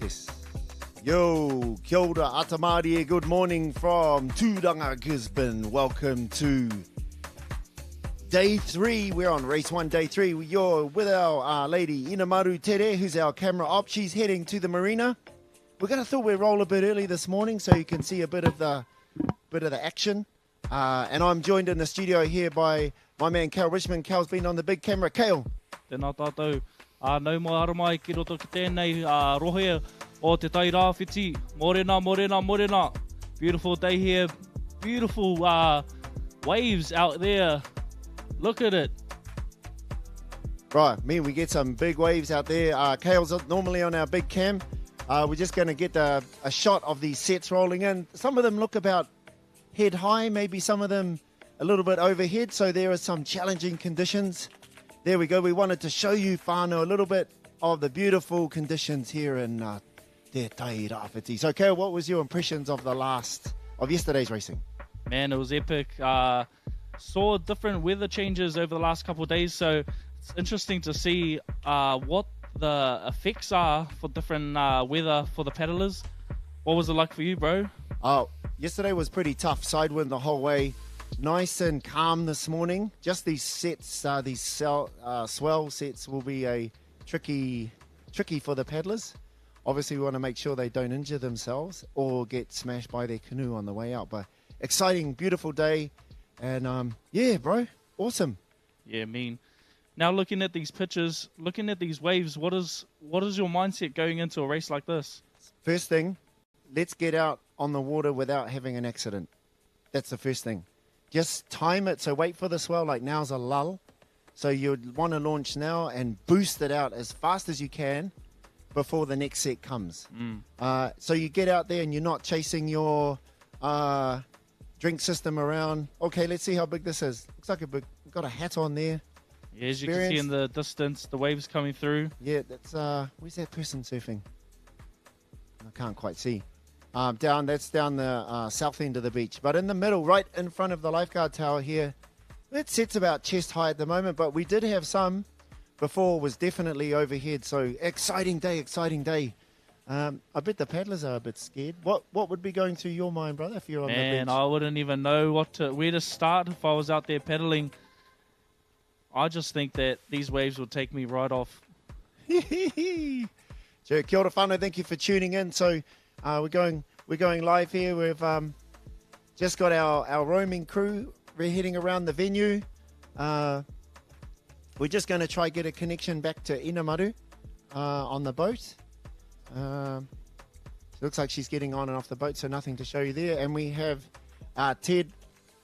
Test. Yo, kia ora, atamari, good morning from Tūranga, Gisborne. Welcome to day 3. We're on race 1, day 3. You're with our lady Inamaru Tere, who's our camera op. She's heading to the marina. We're going to thought we'd roll a bit early this morning so you can see a bit of the action. And I'm joined in the studio here by my man Cal Richmond. Cal's been on the big camera. Cal. Tēnā tātou, nau mai aramai ki roto ki tēnei rohe o te tai rāwhiti. Morena, morena, morena. Beautiful day here. Beautiful waves out there. Look at it. Right, man, we get some big waves out there. Kale's normally on our big cam. We're just going to get a shot of these sets rolling in. Some of them look about head high, maybe some of them a little bit overhead, so there are some challenging conditions. There we go. We wanted to show you, whānau, a little bit of the beautiful conditions here in Te Tai Rāwhiti. So, Kale, what was your impressions of yesterday's racing? Man, it was epic. Saw different weather changes over the last couple of days, so it's interesting to see what the effects are for different weather for the paddlers. What was it like for you, bro? Yesterday was pretty tough. Sidewind the whole way. Nice and calm this morning. Just these sets, swell sets will be tricky for the paddlers. Obviously, we want to make sure they don't injure themselves or get smashed by their canoe on the way out. But exciting, beautiful day. And yeah, bro, awesome. Yeah, mean. Now looking at these pictures, looking at these waves, what is your mindset going into a race like this? First thing, let's get out on the water without having an accident. That's the first thing. Just time it, so wait for the swell, like now's a lull. So you'd want to launch now and boost it out as fast as you can before the next set comes. So you get out there and you're not chasing your drink system around. Okay, let's see how big this is. Looks like we've got a hat on there. Yeah, as you can see in the distance, the waves coming through. Yeah, that's where's that person surfing? I can't quite see. That's down the south end of the beach. But in the middle, right in front of the lifeguard tower here, it sits about chest high at the moment, but we did have some before, was definitely overhead. So exciting day, exciting day. I bet the paddlers are a bit scared. What would be going through your mind, brother, if you're on the beach? Man, I wouldn't even know where to start if I was out there paddling. I just think that these waves would take me right off. Kia ora whānau, thank you for tuning in. So we're going live here. We've just got our roaming crew. We're heading around the venue. We're just going to try get a connection back to Inamaru on the boat. Looks like she's getting on and off the boat, so nothing to show you there. And we have Ted,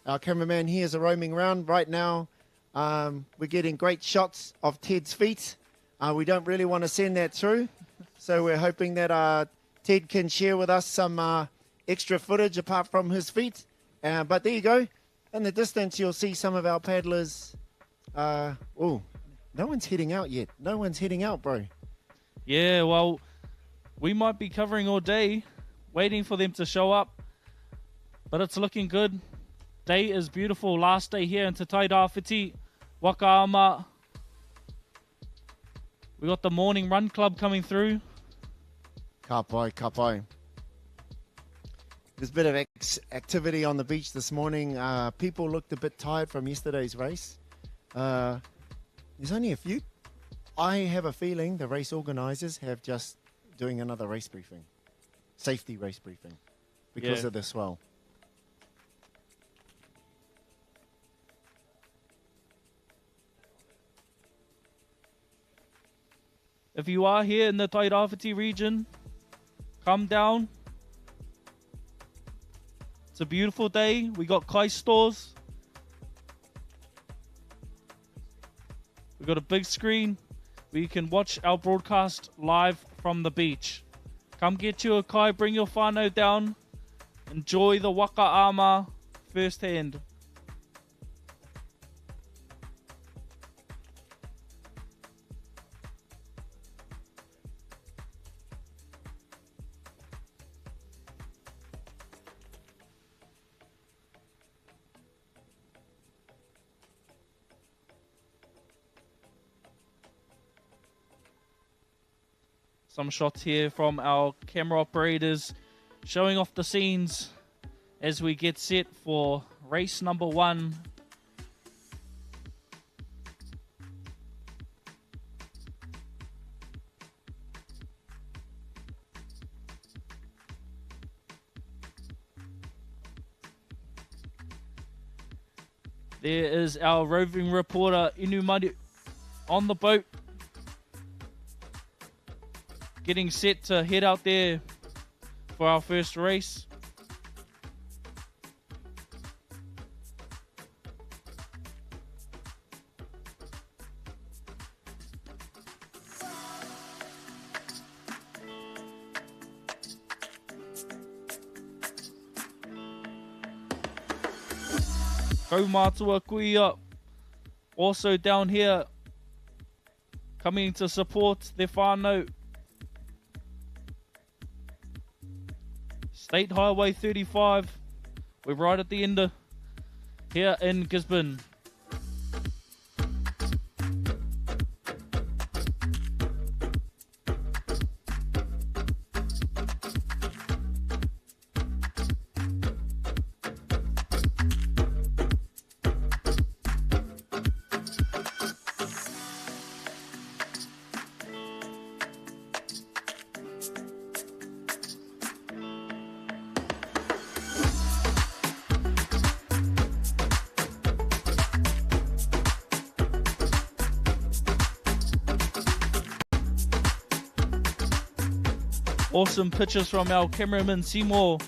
our cameraman here, is roaming around right now. We're getting great shots of Ted's feet. We don't really want to send that through, so we're hoping that Ted can share with us some extra footage apart from his feet. But there you go. In the distance, you'll see some of our paddlers. No one's heading out yet. No one's heading out, bro. Yeah, well, we might be covering all day, waiting for them to show up. But it's looking good. Day is beautiful. Last day here in Te Tai Rāwhiti, Waka. We got the morning run club coming through. Ka pai. There's a bit of activity on the beach this morning. People looked a bit tired from yesterday's race. There's only a few. I have a feeling the race organisers have just doing another race briefing. Safety race briefing. Because of the swell. If you are here in the Tai Rāwhiti region, come down. It's a beautiful day. We got kai stores. We got a big screen where you can watch our broadcast live from the beach. Come get you a kai, bring your whānau down. Enjoy the Waka ama firsthand. some shots here from our camera operators showing off the scenes as we get set for race number 1. There is our roving reporter Inumari on the boat, getting set to head out there for our first race. Kaumātua kuia also down here coming to support their whānau. State Highway 35, we're right at the end of here in Gisborne. Awesome pictures from our cameraman Seymour.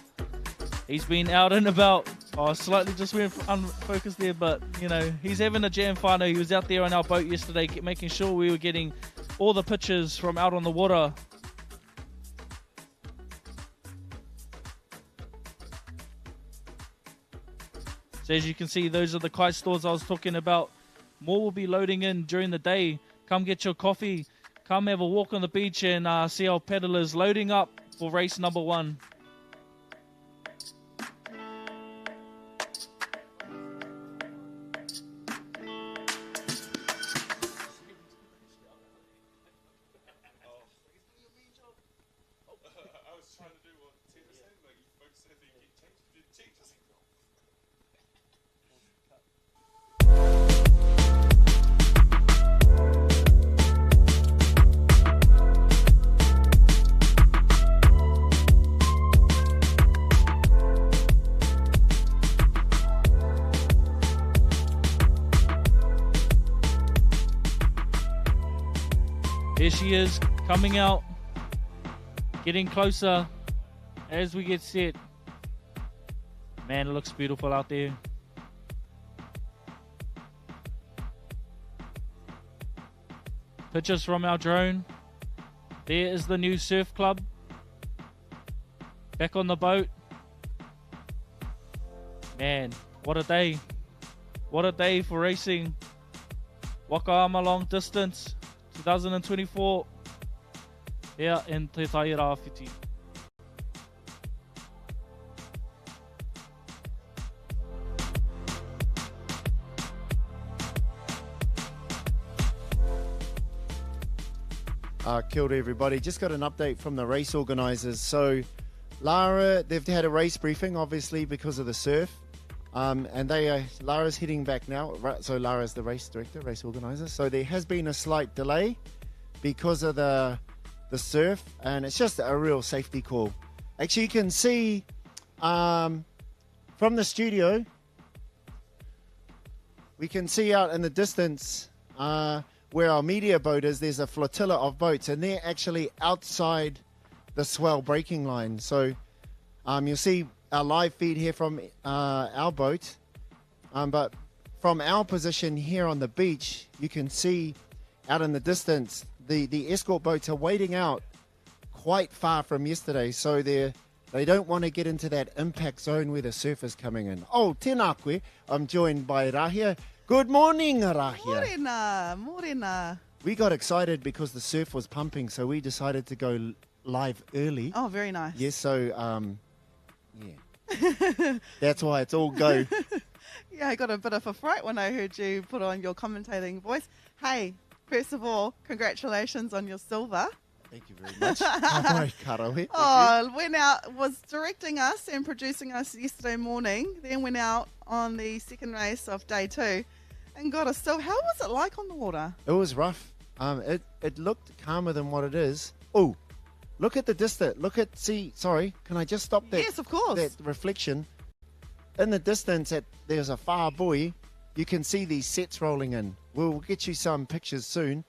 He's been out and about. Oh, slightly just went unfocused there, but you know, he's having a jam whānau. He was out there on our boat yesterday making sure we were getting all the pictures from out on the water. So as you can see, those are the kite stores I was talking about. More will be loading in during the day. Come get your coffee. Come have a walk on the beach and see our paddlers loading up for race number 1. There she is, coming out, getting closer as we get set. Man, it looks beautiful out there. Pictures from our drone. There is the new surf club. Back on the boat. Man, what a day. What a day for racing. Waka long distance. 2024 here in Te Tairāwhiti. Kia ora everybody. Just got an update from the race organisers. So Lara, they've had a race briefing obviously because of the surf. And Lara's heading back now. So Lara's the race director, race organizer. So there has been a slight delay because of the surf, and it's just a real safety call. Actually, you can see from the studio, we can see out in the distance where our media boat is. There's a flotilla of boats, and they're actually outside the swell breaking line. So you'll see our live feed here from our boat, but from our position here on the beach, you can see out in the distance the escort boats are waiting out quite far from yesterday, so they don't want to get into that impact zone where the surf is coming in. Oh, tēnā koe. I'm joined by Rahia. Good morning, Rahia. Morena, morena. We got excited because the surf was pumping, so we decided to go live early. Oh, very nice. Yes, so yeah. That's why it's all go. Yeah, I got a bit of a fright when I heard you put on your commentating voice. Hey, first of all, congratulations on your silver. Thank you very much. Karai Karawe. Oh, was directing us and producing us yesterday morning. Then went out on the second race of day 2 and got us. So how was it like on the water? It was rough. It looked calmer than what it is. Oh, look at the distance. Sorry, can I just stop that? Yes, of course. That reflection. In the distance, there's a far buoy. You can see these sets rolling in. We'll get you some pictures soon.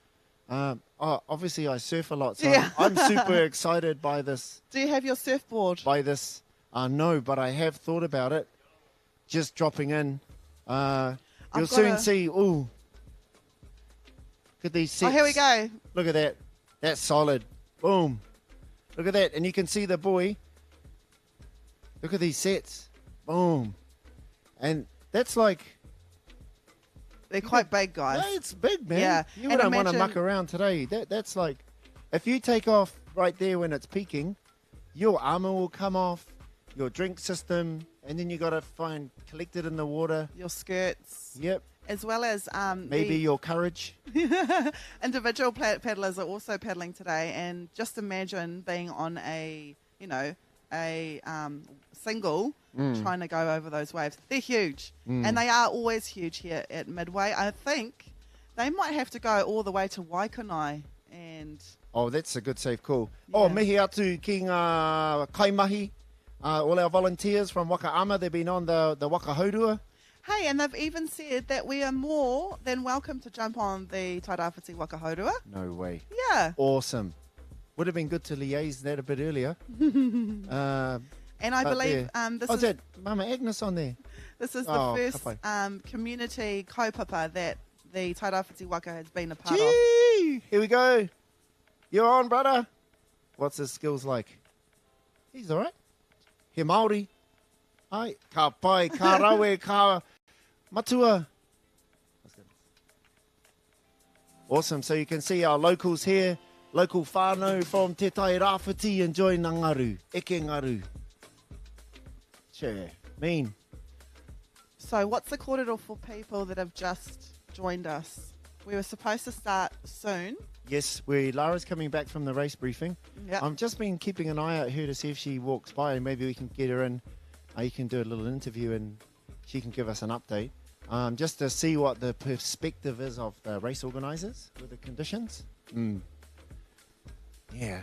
Obviously, I surf a lot, so Yeah. I'm super excited by this. Do you have your surfboard? No, but I have thought about it. Just dropping in. You'll got soon a- see. Ooh, look at these sets. Oh, here we go. Look at that. That's solid. Boom. Look at that, and you can see the buoy. Look at these sets. Boom. And that's like. They're quite big, guys. Yeah, it's big, man. Yeah, You and wouldn't want to imagine- muck around today. That's like, if you take off right there when it's peaking, your armor will come off, your drink system, and then you got to collect it in the water. Your skirts, Yep. as well as Maybe your courage. individual paddlers are also paddling today. And just imagine being on a single trying to go over those waves. They're huge, and they are always huge here at Midway. I think they might have to go all the way to Waka and Oh, that's a good safe call. Yeah. Oh, mihi atu ki ngā kaimahi. All our volunteers from Waka Ama, they've been on the Waka Haurua. hey, and they've even said that we are more than welcome to jump on the Tairāwhiti Waka Haurua. No way. Yeah, Awesome. Would have been good to liaise that a bit earlier. and I But believe oh, is that Mama Agnes on there? this is the Oh, first kapai. community kaupapa that the Tairāwhiti Waka has been a part of. Gee, here we go. You're on, brother. What's his skills like? He's all right. He Māori. Ai, ka pai, ka rawe, ka matua. Awesome. So you can see our locals here. Local whānau from Te Tairāwhiti enjoying ngā ngaru. Eke ngaru. Che, mean. So what's the kōrero for people that have just joined us? We were supposed to start soon. Yes, Lara's coming back from the race briefing. Yep. I've just been keeping an eye out here to see if she walks by, and maybe we can get her in. You can do a little interview and she can give us an update. Just to see what the perspective is of the race organisers with the conditions. Yeah.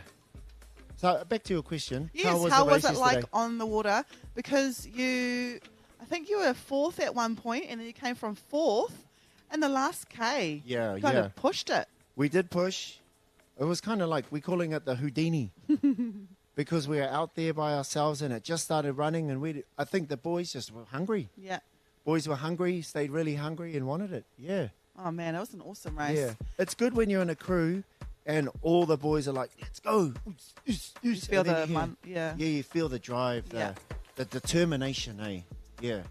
So back to your question. Yes, how was how the was race it like yesterday? on the water? Because I think you were 4th at one point, and then you came from 4th in the last K. Yeah, You kind yeah. of pushed it. We did push. It was kind of like, we're calling it the Houdini. Because we were out there by ourselves and it just started running, and I think the boys just were hungry. Yeah. Boys were hungry, stayed really hungry and wanted it. Yeah. Oh, man, it was an awesome race. Yeah. It's good when you're in a crew and all the boys are like, let's go. You feel And then the you hear- fun. Yeah. Yeah, you feel the drive, Yeah. the determination, eh? Yeah.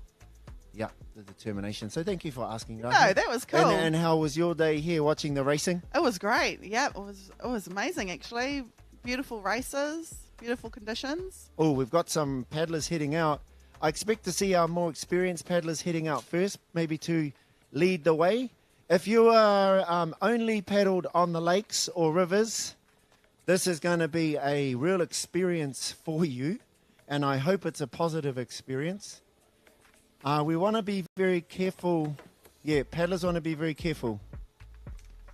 Yeah, the determination. So thank you for asking. No, Rahi. that was cool. And how was your day here watching the racing? It was great. Yeah, it was amazing, actually. Beautiful races, beautiful conditions. Oh, we've got some paddlers heading out. I expect to see our more experienced paddlers heading out first, maybe to lead the way. If you are only paddled on the lakes or rivers, this is going to be a real experience for you, and I hope it's a positive experience. We want to be very careful. Yeah, paddlers want to be very careful.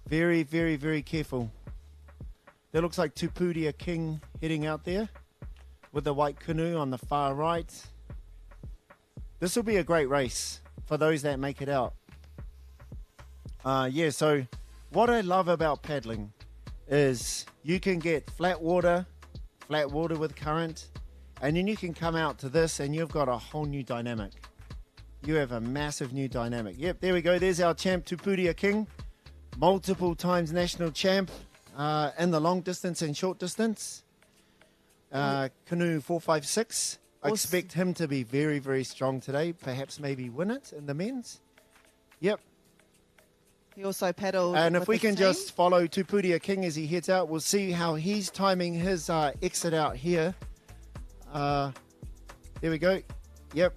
Very, very, very careful. That looks like Tupuria King heading out there with the white canoe on the far right. This will be a great race for those that make it out. Yeah, so what I love about paddling is you can get flat water with current, and then you can come out to this and you've got a whole new dynamic. You have a massive new dynamic. Yep, there we go. There's our champ, Tupuria King. Multiple times national champ in the long distance and short distance. Canoe 456. I Awesome. expect him to be very, very strong today. Perhaps maybe win it in the men's. Yep. He also paddled. And if with we his can team. just follow Tupuria King as he heads out, we'll see how he's timing his exit out here. There we go. Yep.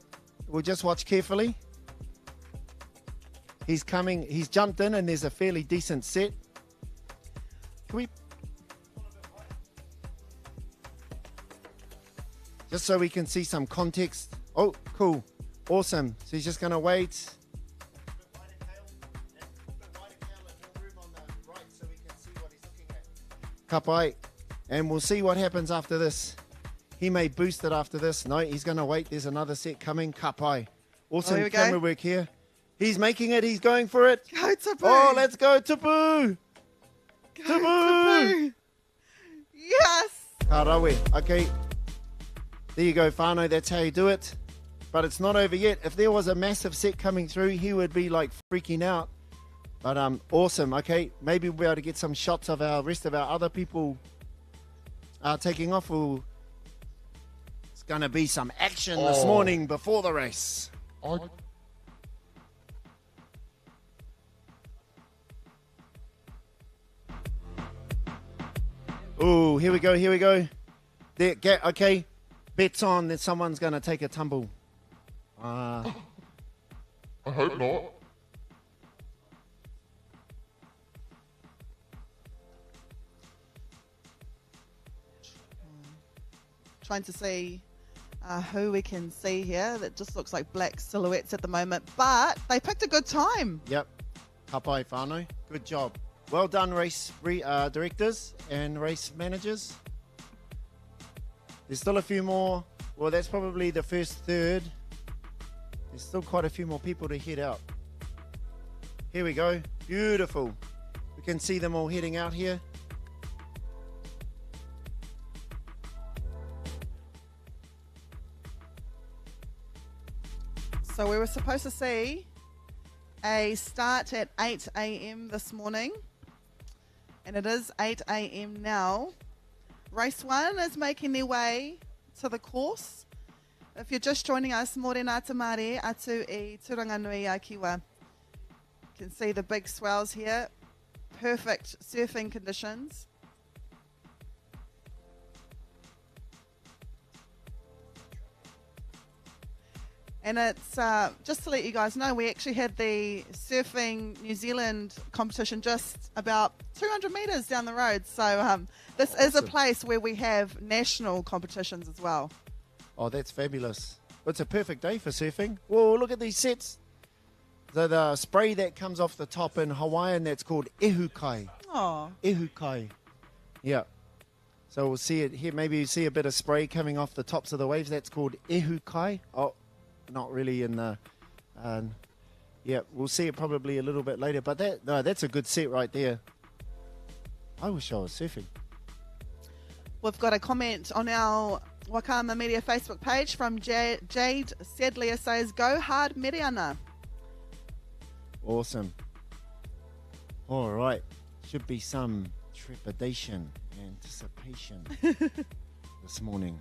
We'll just watch carefully. He's coming. He's jumped in and there's a fairly decent set. Can we... just so we can see some context. Oh, cool. Awesome. So he's just going to wait. Kapai. And we'll see what happens after this. He may boost it after this. No, he's going to wait. There's another set coming. Kapai. Awesome here we camera go. work here. He's making it. He's going for it. Go, Tapu. Oh, let's go, Tapu. Go, Tapu. Tapu. Yes. Karawe. Okay. There you go, Whānau. That's how you do it. But it's not over yet. If there was a massive set coming through, he would be like freaking out. But awesome. Okay, maybe we'll be able to get some shots of our rest of our other people taking off. It's going to be some action this morning before the race. Oh, here we go, here we go. There, okay, bets on that someone's going to take a tumble. I hope not. Trying to see who we can see here. That just looks like black silhouettes at the moment, but they picked a good time. Yep. Kapai Whānau. Good job. Well done, race directors and race managers. There's still a few more. Well, that's probably the first third. There's still quite a few more people to head out. Here we go. Beautiful. We can see them all heading out here. So we were supposed to see a start at 8 a.m. this morning, and it is 8 a.m. now. Race 1 is making their way to the course. If you're just joining us, Morena Tamare atu I Turanganui a Kiwa. You can see the big swells here. Perfect surfing conditions. And it's just to let you guys know, we actually had the Surfing New Zealand competition just about 200 metres down the road. So this is a place where we have national competitions as well. Oh, that's fabulous. It's a perfect day for surfing. Whoa, look at these sets. The spray that comes off the top in Hawaiian, that's called ehukai. Oh, Ehukai. Yeah. So we'll see it here. Maybe you see a bit of spray coming off the tops of the waves. That's called ehukai. Oh, not really in the... yeah, we'll see it probably a little bit later. But that's a good set right there. I wish I was surfing. we've got a comment on our Wakama Media Facebook page from Jade Sedlier says, "Go hard, Miriana." Awesome. All right. Should be some trepidation, anticipation this morning.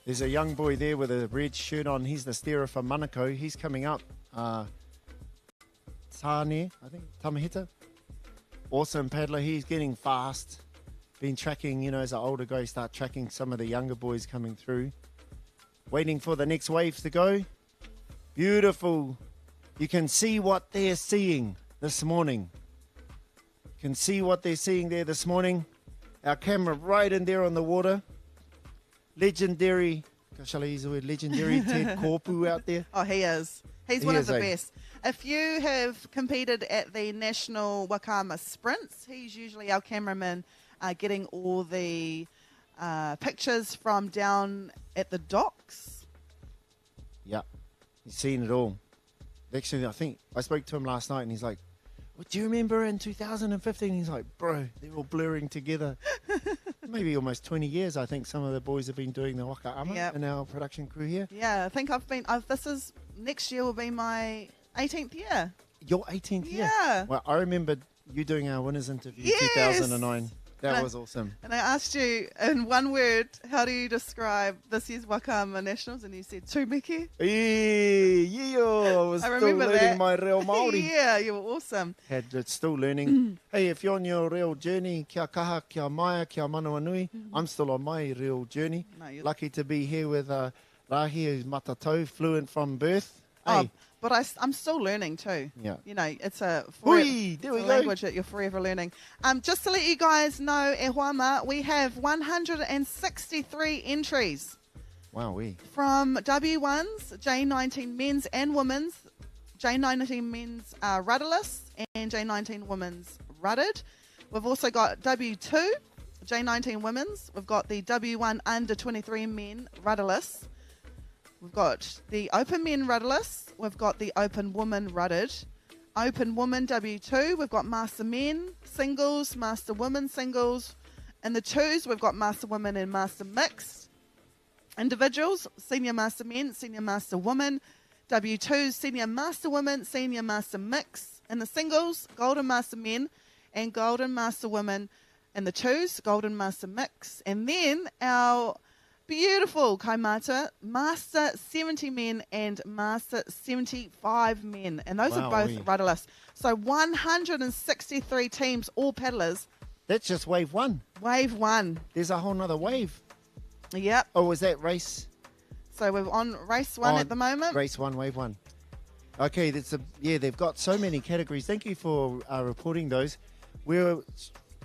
There's a young boy there with a red shirt on. He's the steerer for Manukau. He's coming up. Tāne, I think, Tamahita. Awesome paddler. He's getting fast. Been tracking, as an older guy, start tracking some of the younger boys coming through. Waiting for the next waves to go. Beautiful. You can see what they're seeing this morning. You can see what they're seeing there this morning. Our camera right in there on the water. Legendary, shall I use the word legendary, Ted Korpu out there. Oh, he is. He's He one of is, the eh? best. If you have competed at the National Wakama Sprints, he's usually our cameraman getting all the pictures from down at the docks. Yeah, he's seen it all. Actually, I think I spoke to him last night and he's like, well, do you remember in 2015? He's like, bro, they're all blurring together. Maybe almost 20 years, I think some of the boys have been doing the Waka Ama Yep. in our production crew here. Yeah, I think next year will be my 18th year. Your 18th year? Yeah. Well, I remember you doing our winners interview Yes. 2009. That And was awesome. And I asked you in one word, how do you describe this year's Wakama Nationals? And you said, tūmiki. Yeah, I was I still remember learning that. my real Māori. Yeah, you were awesome. It's still learning. Hey, if you're on your real journey, kia kaha, kia maia, kia manawanui, I'm still on my real journey. No, you're Lucky to be here with Rahi, who's matatau, fluent from birth. Hey. But I'm still learning too. Yeah. You know, it's a Hui, there we go. language that you're forever learning. Just to let you guys know, e Huama, we have 163 entries Wow, from W1s, J19 men's and women's, J19 men's rudderless, and J19 women's ruddered. We've also got W2, J19 women's. We've got the W1 under 23 men rudderless. We've got the open men rudderless. We've got the open woman ruddered. Open woman W2. We've got master men singles, master women singles. And the twos, we've got master women and master mixed. Individuals, senior master men, senior master women. W2s, senior master women, senior master mix. And the singles, golden master men and golden master women. And the twos, golden master mix. And then our beautiful kaimata, master 70 men and master 75 men. And those are both rudderless. So 163 teams, all paddlers. That's just wave one. Wave one. There's a whole nother wave. Yep. Oh, was that race? So we're on race one at the moment. Race one, wave one. Okay, they've got so many categories. Thank you for reporting those.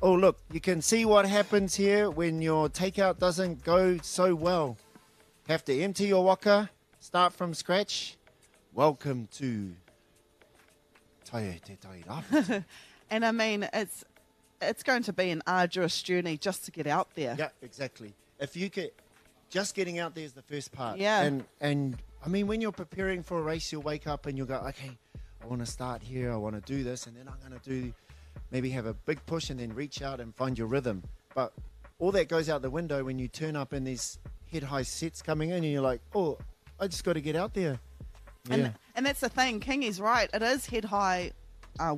Oh, look, you can see what happens here when your takeout doesn't go so well. Have to empty your waka, start from scratch. Welcome to Taie Te Tai Rāwhiti. And I mean, it's going to be an arduous journey just to get out there. Yeah, exactly. If you could, just getting out there is the first part. Yeah. And I mean, when you're preparing for a race, you'll wake up and you'll go, okay, I want to start here, I want to do this, and then I'm going to do, maybe have a big push and then reach out and find your rhythm. But all that goes out the window when you turn up in these head-high sets coming in and you're like, oh, I just got to get out there. Yeah. And that's the thing, Kingy's right, it is head-high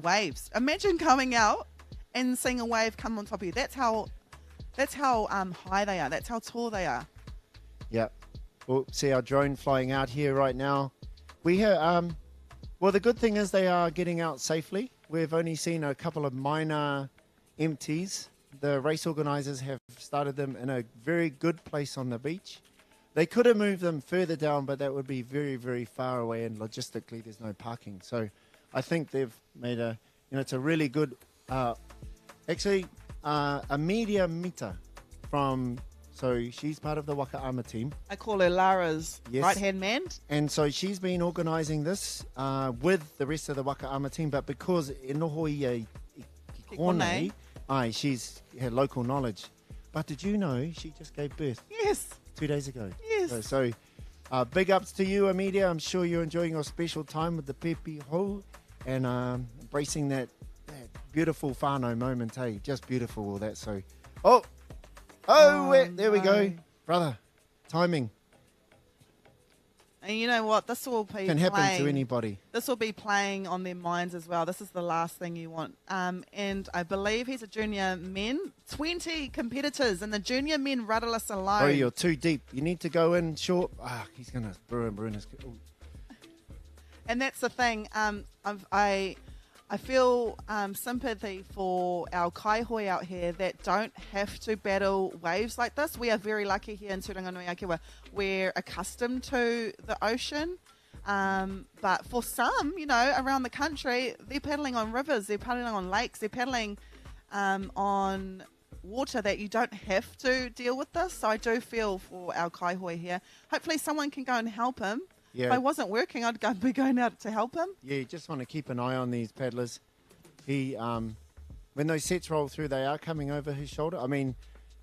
waves. Imagine coming out and seeing a wave come on top of you. That's how high they are, that's how tall they are. Yeah. We'll see our drone flying out here right now. We have, well, the good thing is they are getting out safely. We've only seen a couple of minor empties. The race organisers have started them in a very good place on the beach. They could have moved them further down, but that would be very, very far away, and logistically there's no parking. So I think they've made it's a really good, actually a media mita from, so she's part of the Waka Ama team. I call her Lara's Yes. right-hand man. And so she's been organising this with the rest of the Waka Ama team, but because e noho i Kone, she's had local knowledge. But did you know she just gave birth Yes. 2 days ago? Yes. So big ups to you, Amelia. I'm sure you're enjoying your special time with the Pepe Ho and embracing that beautiful whānau moment, hey? Just beautiful, all that. So, there we go. Brother, timing. And you know what? This will be Can happen playing. to anybody. This will be playing on their minds as well. This is the last thing you want. And I believe he's a junior men. 20 competitors in the junior men rudderless alone. Oh, you're too deep. You need to go in short. He's going to ruin his... And that's the thing. I feel sympathy for our kaihoi out here that don't have to battle waves like this. We are very lucky here in Turanganuiakiwa. We're accustomed to the ocean. But for some, around the country, they're paddling on rivers, they're paddling on lakes, they're paddling on water that you don't have to deal with this. So I do feel for our kaihoi here. Hopefully someone can go and help him. Yeah. If I wasn't working, I'd be going out to help him. Yeah, you just want to keep an eye on these paddlers. When those sets roll through, they are coming over his shoulder. I mean,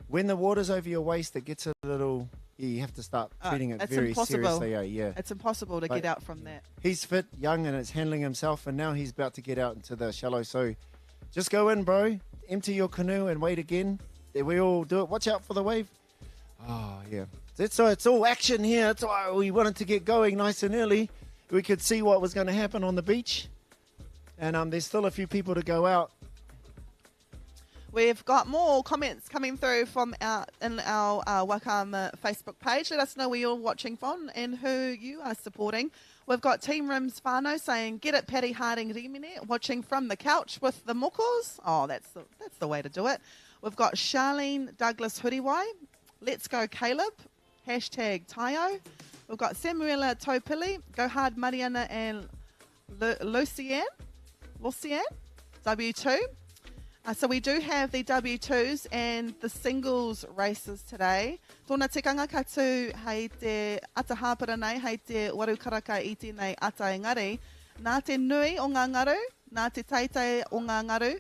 when the water's over your waist, it gets a little... you have to start treating it very seriously. Yeah. It's impossible to get out from that. He's fit, young, and it's handling himself, and now he's about to get out into the shallow. So just go in, bro. Empty your canoe and wait again. We all do it. Watch out for the wave. Oh, yeah. So it's all action here. That's why we wanted to get going nice and early. We could see what was going to happen on the beach. And there's still a few people to go out. We've got more comments coming through from our Waka Facebook page. Let us know where you're watching from and who you are supporting. We've got Team Rims Whānau saying, get it Paddy Harding Rimine, watching from the couch with the mokos. Oh, that's the way to do it. We've got Charlene Douglas Huriwai. Let's go Caleb. Hashtag Taio. We've got Samuela Topili, Go Hard Mariana and Lucian, W2. So we do have the W2s and the singles races today. Tōna tikanga katu hei te ata hāpara nei, hei te waru karaka I tēnei ata engari. Nā te nui o ngā ngaru, nā te teitei o ngā ngaru,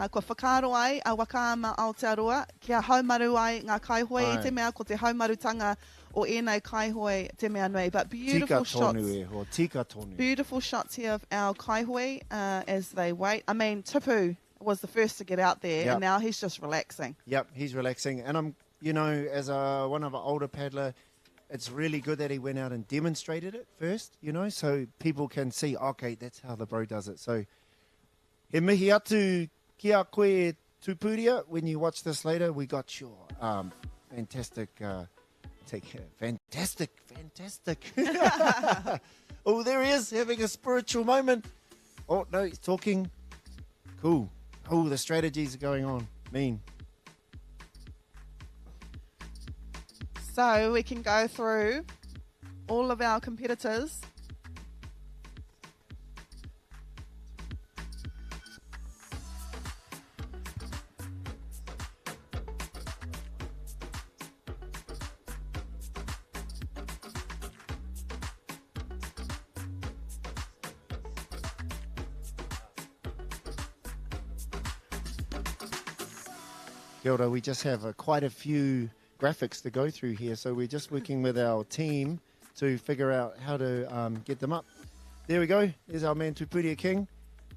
ko whakaaro ai a Waka ama Aotearoa, kia haumaru ai ngā kaihoi I te mea ko te haumarutanga o ēnei kaihoi te mea nui. But beautiful shots. Tika tonu. Beautiful shots here of our kaihoi as they wait. I mean, Tupu was the first to get out there, and now he's just relaxing. Yep, he's relaxing. And I'm, as one of our older paddler, it's really good that he went out and demonstrated it first, so people can see, okay, that's how the bro does it. So, he mihi atu ki a koe tupuria. When you watch this later, we got your fantastic, fantastic. Oh, there he is, having a spiritual moment. Oh, no, he's talking. Cool. Oh, the strategies are going on. Mean. So we can go through all of our competitors. Kia ora, we just have quite a few graphics to go through here, so we're just working with our team to figure out how to get them up. There we go. There's our man Tupuria King.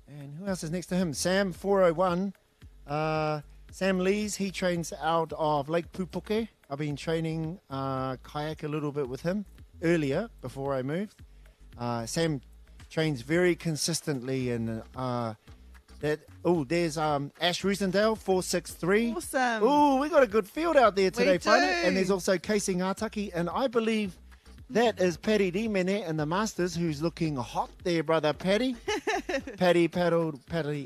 And who else is next to him? Sam 401. Sam Lees, he trains out of Lake Pupuke. I've been training kayak a little bit with him earlier before I moved. Sam trains very consistently and there's Ash Rosendale, 463. Awesome. Oh, we got a good field out there today, We do. Whānau. And there's also Casey Ngātaki, and I believe that is Paddy Dimene in the Masters, who's looking hot there, brother Paddy. Paddy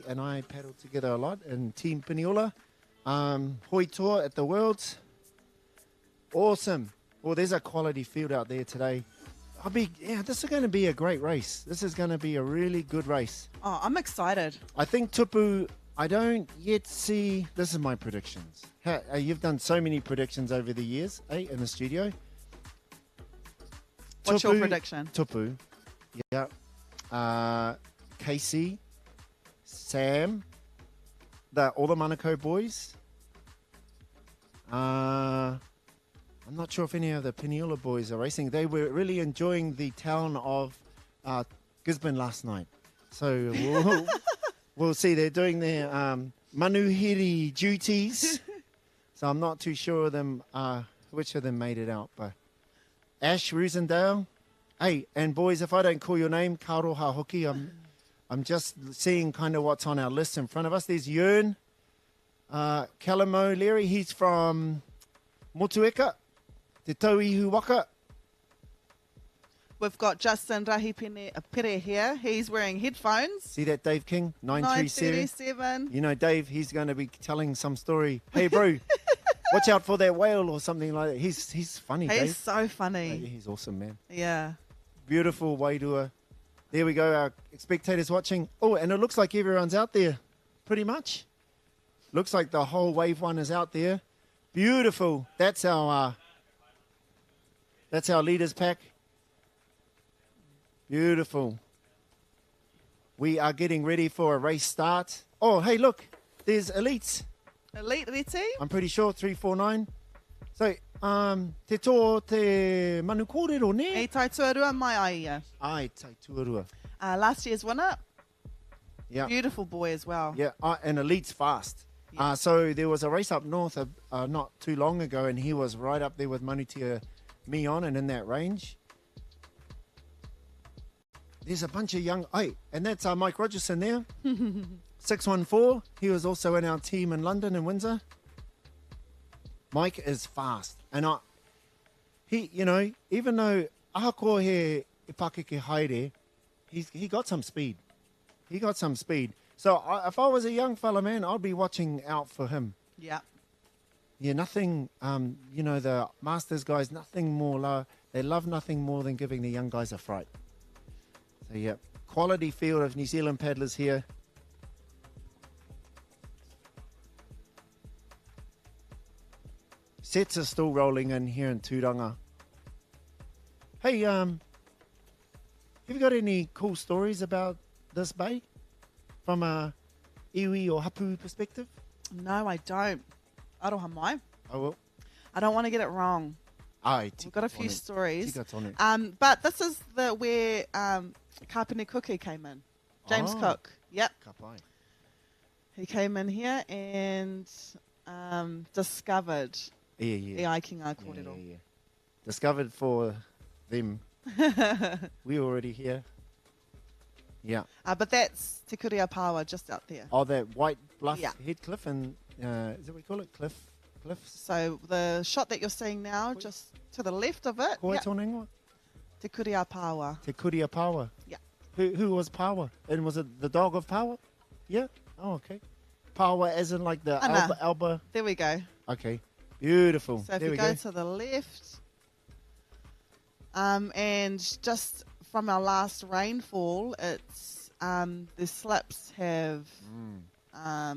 and I paddled together a lot in Team Piniola. Hoi tour at the Worlds. Awesome. Well, there's a quality field out there today. This is going to be a great race. This is going to be a really good race. Oh, I'm excited. I think Tupu, I don't yet see... This is my predictions. You've done so many predictions over the years, in the studio. What's your prediction? Tupu, yeah. Casey, Sam, all the Manukau boys. I'm not sure if any of the Piniola boys are racing. They were really enjoying the town of Gisborne last night. So we'll see. They're doing their manuhiri duties. So I'm not too sure of them, which of them made it out. But Ash Rosendale. Hey, and boys, if I don't call your name, ka roha hoki. I'm just seeing kind of what's on our list in front of us. There's Yern, Kalamo Leary. He's from Motueka. Te Tauihu Waka. We've got Justin Rahipere here. He's wearing headphones. See that, Dave King? 937. 937. Dave, he's going to be telling some story. Hey, bro, watch out for that whale or something like that. He's funny, Dave. He's so funny. He's awesome, man. Yeah. Beautiful wairua. There we go, our spectators watching. Oh, and it looks like everyone's out there, pretty much. Looks like the whole Wave 1 is out there. Beautiful. That's our leaders pack. Beautiful. We are getting ready for a race start. Oh, hey, look. There's Elites. Elite Reti. I'm pretty sure 349. So, te tō te manu kōrero ne? E tai tuarua mai ai ia. Ai, tai tuarua. Last year's winner. Yeah. Beautiful boy as well. Yeah, and Elite's fast. Yeah. So there was a race up north not too long ago, and he was right up there with Manutia Mion and in that range. There's a bunch of young... Hey, and that's Mike Rogerson there. 614. He was also in our team in London and Windsor. Mike is fast. And he, even though ahako he ipakeke haere, he got some speed. He got some speed. So if I was a young fella, man, I'd be watching out for him. Yeah. Yeah, nothing, the Masters guys, nothing more They love nothing more than giving the young guys a fright. So, yeah, quality field of New Zealand paddlers here. Sets are still rolling in here in Tūranga. Hey, have you got any cool stories about this bay from a iwi or hapu perspective? No, I don't. Aroha mai. Oh, well. I don't want to get it wrong. Ai, We've got a few stories. Tika tonu. But this is where Kapene Cookie came in. James Oh. Cook. Yep. Ka pai. He came in here and discovered Yeah. the Aikinga kōrero. Yeah. Discovered for them. We're already here. Yeah. But that's Te Kuria Pawa just out there. Oh, that white bluff Yeah. head cliff and is that what we call it? Cliffs? So the shot that you're seeing now, just to the left of it, Koe yep, tōna ingoa? Te Kuria Pawa. Te Kuria Power. Yeah. Who was Power? And was it the dog of Power? Yeah. Oh, okay. Power as in like the Ana. Alba. There we go. Okay. Beautiful. So if there you we go go. to the left, and just from our last rainfall, it's the slips have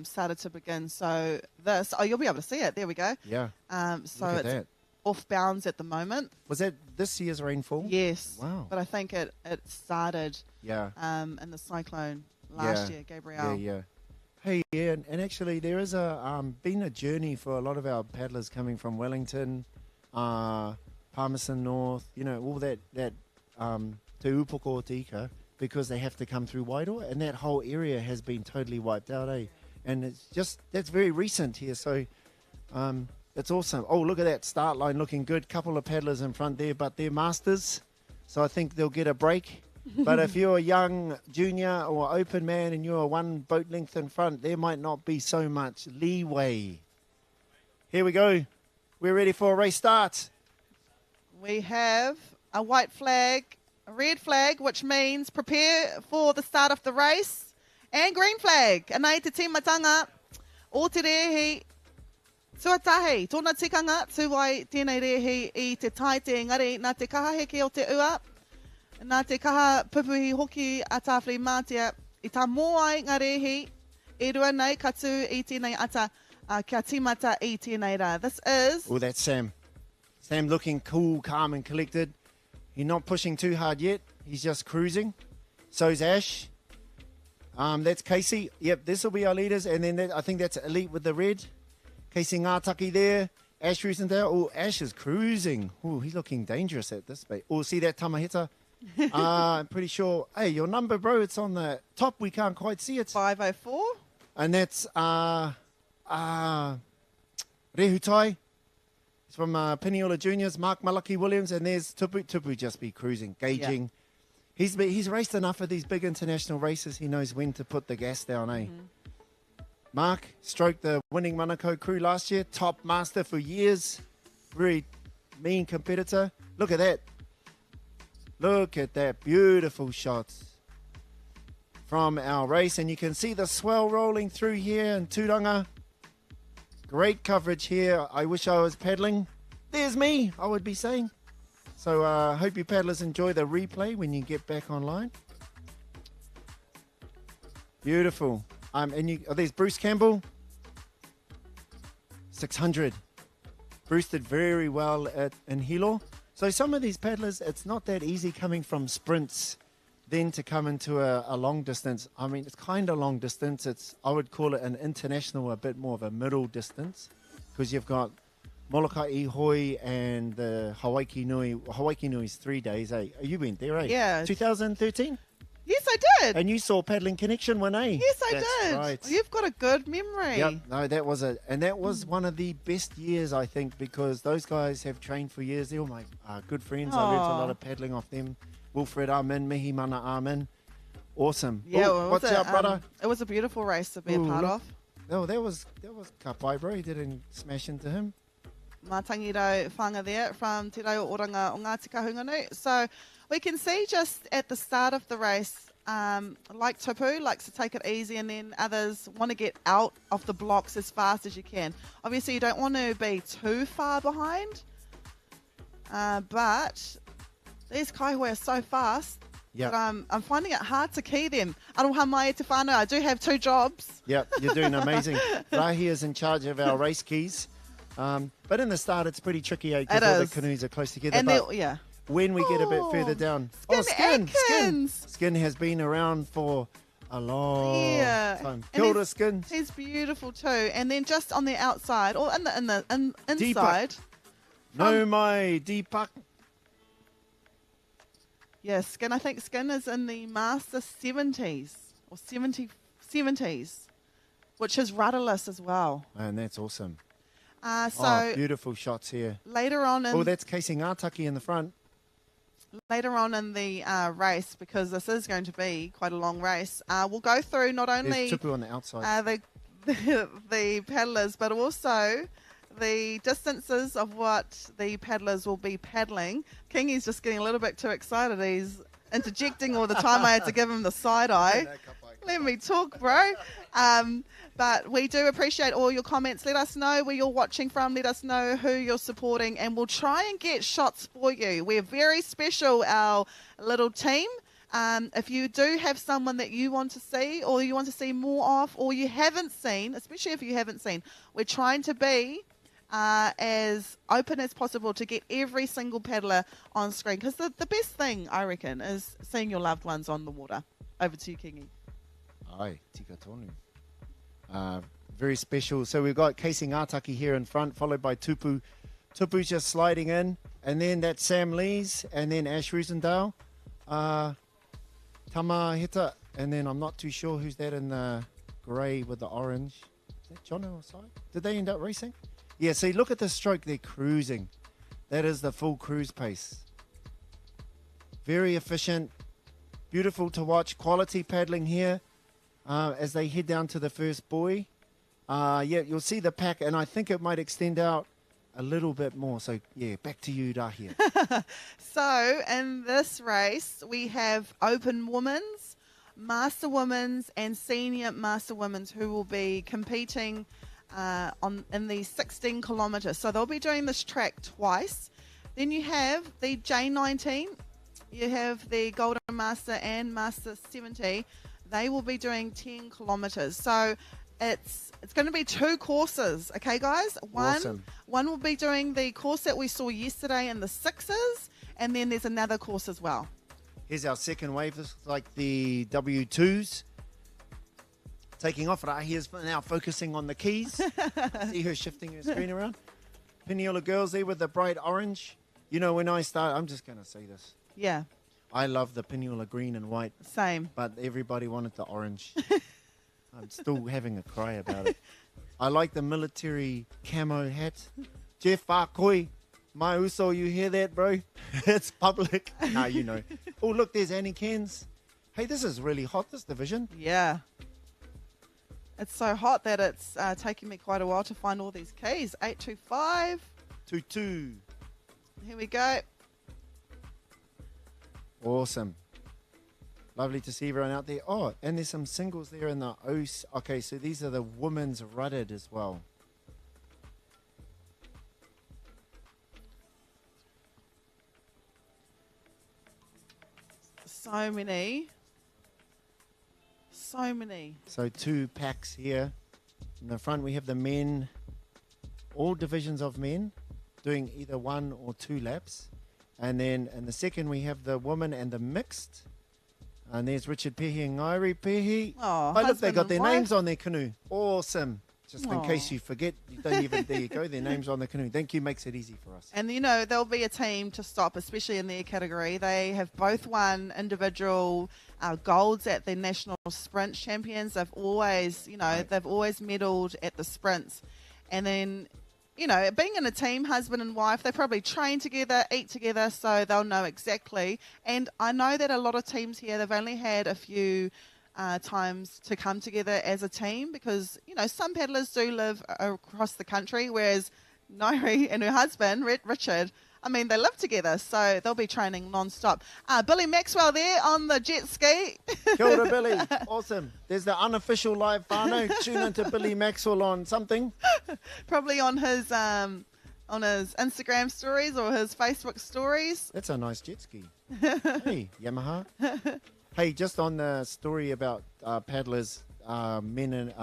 started to begin. So this, you'll be able to see it. There we go. Yeah. So Look at it's that. off bounds at the moment. Was that this year's rainfall? Yes. Wow. But I think it started Yeah. in the cyclone last Yeah. year, Gabrielle. Yeah. Hey, yeah, and actually there is been a journey for a lot of our paddlers coming from Wellington, Palmerston North, all that Te Upoko Tika, because they have to come through Wairoa, and that whole area has been totally wiped out, eh? And that's very recent here, so it's awesome. Oh, look at that start line looking good. Couple of paddlers in front there, but they're masters, so I think they'll get a break. But if you're a young junior or open man and you're one boat length in front, there might not be so much leeway. Here we go. We're ready for a race start. We have a white flag, a red flag, which means prepare for the start of the race, and green flag. Anei te timatanga o te rehi tuatahi. Tōna tikanga tuai tēnei rehi I te tai te engari nā te kaha heke o te ua. Nā te kaha pupuhi hoki a tāwhiri mātia I tā moai ngā rehi e rua nei katu I tēnei ata kia timata I tēnei rā. This is... Oh, that's Sam. Sam looking cool, calm and collected. He's not pushing too hard yet. He's just cruising. So's Ash. That's Casey. Yep, this will be our leaders. And then I think that's Elite with the red. Casey Ngātaki there. Ash Rusendale. Oh, Ash is cruising. Oh, he's looking dangerous at this bait. Oh, see that Tamahita? I'm pretty sure. Hey, your number, bro, it's on the top. We can't quite see it. 504. And that's Rehutai. It's from Peniola Juniors, Mark Malaki Williams, and there's Tupu. Tupu just be cruising, gauging. Yeah. He's raced enough of these big international races. He knows when to put the gas down, eh? Mark stroked the winning Manukau crew last year, top master for years, very mean competitor. Look at that. Look at that beautiful shot from our race. And you can see the swell rolling through here in Tūranga. Great coverage here. I wish I was paddling. There's me, I would be saying. So I hope you paddlers enjoy the replay when you get back online. Beautiful. There's Bruce Campbell. 600. Bruce did very well in Hilo. So some of these paddlers, it's not that easy coming from sprints then to come into a long distance. I mean, it's kind of long distance. I would call it an international, a bit more of a middle distance, because you've got Molokai Ihoi and the Hawaii Nui. Hawaii Nui's 3 days, eh? You went there, eh? Yeah. 2013? Yes, I did. And you saw Paddling Connection win, eh? Yes, I That's did. right. You've got a good memory. Yep. No, that was that was one of the best years, I think, because those guys have trained for years. They're all my good friends. I learned a lot of paddling off them. Wilfred Armin, Mihi Mana Armin. Awesome. Yeah, Ooh, well, what's up, brother? It was a beautiful race to be a part of. No, that was Kapai, bro. He didn't smash into him. Mātangi rau whanga there from Te Rau Oranga o Ngāti Kahunganu. So we can see just at the start of the race, like Tupu likes to take it easy, and then others want to get out of the blocks as fast as you can. Obviously, you don't want to be too far behind, but These kaihui are so fast. Yep. But I'm finding it hard to key them. Aroha mai te whānau. I do have 2 jobs. Yep, you're doing amazing. Rahi is in charge of our race keys. But in the start, it's pretty tricky because all the canoes are close together. And but yeah. when we get a bit further down... Skin Atkins! Skin has been around for a long time. And Kia ora, Skin. He's beautiful too. And then just on the outside, or in the inside... Deepak. No mai Deepak. Yeah, Skin. I think Skin is in the Master 70s or 70s, which is rudderless as well. Man, that's awesome. So beautiful shots here. Later on in that's casing Ātaki in the front. Later on in the race, because this is going to be quite a long race, we'll go through not only There's tupu on the outside. the paddlers, but also the distances of what the paddlers will be paddling. Kingy's just getting a little bit too excited. He's interjecting all the time. I had to give him the side eye. Let me talk, bro. But we do appreciate all your comments. Let us know where you're watching from. Let us know who you're supporting, and we'll try and get shots for you. We're very special, our little team. If you do have someone that you want to see, or you want to see more of, or you haven't seen, especially if you haven't seen, we're trying to be as open as possible to get every single paddler on screen. Because the best thing, I reckon, is seeing your loved ones on the water. Over to you, Kingy. Ai, tika tonu. Very special. So we've got Casing Ātaki here in front, followed by Tupu. Tupu's just sliding in, and then that's Sam Lees, and then Ash Rosendale, Tama Hita, and then I'm not too sure who's that in the grey with the orange. Is that Jono or Sai? Did they end up racing? Yeah, see, look at the stroke. They're cruising. That is the full cruise pace. Very efficient. Beautiful to watch. Quality paddling here. As they head down to the first buoy. Yeah, you'll see the pack, and I think it might extend out a little bit more. So, yeah, back to you, Rahia. So, in this race, we have Open Women's, Master Women's, and Senior Master Women's who will be competing in the 16 kilometres. So, they'll be doing this track twice. Then you have the J19, you have the Golden Master and Master 70. They will be doing 10 kilometres. So it's going to be 2 courses, okay, guys? Awesome. One will be doing the course that we saw yesterday in the 6s, and then there's another course as well. Here's our second wave. This is like the W2s. Taking off. Rahia's now focusing on the keys. See her shifting her screen around. Piniola girls there with the bright orange. You know, when I start, I'm just going to say this. Yeah. I love the Piniola green and white. Same. But everybody wanted the orange. I'm still having a cry about it. I like the military camo hat. Jeff Akoi, my uso, you hear that, bro? It's public. No, you know. Oh, look, there's Annie Cairns. Hey, this is really hot, this division. Yeah. It's so hot that it's taking me quite a while to find all these keys. 825. 22. Here we go. Awesome. Lovely to see everyone out there. Oh, and there's some singles there in the O's. Okay, so these are the women's rutted as well. So many. So many. So 2 packs here. In the front we have the men, all divisions of men, doing either 1 or 2 laps. And then in the second we have the women and the mixed. And there's Richard Pehi and Ngairi Pehi. Oh, look, they got their wife. names on their canoe. Awesome. Just in case you forget, you don't even, there you go, their names on the canoe. Thank you, makes it easy for us. And, you know, there'll be a team to stop, especially in their category. They have both won individual golds at the National Sprint Champions. They've always, you know, they've always medalled at the sprints. And then, you know, being in a team, husband and wife, they probably train together, eat together, so they'll know exactly. And I know that a lot of teams here, they've only had a few times to come together as a team because, you know, some paddlers do live across the country, whereas Nairi and her husband, Richard, I mean, they live together, so they'll be training non-stop. Billy Maxwell there on the jet ski. Kia ora, Billy. Awesome. There's the unofficial live whānau. Tune into Billy Maxwell on something. Probably on his Instagram stories or his Facebook stories. That's a nice jet ski. Hey, Yamaha. Hey, just on the story about paddlers, men and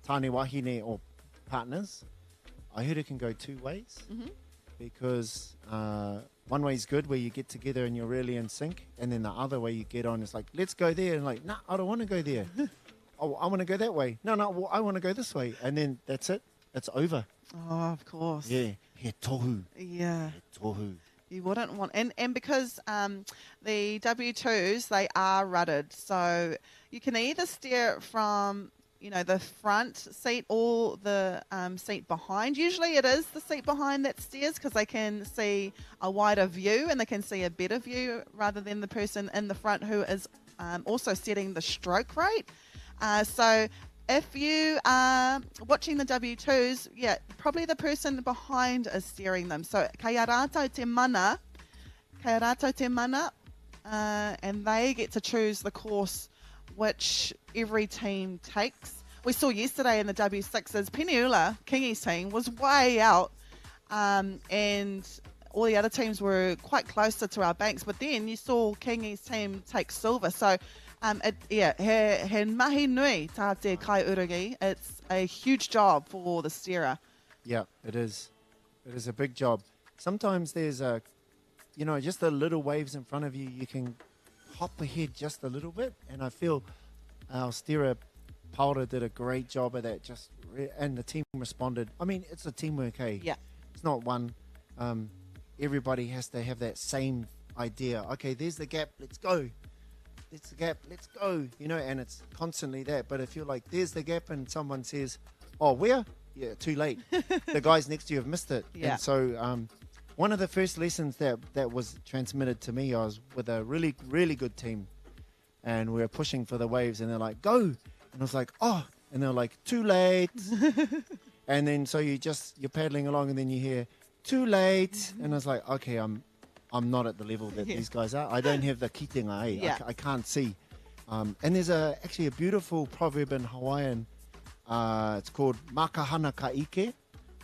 tāne wahine or partners, I heard it can go two ways. Because one way is good where you get together and you're really in sync, and then the other way you get on is like, let's go there, and like, nah, I don't want to go there. Oh, I want to go that way. No, well, I want to go this way, and then that's it. It's over. Oh, of course. Yeah, he tohu. Yeah. He tohu. You wouldn't want, and because the W2s, they are ruddered, so you can either steer from, you know, the front seat or the seat behind. Usually it is the seat behind that steers because they can see a wider view and they can see a better view rather than the person in the front who is also setting the stroke rate. So if you are watching the W2s, yeah, probably the person behind is steering them. So kaya rātou te mana, and they get to choose the course which every team takes. We saw yesterday in the W6s, Peniula, Kingi's team, was way out, and all the other teams were quite closer to our banks. But then you saw Kingi's team take silver. So, he mahi nui tā te kai uragi. It's a huge job for the steerer. Yeah, it is. It is a big job. Sometimes there's just the little waves in front of you. You can hop ahead just a little bit, and I feel our steerer Paula did a great job of that. And the team responded. I mean, it's a teamwork, hey? Yeah. It's not one. Everybody has to have that same idea. Okay, there's the gap. Let's go. There's the gap. Let's go. You know, and it's constantly that. But if you're like, there's the gap, and someone says, "Oh, where?" Yeah, too late. The guys next to you have missed it. Yeah. And so, one of the first lessons that was transmitted to me, I was with a really, really good team, and we were pushing for the waves, and they're like, "Go!" And I was like, "Oh!" And they're like, "Too late." And then so you're paddling along, and then you hear, "Too late." And I was like, "Okay, I'm not at the level that these guys are. I don't have the kitenga. Eh? Yeah. I can't see." And there's actually a beautiful proverb in Hawaiian. It's called "Makahana ka ike."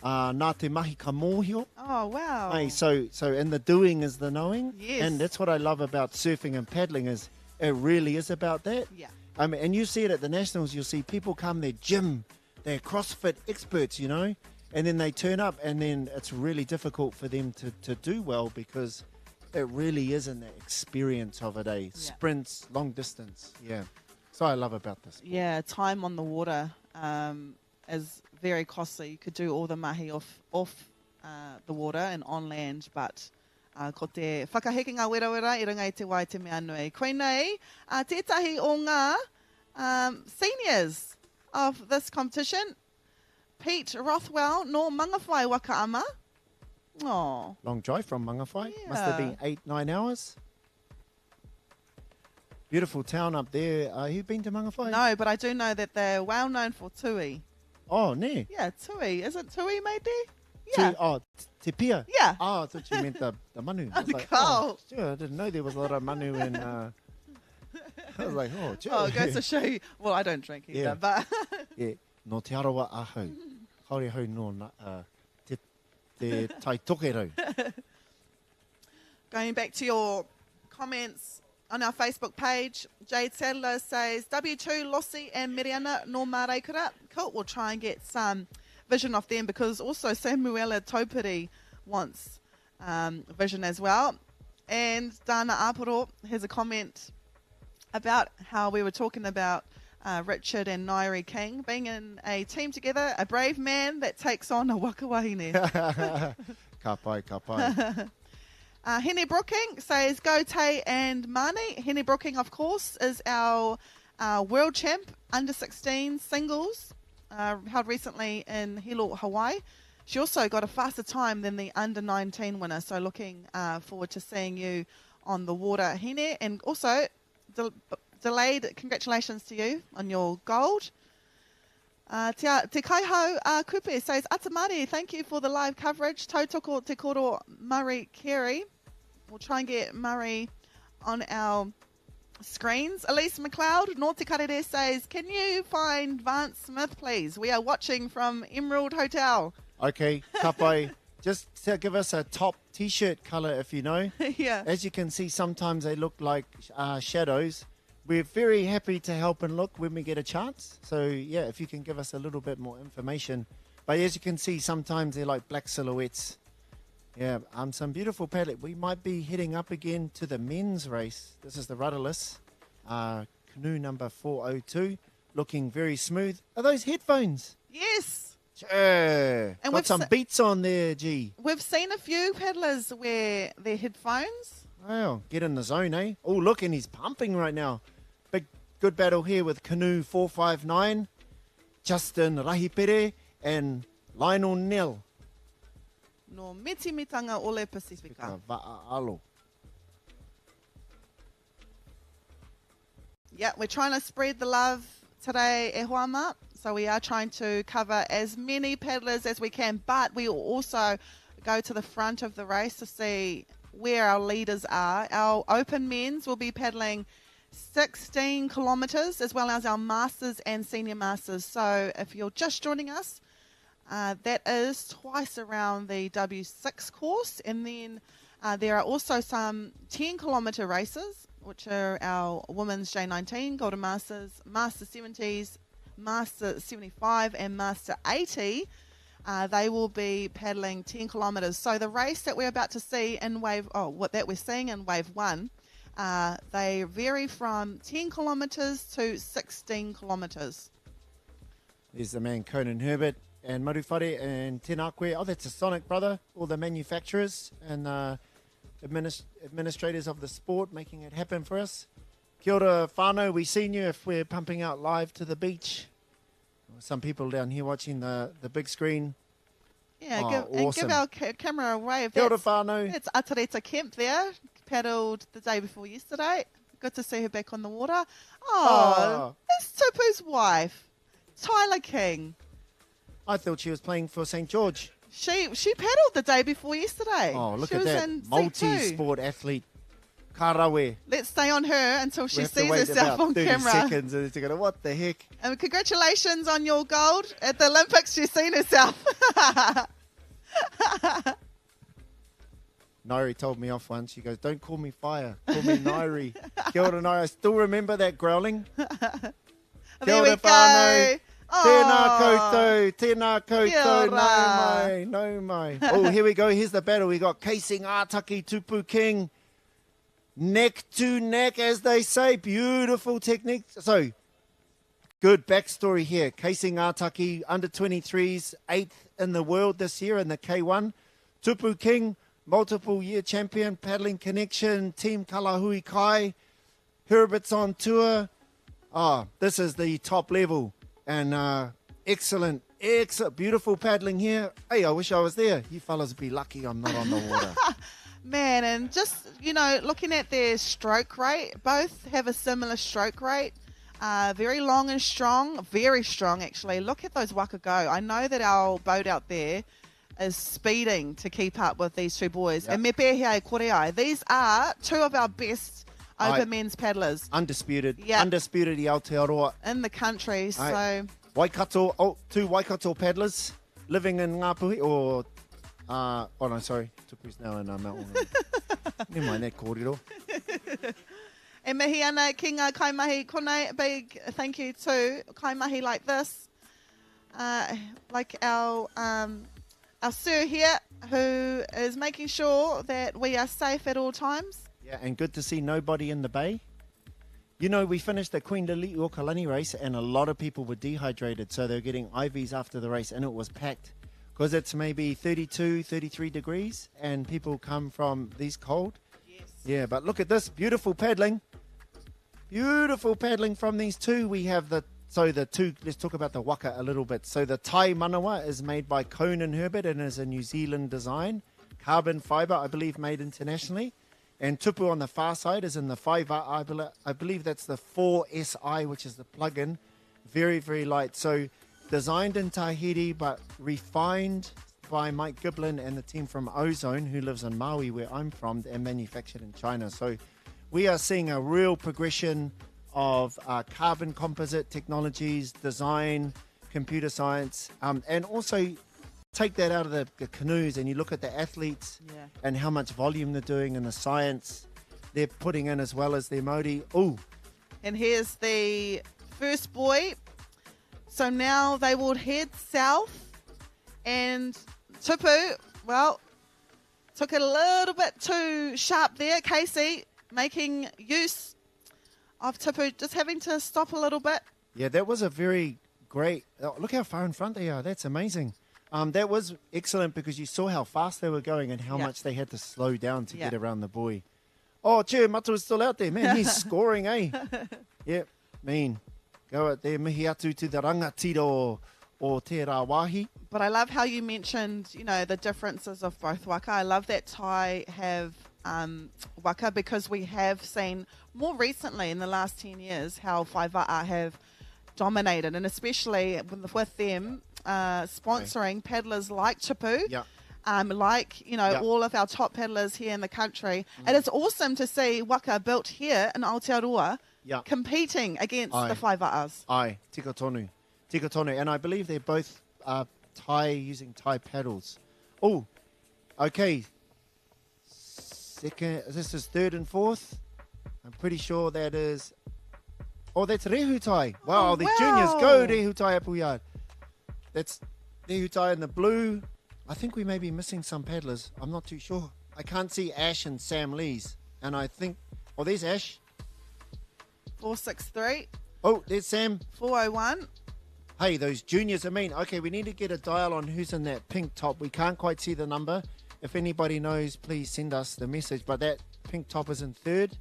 Nā te mahi ka mōhio. Oh, wow. Hey, so in the doing is the knowing. Yes. And that's what I love about surfing and paddling is it really is about that. Yeah. And you see it at the Nationals. You'll see people come, they're gym, they're CrossFit experts, you know, and then they turn up and then it's really difficult for them to do well because it really isn't that experience of it, eh? Sprints, long distance. Yeah. So I love about this. Yeah, time on the water is very costly. You could do all the mahi off the water and on land, but ko te whakaheke ngā werawera I runga I te wai te mea nui. Koe nei, tētahi o ngā seniors of this competition, Pete Rothwell, no Mangawhai Waka ama. Oh. Long drive from Mangawhai. Yeah. Must have been 8-9 hours. Beautiful town up there. You been to Mangawhai? No, but I do know that they're well known for tui. Oh, ne. Yeah, tui. Isn't tui made there? Yeah. Te pia? Yeah. Oh, I thought you meant the manu. I was like, Cool. sure, I didn't know there was a lot of manu in... I was like, oh, sure. Oh, it goes to show you. Well, I don't drink either, Yeah. but... Yeah, no te arawa ahau. Haere hau no te tai tokerau. Going back to your comments on our Facebook page, Jade Sadler says, W2, Lossie and Miriana no Mareikura. Cool, we'll try and get some vision off them because also Samuela Taupiri wants vision as well. And Dana Aparo has a comment about how we were talking about Richard and Nairi King being in a team together, a brave man that takes on a waka wahine. Ka pai. Henny Brooking says, go Tay and Mani. Henny Brooking, of course, is our world champ under 16 singles, held recently in Hilo, Hawaii. She also got a faster time than the under 19 winner, so looking forward to seeing you on the water, Henny. And also, delayed congratulations to you on your gold. Te Kaiho Kupe says, Atamari, thank you for the live coverage. Tautoko te koro Murray Carey. We'll try and get Murray on our screens. Elise McLeod, North Te Karere says, can you find Vance Smith, please? We are watching from Emerald Hotel. Okay, ka pai. just to give us a top T-shirt color, if you know. Yeah. As you can see, sometimes they look like shadows. We're very happy to help and look when we get a chance. So, yeah, if you can give us a little bit more information. But as you can see, sometimes they're like black silhouettes. Yeah, some beautiful paddling. We might be heading up again to the men's race. This is the rudderless canoe number 402, looking very smooth. Are those headphones? Yes. Sure. And Got some beats on there, G. We've seen a few paddlers wear their headphones. Wow, get in the zone, eh? Oh, look, and he's pumping right now. Big, good battle here with Canoe 459, Justin Rahipere, and Lionel Nell. No mitimitanga ole Pacifica. Va'alo. Yeah, we're trying to spread the love today, e hoama. So we are trying to cover as many paddlers as we can, but we will also go to the front of the race to see where our leaders are. Our open men's will be paddling 16 kilometres, as well as our masters and senior masters. So if you're just joining us, that is twice around the W6 course. And then there are also some 10 kilometre races, which are our women's J19, Golden Masters, Master 70s, Master 75 and Master 80. They will be paddling 10 kilometres. So the race that we're about to see in that we're seeing in Wave 1, they vary from 10 kilometres to 16 kilometres. There's the man Conan Herbert and Marufare and Tenakwe. Oh, that's a Sonic, brother. All the manufacturers and administrators of the sport making it happen for us. Kia ora whānau, we seen you if we're pumping out live to the beach. Some people down here watching the big screen. Yeah, awesome. And give our camera a wave. Kia ora whānau. That's Atareta Kemp there, paddled the day before yesterday. Good to see her back on the water. Oh. It's Tupu's wife, Tyler King. I thought she was playing for St. George. She paddled the day before yesterday. Oh, look she at was that. in Multi-sport athlete. Karawe. Let's stay on her until she sees herself about on 30 camera. seconds and she's going, what the heck? And congratulations on your gold at the Olympics. She's seen herself. Nairi told me off once. She goes, don't call me fire. Call me Nairi. Kia ora, Nairi. I still remember that growling. There we go. Tēnā koutou, Kia ora. no mai. Oh, here we go. Here's the battle. We got Casing Ātaki Tupu King. Neck to neck, as they say. Beautiful technique. So, good backstory here. Casing Ātaki, under 23s, 8th in the world this year in the K1. Tupu King, multiple year champion, paddling connection, Team Kalahui Kai. Herbert's on tour. This is the top level. And excellent, beautiful paddling here. Hey, I wish I was there. You fellas would be lucky I'm not on the water. Man, and just, looking at their stroke rate, both have a similar stroke rate. Very long and strong, very strong actually. Look at those Waka go. I know that our boat out there is speeding to keep up with these two boys. Yep. And me pēhea e kore ai. These are two of our best open men's paddlers. Undisputed. Yep. Undisputed i Aotearoa. In the country, so... Waikato, two Waikato paddlers living in Ngāpuhi, or... no, sorry. Tupu's now in Mount Whanganui. Never mind that kōrero. E mihi ana ki ngā kaimahi konei, big thank you to kaimahi like this. Like our sir here, who is making sure that we are safe at all times. Yeah, and good to see nobody in the bay. We finished the Queen Lili Okalani race and a lot of people were dehydrated, so they were getting IVs after the race and it was packed because it's maybe 32, 33 degrees and people come from these cold. Yes. Yeah, but look at this, beautiful paddling. Beautiful paddling from these two. We have the two, let's talk about the Waka a little bit. So the Tai Manawa is made by Conan Herbert and is a New Zealand design. Carbon fibre, I believe, made internationally. And Tupu on the far side is in the 5R. I believe that's the 4SI, which is the plug-in. Very, very light. So designed in Tahiti, but refined by Mike Giblin and the team from Ozone, who lives in Maui, where I'm from, and manufactured in China. So we are seeing a real progression of carbon composite technologies, design, computer science, and also take that out of the canoes and you look at the athletes Yeah. and how much volume they're doing and the science they're putting in as well as their Māori. Ooh, And here's the first buoy. So now they will head south. And Tupu, well, took it a little bit too sharp there. Casey making use of Tupu, just having to stop a little bit. yeah, that was a very great. Oh, look how far in front they are. That's amazing. That was excellent because you saw how fast they were going and how Yeah. much they had to slow down to Yeah. get around the buoy. Oh, Che Matu is still out there, man. He's scoring, eh? Yep, mean. Go out there, mihi atu to the rangatira o te rawahi. But I love how you mentioned, you know, the differences of both waka. I love that Thai have waka because we have seen more recently in the last 10 years how whaiva'a have dominated, and especially with them sponsoring paddlers like Chipu. Yeah. Like, you know, Yeah. all of our top paddlers here in the country. It is awesome to see waka built here in Aotearoa Yeah. competing against Aye. the whaiva'as. Aye, tika tonu. Tika tonu. And I believe they're both Thai, using Thai paddles. Oh, okay. Second, this is third and fourth. I'm pretty sure that is. Oh, that's Rehutai. Wow, Oh, the wow. juniors go Rehutai Apuyard. That's Rehutai in the blue. I think we may be missing some paddlers. I'm not too sure. I can't see Ash and Sam Lee's. And I think. Oh, there's Ash. 463, Oh, there's Sam. 401. Hey, those juniors are mean. Okay, we need to get a dial on who's in that pink top. We can't quite see the number. If anybody knows, please send us the message. But that pink top is in third.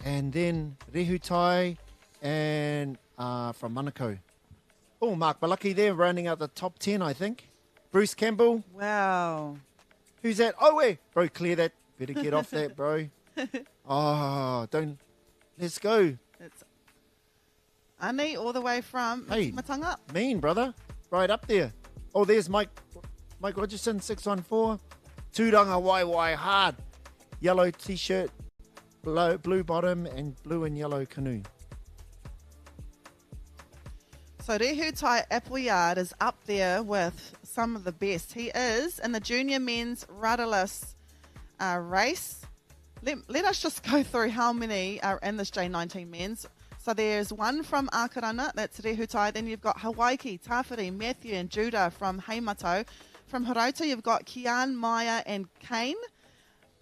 And then Rehutai and from Manukau. Oh, Mark Balaki there, rounding out the top 10, I think. Bruce Campbell. Wow. Who's that? Oh, wait. Bro, clear that. Better get off that, bro. Oh, don't. Let's go. It's Ani all the way from Hey. Matanga. Mean, brother. Right up there. Oh, there's Mike Rogerson, 614. Tūranga Waiwai hard. Yellow t-shirt, blue bottom, and blue and yellow canoe. So Rehutai Appleyard is up there with some of the best. He is in the junior men's rudderless race. Let us just go through how many are in this J19 men's. So there's one from Akarana, that's Rehutai. Then you've got Hawaii, Tawhiri, Matthew and Judah from Heimato. From Hirota, you've got Kian, Maya and Kane.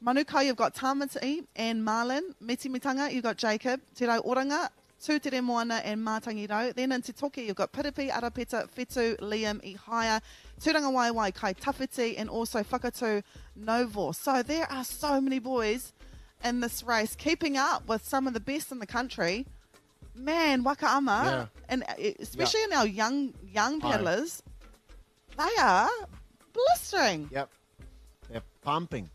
Manukau, you've got Tamati and Marlin. Mitimitanga, you've got Jacob. Te Rau Oranga, Tū Tere Moana and Mātangirau. Then in Te Toki, you've got Piripi, Arapeta, Whetu, Liam, Ihaya, Tūranga Waiwai, Kai Tawhiti, and also Whakatū Novo. So there are so many boys in this race, keeping up with some of the best in the country. Man, Waka Ama, Yeah. and especially in our young paddlers, they are blistering. Yep. They're pumping.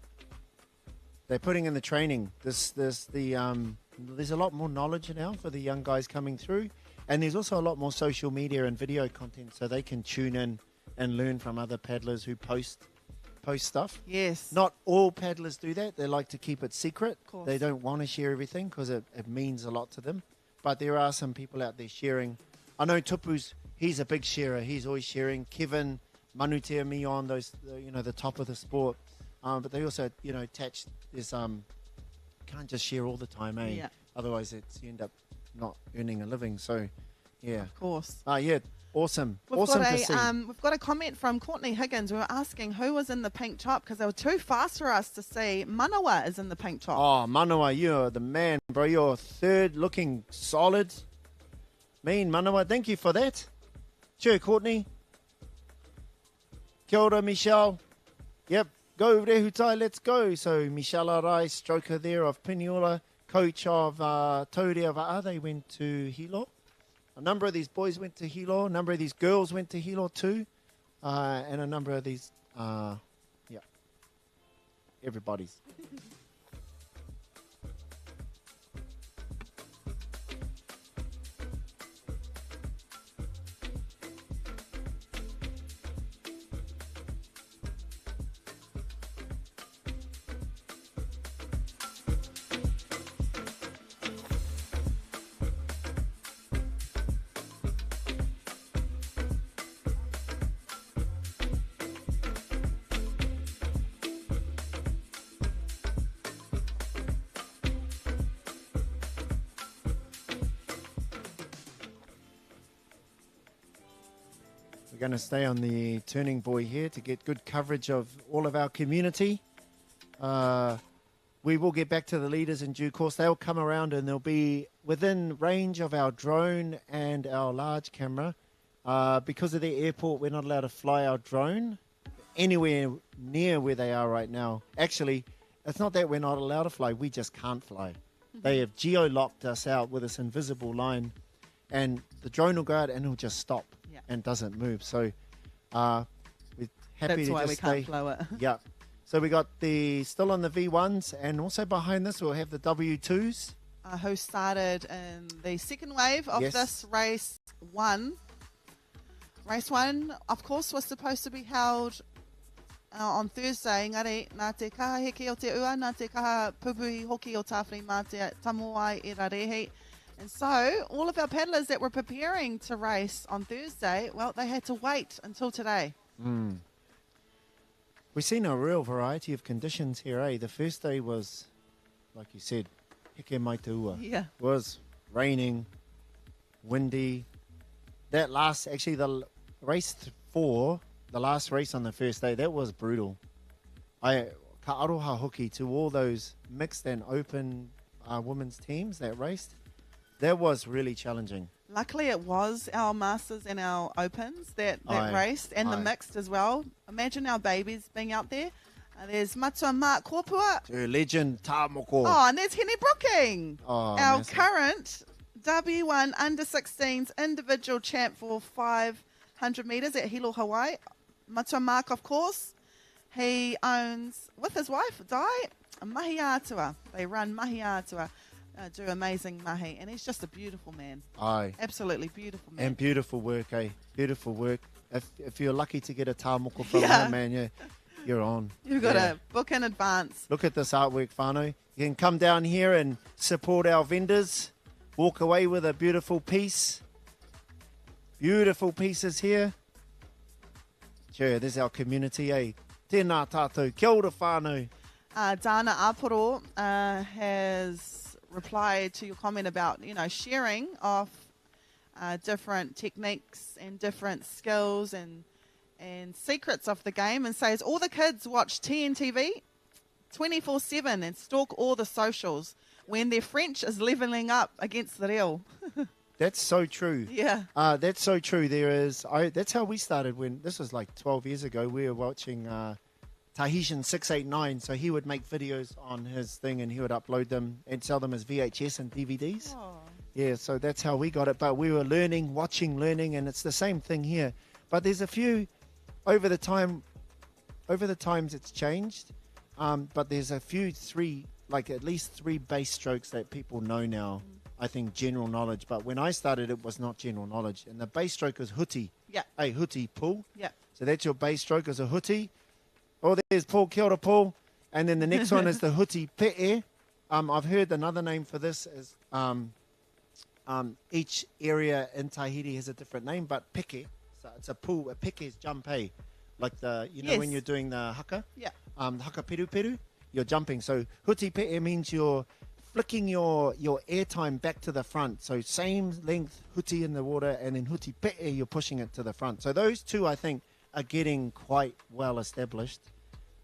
They're putting in the training. There's a lot more knowledge now for the young guys coming through. And there's also a lot more social media and video content so they can tune in and learn from other paddlers who post stuff. Yes. Not all paddlers do that. They like to keep it secret. Of course. They don't want to share everything because it means a lot to them. But there are some people out there sharing. I know Tupu's, he's a big sharer. He's always sharing. Kevin, Manutea, Mion, those, the top of the sport. But they also, attach this, can't just share all the time, eh? Yeah. Otherwise you end up not earning a living. So, yeah. Of course. Yeah, awesome. We've awesome got to see. we've got a comment from Courtney Higgins. We were asking who was in the pink top because they were too fast for us to see. Manawa is in the pink top. Oh, Manawa, you're the man, bro. You're third, looking solid. Mean, Manawa, thank you for that. Sure, Courtney. Kia ora, Michelle. Yep, go Rehutai, let's go. So, Michelle Arai, stroker there of Piniola, coach of Taurea Va'a. They went to Hilo. A number of these boys went to Hilo. A number of these girls went to Hilo too. And a number of these, everybody's. We're going to stay on the turning buoy here to get good coverage of all of our community. We will get back to the leaders in due course. They'll come around and they'll be within range of our drone and our large camera. Because of the airport, we're not allowed to fly our drone anywhere near where they are right now. Actually, it's not that we're not allowed to fly. We just can't fly. They have geo-locked us out with this invisible line. And the drone will go out and it'll just stop and doesn't move. So we're happy That's to why just we stay. can't flow it. Yeah. So we got still on the V1s, and also behind this we'll have the W2s. Who started in the second wave of Yes. this race one. Race one, of course, was supposed to be held on Thursday. Engari, nā te kaha heke o te ua, nā te kaha pupuhi hoki o tāwhiri mā te tamuai i rarehi. And so, all of our paddlers that were preparing to race on Thursday, well, they had to wait until today. We've seen a real variety of conditions here, eh? The first day was, like you said, heke mai te ua. Yeah. Was raining, windy. That last, actually the race 4, the last race on the first day, that was brutal. Ka aroha hoki to all those mixed and open women's teams that raced. That was really challenging. Luckily, it was our Masters and our Opens that Aye. raced, and the Aye. mixed as well. Imagine our babies being out there. There's Matua Mark Kōpua. To legend Tāmoko. Oh, and there's Henny Brooking. Oh, Our massive. current W1 under-16s individual champ for 500 metres at Hilo, Hawaii. Matua Mark, of course. He owns, with his wife, Dai, a mahi atua. They run mahi atua, do amazing mahi. And he's just a beautiful man. Aye. Absolutely beautiful man. And beautiful work, eh? Beautiful work. If you're lucky to get a tāmoko from Yeah. him, man, you're on. You've got Yeah. to book in advance. Look at this artwork, whānau. You can come down here and support our vendors. Walk away with a beautiful piece. Beautiful pieces here. Sure, this is our community, eh? Tēnā tātou. Kia ora whānau. Dana Aporo has replied to your comment about, sharing of different techniques and different skills and secrets of the game, and says all the kids watch TNTV 24/7 and stalk all the socials when their French is leveling up against the real. That's so true. Yeah. That's so true. That's how we started when, this was like 12 years ago. We were watching Tahitian 689. So he would make videos on his thing and he would upload them and sell them as VHS and DVDs. Oh. Yeah, so that's how we got it. But we were learning, learning, and it's the same thing here. But there's a few, over the times it's changed. But there's a few, at least three base strokes that people know now. I think general knowledge. But when I started, it was not general knowledge. And the base stroke is huti. Yeah. Hey, huti, pull. Yeah. So that's your base stroke is a huti. Oh, there's Paul, kia ora, Paul. And then the next one is the huti pe'e. I've heard another name for this is each area in Tahiti has a different name, but peke. So it's a pull. A peke is jump, hey. Like Yes. when you're doing the haka. Yeah. The haka peru peru, you're jumping. So huti pe'e means you're flicking your airtime back to the front. So same length huti in the water, and then huti pe'e, you're pushing it to the front. So those two, I think, are getting quite well established.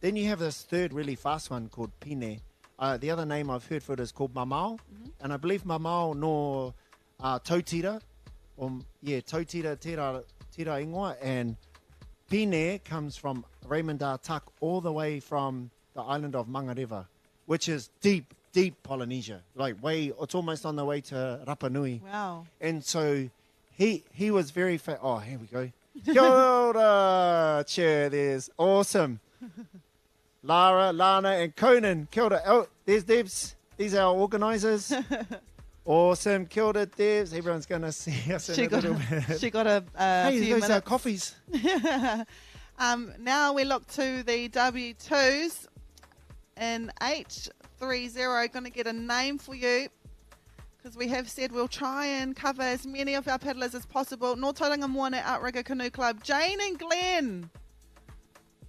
Then you have this third really fast one called pine. The other name I've heard for it is called mamao. And I believe mamao no tautira. Tautira tira ingoa. And pine comes from Raymond Tuck all the way from the island of Mangareva, which is deep Polynesia. It's almost on the way to Rapa Nui. Wow. And so he was very oh, here we go. Kia ora, chair, there's awesome. Lara, Lana, and Conan. Kia ora. Oh, there's Debs. These are our organisers. Awesome. Kia ora, Debs. Everyone's going to see us in a little bit. She got a Hey, few those are minutes. coffees. Now we look to the W2s in 830. Going to get a name for you, because we have said we'll try and cover as many of our paddlers as possible. No Tauranga Moana Outrigger Canoe Club, Jane and Glenn.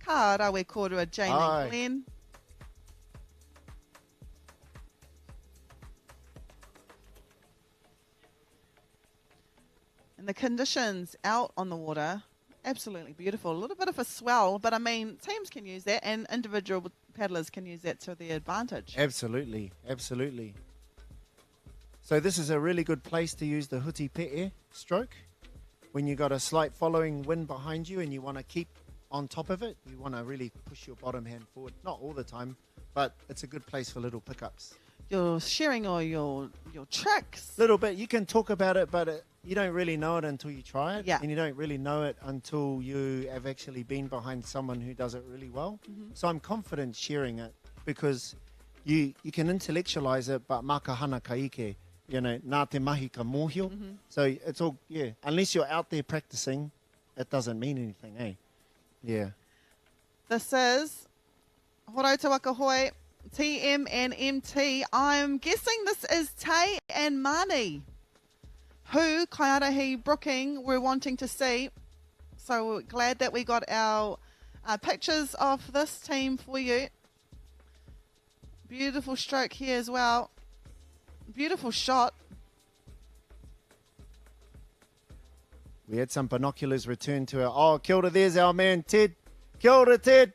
Ka rawe kōrua, Jane Aye. and Glenn. And the conditions out on the water Absolutely beautiful. A little bit of a swell, but I mean, teams can use that and individual paddlers can use that to their advantage. Absolutely, absolutely. So this is a really good place to use the huti pe'e stroke. When you got a slight following wind behind you and you want to keep on top of it, you want to really push your bottom hand forward. Not all the time, but it's a good place for little pickups. You're sharing all your tricks. Little bit. You can talk about it, but you don't really know it until you try it. Yeah. And you don't really know it until you have actually been behind someone who does it really well. So I'm confident sharing it because you can intellectualize it, but makahana kaike, nā te mahi ka mōhio. So it's all, unless you're out there practicing, it doesn't mean anything, eh? Yeah. This is Horo Te Waka Hoi, TM and MT. I'm guessing this is Tay and Mani, who Kaiarahi Brooking were wanting to see. So we're glad that we got our pictures of this team for you. Beautiful stroke here as well. Beautiful shot. We had some binoculars returned to our... Oh, kia ora, there's our man, Ted. Kia ora, Ted.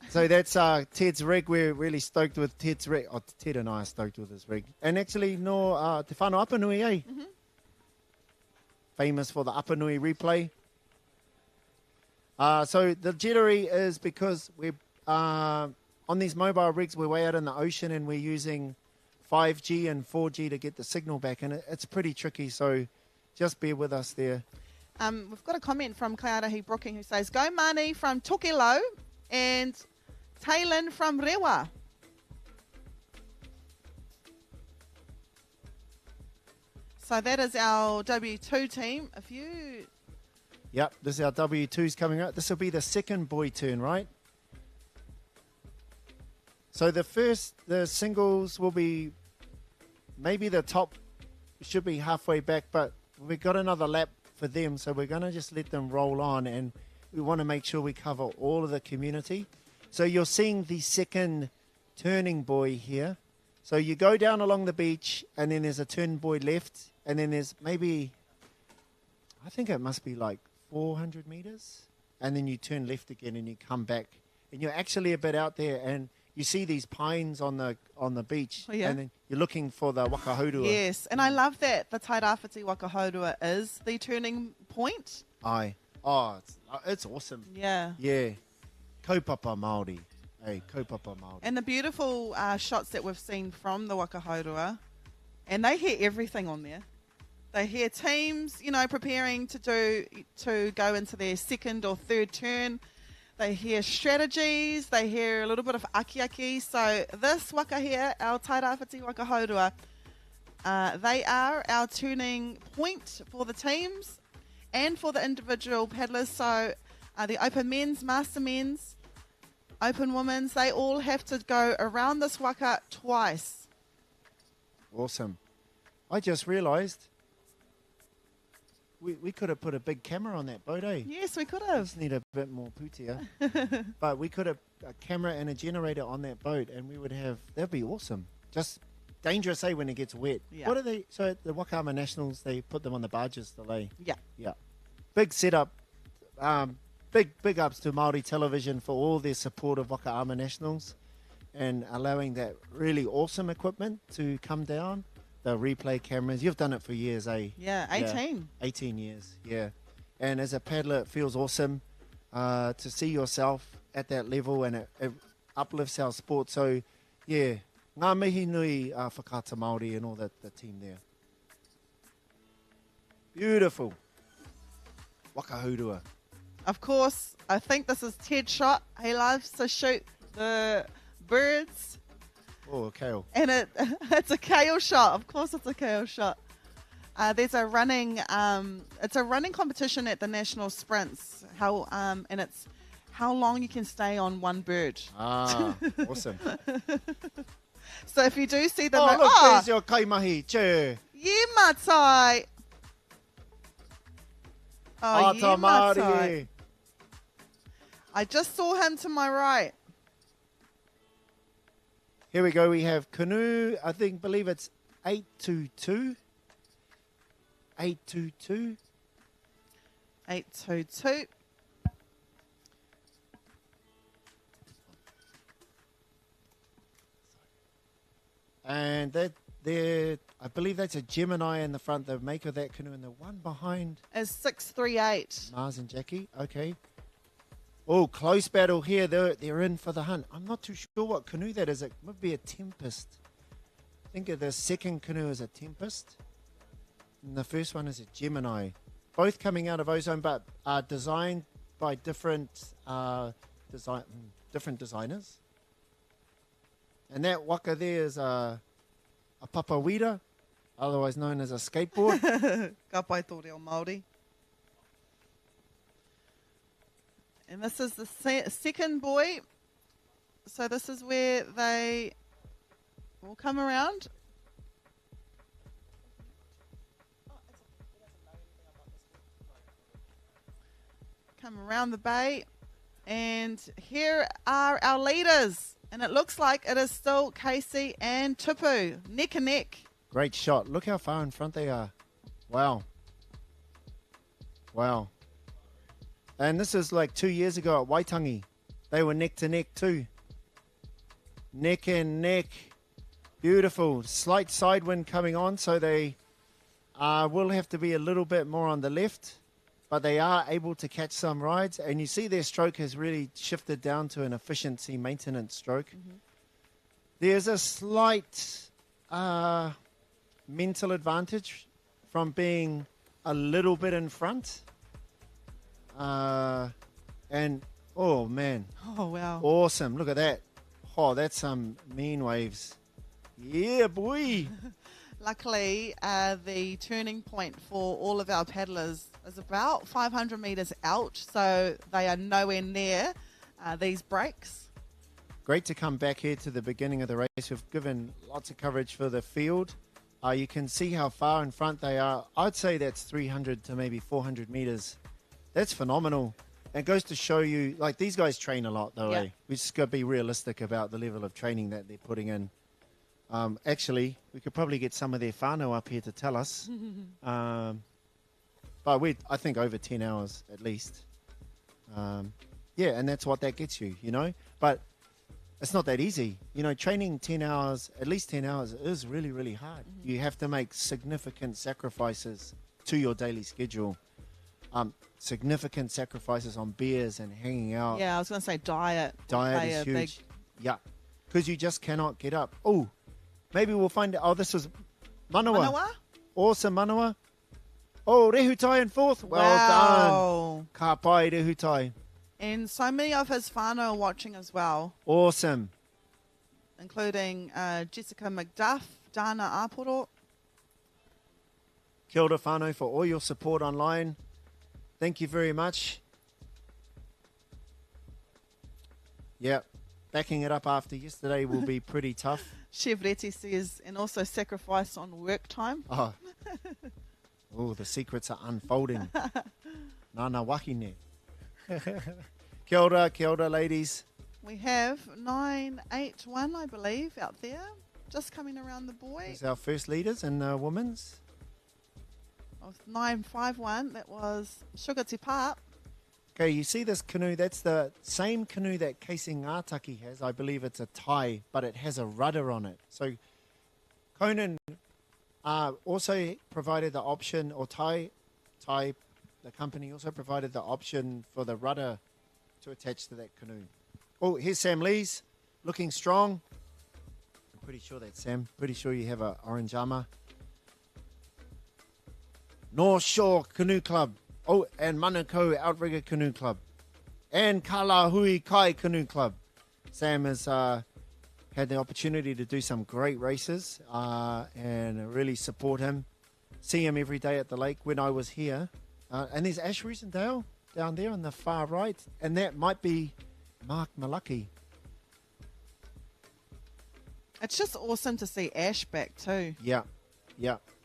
So that's Ted's rig. We're really stoked with Ted's rig. Oh, Ted and I are stoked with his rig. And actually, no, te whānau Apanui, eh? Famous for the Apanui replay. So the jittery is because we're on these mobile rigs, we're way out in the ocean and we're using 5G and 4G to get the signal back. And it's pretty tricky, so just bear with us there. We've got a comment from Kaiarahi Brooking who says, go Mani from Tokelo and Taylin from Rewa. So that is our W2 team. If you... Yep, this is our W2s coming out. This will be the second boy turn, right? So the singles will be, maybe the top should be halfway back, but we've got another lap for them, so we're going to just let them roll on, and we want to make sure we cover all of the community. So you're seeing the second turning buoy here. So you go down along the beach, and then there's a turn buoy left, and then there's maybe, I think it must be like 400 meters, and then you turn left again and you come back, and you're actually a bit out there, and you see these pines on the beach, and then you're looking for the wakahaurua. Yes, and I love that the Tairāwhiti wakahaurua is the turning point. Aye. Oh, it's awesome. Yeah. Yeah. Kaupapa Māori. Hey, kaupapa Māori. And the beautiful shots that we've seen from the wakahaurua, and they hear everything on there. They hear teams, preparing to go into their second or third turn. They hear strategies. They hear a little bit of aki. So this waka here, our Tairāwhiti wakahaurua, they are our turning point for the teams and for the individual paddlers. So the open men's, master men's, open women's, they all have to go around this waka twice. Awesome. I just realised we could have put a big camera on that boat, eh? Yes, we could We have. just need a bit more putia. But we could have a camera and a generator on that boat, and we would have, that'd be awesome. Just dangerous, eh, when it gets wet. Yeah. What are they, so at the Wakama Nationals, they put them on the barges to lay. Yeah. Yeah. Big setup. Big ups to Māori Television for all their support of Wakaama Nationals and allowing that really awesome equipment to come down. The replay cameras. You've done it for years, eh? Yeah, 18. 18 years, yeah. And as a paddler, it feels awesome to see yourself at that level, and it uplifts our sport. So, yeah, ngā mihi nui whakata Māori and all the team there. Beautiful. Wakahaurua. Of course, I think this is Ted's shot. He loves to shoot the birds. Oh, kale. And it's a kale shot. Of course, it's a kale shot. There's a running. It's a running competition at the national sprints. And it's how long you can stay on one bird. Ah, awesome. So if you do see them, Oh, look, there's your kaimahi. Che. yeah, matai. Oh, Ata yeah, matai. Māori. I just saw him to my right. Here we go. We have canoe. Believe it's 822. 822. 822. And I believe that's a Gemini in the front, the maker of that canoe, and the one behind Is 638. Mars and Jackie. Okay. Oh, close battle here. They're in for the hunt. I'm not too sure what canoe that is. It might be a Tempest. I think the second canoe is a Tempest. And the first one is a Gemini. Both coming out of Ozone, but designed by different designers. And that waka there is a papawira, otherwise known as a skateboard. Ka pai tō reo Māori. And this is the second buoy. So this is where they will come around. Come around the bay. And here are our leaders. And it looks like it is still Casey and Tupu, neck and neck. Great shot. Look how far in front they are. Wow. Wow. And this is like 2 years ago at Waitangi. They were neck to neck too. Neck and neck. Beautiful. Slight side wind coming on, so they will have to be a little bit more on the left. But they are able to catch some rides. And you see their stroke has really shifted down to an efficiency maintenance stroke. Mm-hmm. There's a slight mental advantage from being a little bit in front. And, oh, man. Oh, wow. Awesome. Look at that. Oh, that's some mean waves. Yeah, boy. Luckily, the turning point for all of our paddlers is about 500 metres out, so they are nowhere near these breaks. Great to come back here to the beginning of the race. We've given lots of coverage for the field. You can see how far in front they are. I'd say that's 300 to maybe 400 metres. That's phenomenal. It goes to show you, like, these guys train a lot, though, Yeah. eh? We just got to be realistic about the level of training that they're putting in. Actually, we could probably get some of their whānau up here to tell us. But I think over 10 hours at least. Yeah, and that's what that gets you, you know. But it's not that easy. You know, training 10 hours, at least 10 hours, is really, really hard. Mm-hmm. You have to make significant sacrifices to your daily schedule. Significant sacrifices on beers and hanging out. Yeah, I was going to say diet. Diet is huge. Yeah, because you just cannot get up. Oh, maybe we'll find out. Oh, this was Manawa. Manawa? Awesome, Manawa. Oh, Rehutai in fourth. Well done. Ka pai, Rehutai. And so many of his whānau are watching as well. Awesome. Including Jessica McDuff, Dana Aporo. Kia ora whānau for all your support online. Thank you very much. Yeah, backing it up after yesterday will be pretty tough. Chef Reti says, and also sacrifice on work time. Oh, the secrets are unfolding. Nana wakine. Kia ora, ladies. We have 981, I believe, out there, just coming around the buoy. These are our first leaders in women's. Of 951, that was Sugar Te Pā. Okay, you see this canoe? That's the same canoe that Casey Ngātaki has. I believe it's a tai, but it has a rudder on it. So Conan also provided the option, or Tai, the company also provided the option for the rudder to attach to that canoe. Oh, here's Sam Lees, looking strong. I'm pretty sure that's Sam. Pretty sure you have an orange armour. North Shore Canoe Club. Oh, and Manukau Outrigger Canoe Club. And Kalahui Kai Canoe Club. Sam has had the opportunity to do some great races and really support him. See him every day at the lake when I was here. And there's Ash Rosendale down there on the far right. And that might be Mark Malaki. It's just awesome to see Ash back too. Yeah.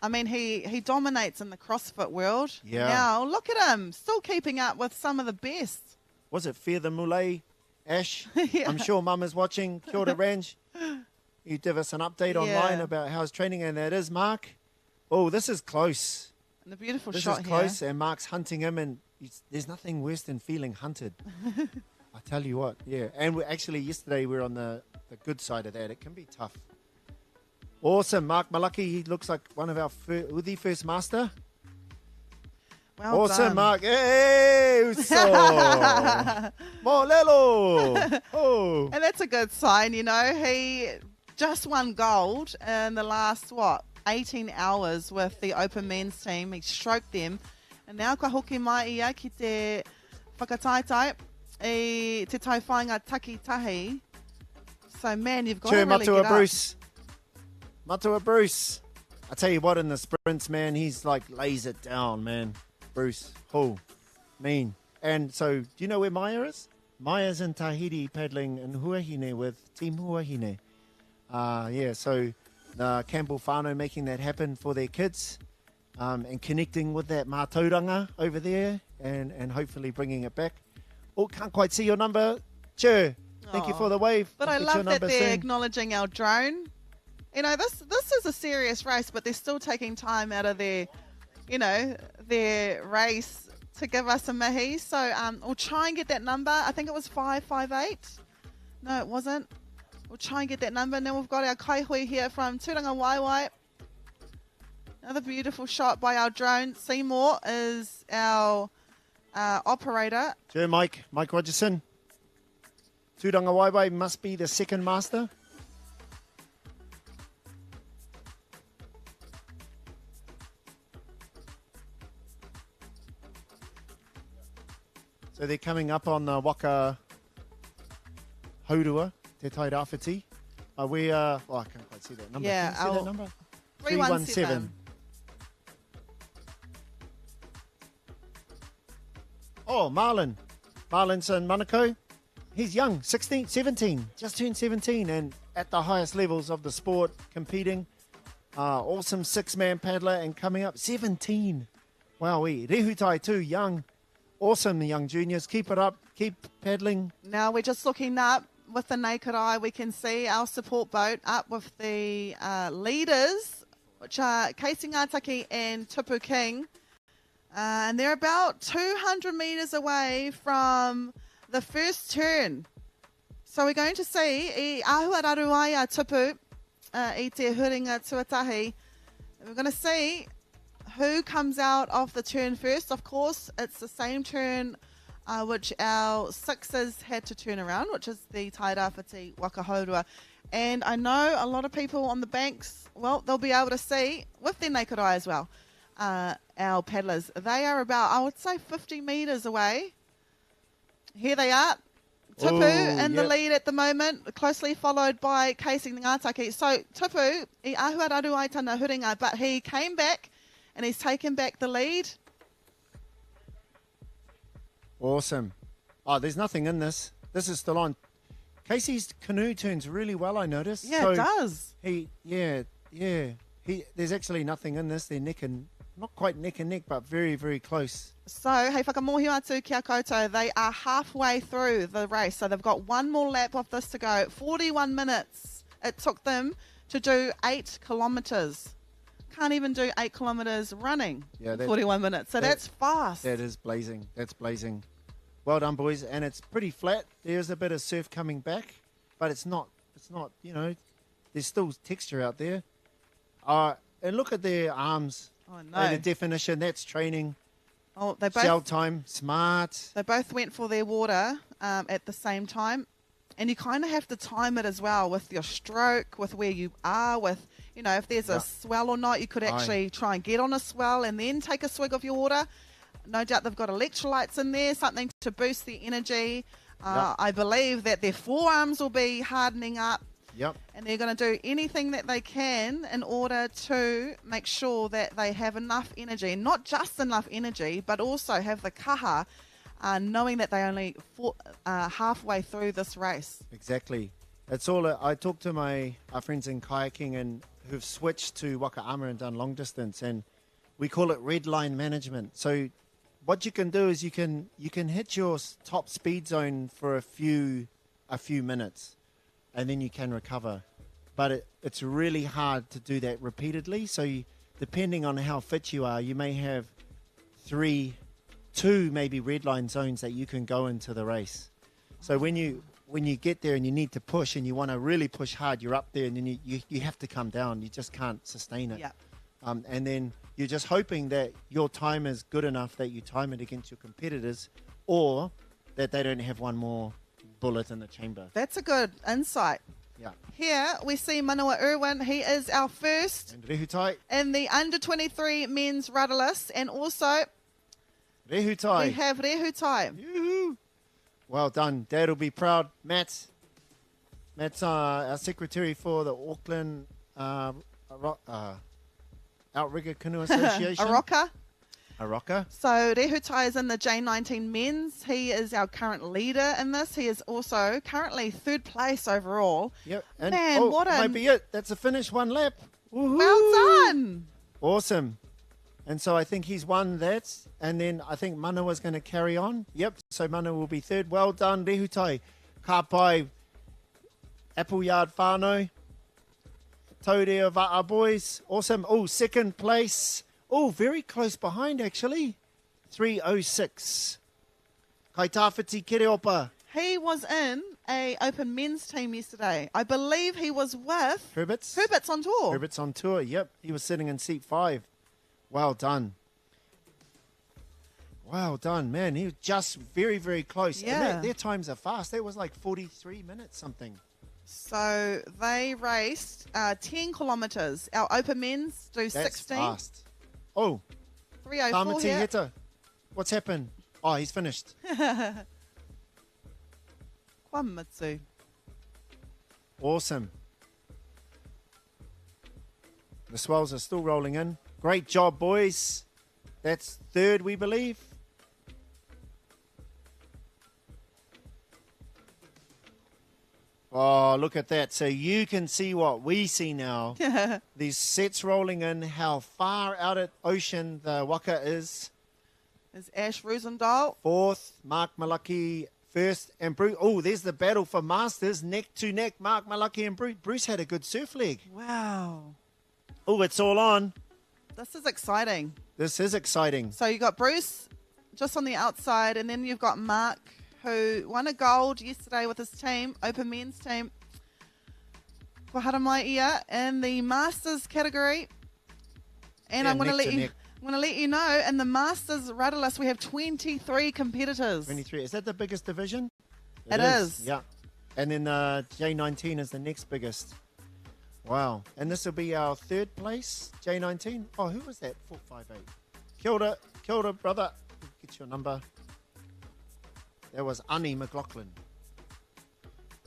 I mean, he dominates in the CrossFit world. Yeah. Now, look at him, still keeping up with some of the best. Was it Fear the Mulay, Ash? Yeah. I'm sure Mum is watching. Kia ora, Ranj. You give us an update online about how his training, and that is Mark. Oh, this is close. And the beautiful This shot is here. close, and Mark's hunting him, and there's nothing worse than feeling hunted. I tell you what, yeah. And yesterday we were on the good side of that. It can be tough. Awesome. Mark Malaki, he looks like one of our Uthi first master. Well Awesome, done. Mark. Hey, uso. Molelo. Oh. And that's a good sign, you know. He just won gold in the last, 18 hours with the Open Men's team. He stroked them. And now ka hoki mai ia ki te whakataitai I te tauwhainga takitahi. So, man, you've got to really Matua get Bruce. Matua Bruce. I tell you what, in the sprints, man, he's like lays it down, man. Bruce. Oh, mean. And so, do you know where Maya is? Maya's in Tahiti paddling in Huahine with Team Huahine. Yeah, so Campbell Whānau making that happen for their kids and connecting with that mātauranga over there and hopefully bringing it back. Oh, can't quite see your number. Che, thank you for the wave. But I I'll get your love that number they're soon. acknowledging our drone. You know, this is a serious race, but they're still taking time out of their, their race to give us a mihi. So we'll try and get that number. I think it was 558. No, it wasn't. We'll try and get that number. And then we've got our kaihui here from Turanga Waiwai. Another beautiful shot by our drone. Seymour is our operator. Che, Mike Rogerson. Tūranga Waiwai must be the second master. So they're coming up on the Waka Haurua, Te Tai Rāwhiti. I can't quite see that number. Yeah, Can you see that number? 317. Oh, Marlon's in Manukau. He's young, 16, 17, just turned 17 and at the highest levels of the sport, competing. Awesome six-man paddler and coming up, 17. Wowee. Rehutai too, young. Awesome, young juniors. Keep it up. Keep paddling. Now we're just looking up with the naked eye. We can see our support boat up with the leaders, which are Casey Ngataki and Tupu King. And they're about 200 metres away from the first turn. So we're going to see I ahua raruaia Tupu I te huringa tuatahi. We're going to see who comes out of the turn first. Of course, it's the same turn which our sixes had to turn around, which is the Tairāwhiti Waka Haurua. And I know a lot of people on the banks, well, they'll be able to see with their naked eye as well, our paddlers. They are about, I would say, 50 metres away. Here they are. Tupu in the lead at the moment, closely followed by Casey Ngataki. So Tupu, I ahua raruai tana huringa, but he came back and he's taken back the lead. Awesome. Oh, there's nothing in this. This is still on. Casey's canoe turns really well, I noticed. Yeah, so it does. There's actually nothing in this. They're not quite neck and neck, but very, very close. So, hei whakamohi atu kia koutou, they are halfway through the race. So they've got one more lap of this to go. 41 minutes it took them to do 8 kilometres. Can't even do 8 kilometres running in 41 minutes. So that's fast. That is blazing. That's blazing. Well done, boys. And it's pretty flat. There's a bit of surf coming back, but it's not, there's still texture out there. And look at their arms. Oh, no. The definition, that's training. Oh, Shell time, smart. They both went for their water at the same time. And you kind of have to time it as well with your stroke, with where you are, with, if there's a swell or not. You could actually try and get on a swell and then take a swig of your water. No doubt they've got electrolytes in there, something to boost the energy. I believe that their forearms will be hardening up. Yep. And they're going to do anything that they can in order to make sure that they have enough energy. Not just enough energy, but also have the kaha, knowing that they only halfway through this race. Exactly. It's all. I talked to our friends in kayaking and who've switched to Waka Ama and done long distance, and we call it red line management. So what you can do is you can hit your top speed zone for a few minutes, and then you can recover. But it's really hard to do that repeatedly. So depending on how fit you are, you may have 3 2 maybe red line zones that you can go into the race. So when you get there and you need to push and you want to really push hard, you're up there and then you have to come down. You just can't sustain it. Yeah. And then you're just hoping that your time is good enough that you time it against your competitors, or that they don't have one more bullet in the chamber. That's a good insight. Yeah. Here we see Manawa Irwin. He is our first And Rehutai. in the under-23 men's rudderless. And also Rehutai. we have Rehutai. Yoo-hoo. Well done. Dad will be proud. Matt's our secretary for the Auckland Outrigger Canoe Association. Aroka. So Rehutai is in the J19 men's. He is our current leader in this. He is also currently 3rd place overall. Yep. And Man, what a... might be it. That's a finish, 1 lap. Woohoo. Well done. Awesome. And so I think he's won that. And then I think Manawa's going to carry on. Yep. So Manawa will be 3rd. Well done, Rehutai. Ka pai Appleyard whānau. Taurea Va'a boys. Awesome. Oh, 2nd place. Oh, very close behind, actually. 3:06. Kai tāwhiti Kereopa. He was in a open men's team yesterday. I believe he was with Herbert's on tour. Herbert's on tour, yep. He was sitting in seat 5. Well done. Well done, man. He was just very, very close. Yeah. And their times are fast. That was like 43 minutes something. So they raced 10 kilometres. Our open men's do That's 16. fast. Oh, 3:04 Tamati here. Heta. What's happened? Oh, he's finished. Kwamatsu. Awesome. The swells are still rolling in. Great job, boys. That's 3rd, we believe. Oh, look at that. So you can see what we see now. These sets rolling in, how far out at ocean the Waka is. Is Ash Roosendahl. 4th, Mark Malaki 1st, and Bruce. Oh, there's the battle for Masters, neck to neck, Mark Malaki and Bruce. Bruce had a good surf leg. Wow. Oh, it's all on. This is exciting. This is exciting. So you got Bruce just on the outside, and then you've got Mark, who won a gold yesterday with his team, open men's team, for Haramaia in the Masters category. And Yeah, I'm going to neck let to you. neck. I'm going to let you know, in the Masters rudderless, we have 23 competitors. 23. Is that the biggest division? It is. Yeah. And then J19 is the next biggest. Wow. And this will be our 3rd place, J19. Oh, who was that? 458. Kia ora, brother. Get your number. That was Annie McLaughlin.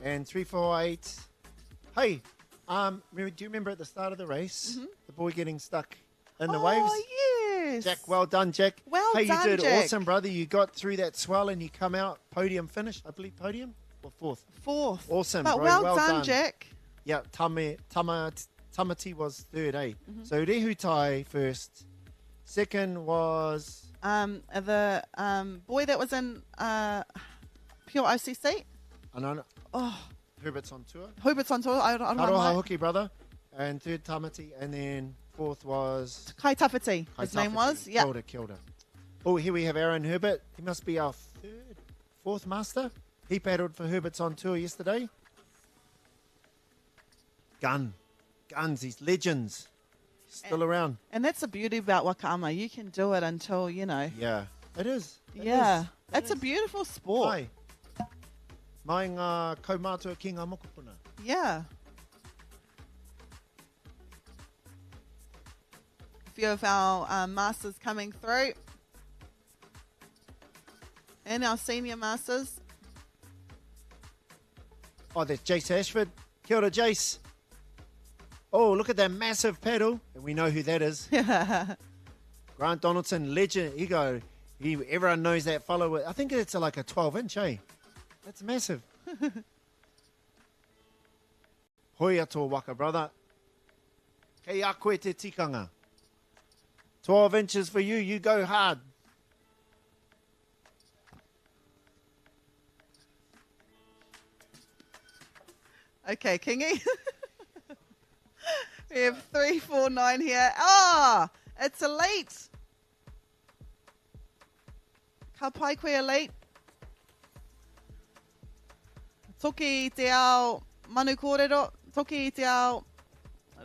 And 348. Hey, do you remember at the start of the race, the boy getting stuck in the waves? Oh, yes. Jack, well done, Jack. Well hey, done, you did Jack. awesome, brother. You got through that swell and you come out podium finish. I believe podium or 4th. 4th. Awesome, But bro. well done, Jack. Yeah, Tamati was 3rd, eh? So Rehutai 1st. 2nd was The boy that was in Pure OCC. Oh, Herbert's on tour. Hubert's on tour. I don't know. Karoha Hoki, brother. And 3rd, Tamati. And then 4th was Kai Tawhiti, his name was. Yeah. Kia ora. Oh, here we have Aaron Herbert. He must be our 4th master. He paddled for Herbert's on tour yesterday. Guns, these legends. Still around. And that's the beauty about Wakama. You can do it until, Yeah, it is. It yeah. is. It's a beautiful sport. Ai. Mai ngā kaumātua ki ngā mokopuna. Yeah. A few of our masters coming through. And our senior masters. Oh, there's Jace Ashford. Kia ora, Jace. Oh, look at that massive paddle. And we know who that is. Grant Donaldson, legend. Everyone knows that fellow. I think it's like a 12-inch, eh? That's massive. Hoi ato Waka, brother. Kei a koe te tikanga. 12 inches for you. You go hard. Okay, Kingy. We have 349 here. Ah, it's elite. Ka pai koe elite. Toki te ao manu kōrero, toki te ao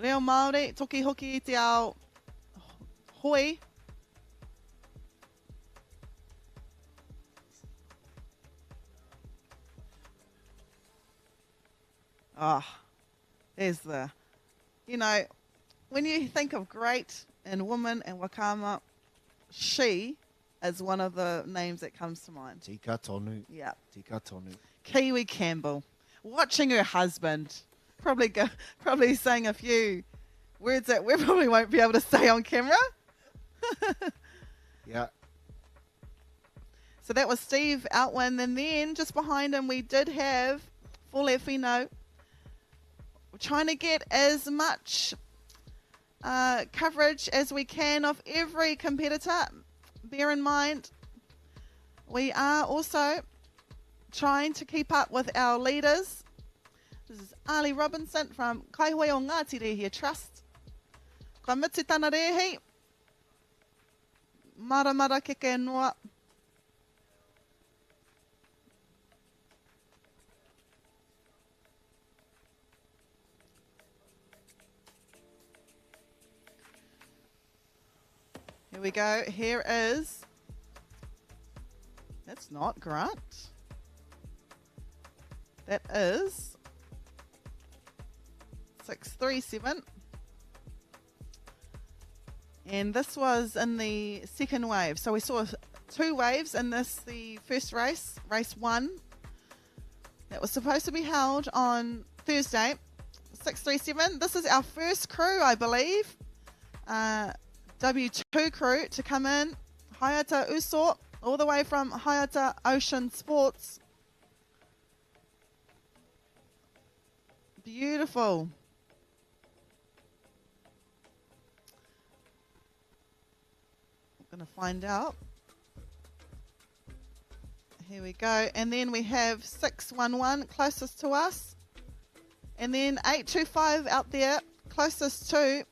reo Māori, toki hoki te ao hoi. There's the, when you think of great and woman and wakama, she is one of the names that comes to mind. Tika tonu. Yeah. Tika tonu. Kiwi Campbell, watching her husband, probably saying a few words that we probably won't be able to say on camera. Yeah. So that was Steve Outwin, and then just behind him we did have Fole Fino. We're trying to get as much coverage as we can of every competitor. Bear in mind, we are also trying to keep up with our leaders. This is Ali Robinson from Kaihui o Ngāti Rehia Trust. Ka mitu tana rehi. Mara mara keke noa. Here we go. Here is... That's not Grant. That is 637. And this was in the second wave. So we saw 2 waves in this, the first race, race 1. That was supposed to be held on Thursday, 637. This is our first crew, I believe. W2 crew to come in. Hayata Uso, all the way from Hayata Ocean Sports. Beautiful. I'm going to find out. Here we go. And then we have 611 closest to us. And then 825 out there closest to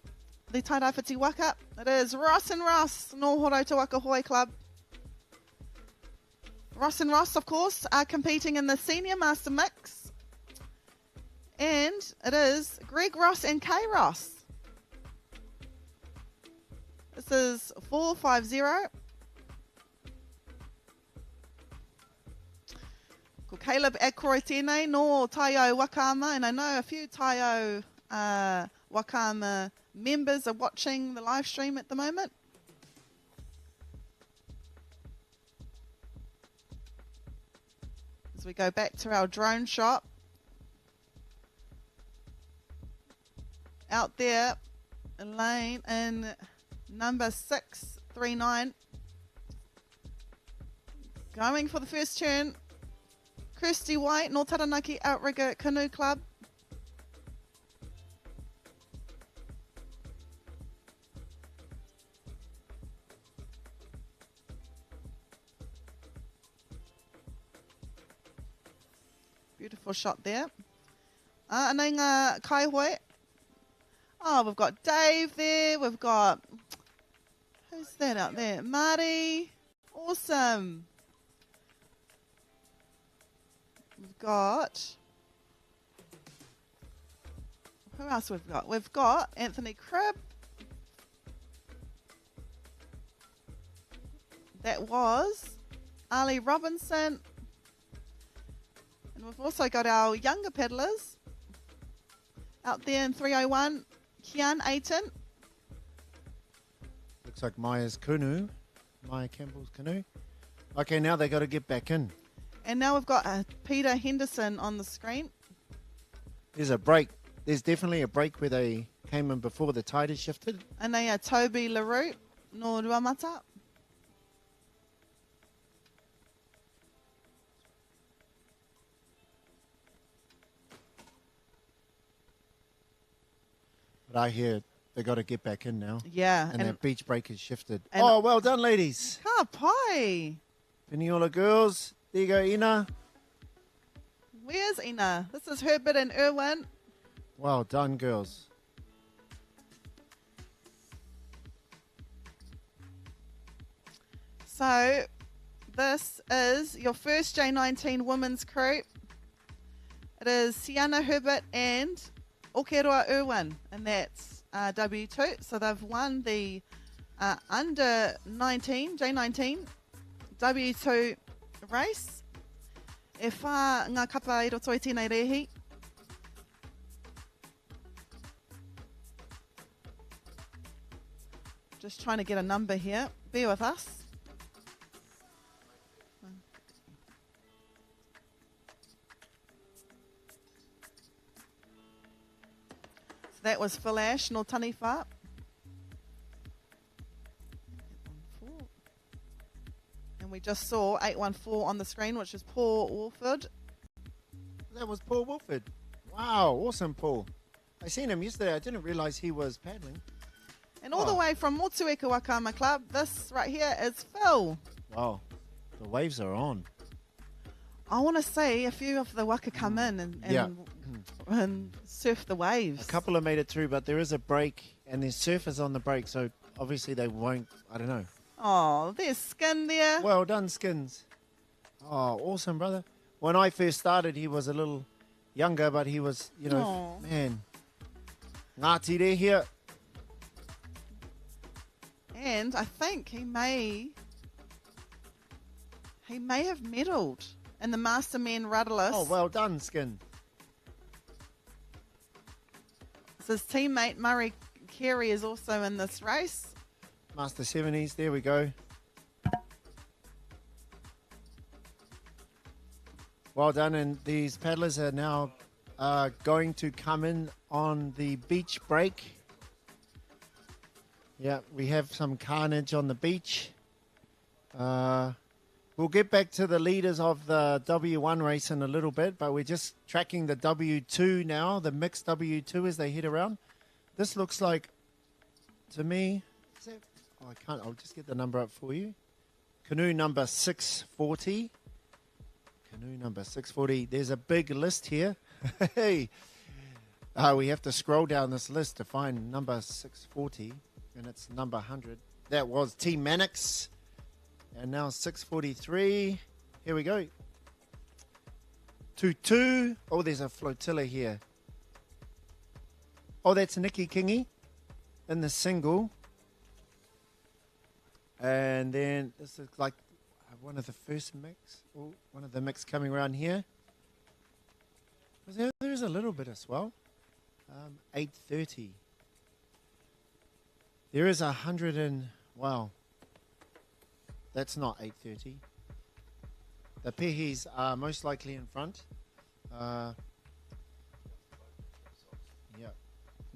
the Tairaiwhiti Waka. It is Ross and Ross, no Horo Te Waka Hoi Club. Ross and Ross, of course, are competing in the Senior Master Mix. And it is Greg Ross and Kay Ross. This is 450. Ko Caleb Akroi tēnei no Taio Wakama, and I know a few Taio Wakama members are watching the live stream at the moment. As we go back to our drone shot. Out there, Elaine in number 639. Going for the first turn. Kirsty White, North Taranaki Outrigger Canoe Club. Beautiful shot there. And then Kaihui. Oh, we've got Dave there. We've got... Who's that out there? Marty. Awesome. We've got... Who else we've got? We've got Anthony Cribb. That was Ali Robinson. And we've also got our younger paddlers out there in 301. Kian Aiton. Looks like Maya's canoe. Maya Campbell's canoe. Okay, now they got to get back in. And now we've got Peter Henderson on the screen. There's a break. There's definitely a break where they came in before the tide is shifted. And they are Toby LaRue, no Ruamata. But I hear they got to get back in now. Yeah. And that beach break is shifted. And Oh, well done, ladies. Ka pai. Peniola girls. There you go, Ina. Where's Ina? This is Herbert and Irwin. Well done, girls. So, this is your first J19 women's crew. It is Sienna Herbert and Okeroa Irwin, and that's W2. So they've won the under 19, J19 W2 race. E whā ngā kapa I roto i tēnei rehi. Just trying to get a number here. Bear with us. So that was Phil Ash, no tani wha. And we just saw 814 on the screen, which is Paul Wolford. That was Paul Wolford. Wow, awesome, Paul. I seen him yesterday. I didn't realise he was paddling. And all the way from Motueka Wakama Club, this right here is Phil. Wow, the waves are on. I want to see a few of the waka come in and surf the waves. A couple have made it through, but there is a break, and there's surfers on the break, so obviously they won't, I don't know. Oh, there's Skin there. Well done, Skins. Oh, awesome, brother. When I first started, he was a little younger, but he was, you know, man. Ngāti there here. And I think he may have medalled in the Mastermen Rudderless. Oh, well done, Skin. So his teammate Murray Carey is also in this race. Master 70s, there we go. Well done, and these paddlers are now going to come in on the beach break. Yeah, we have some carnage on the beach. We'll get back to the leaders of the W1 race in a little bit, but we're just tracking the W2 now, the mixed W2 as they head around. This looks like, to me, is that, oh, I can't, I'll just get the number up for you. Canoe number 640. Canoe number 640. There's a big list here. Hey, we have to scroll down this list to find number 640, and it's number 100. That was Team Mannix, and now 643. Here we go. 2-2. Oh, there's a flotilla here. Oh, that's Nikki Kingy in the single. And then this is like one of the first mix. Oh, one of the mix coming around here. There's a little bit as well. 8:30. There is 100 and, wow. That's not 8:30. The pehis are most likely in front. Yeah.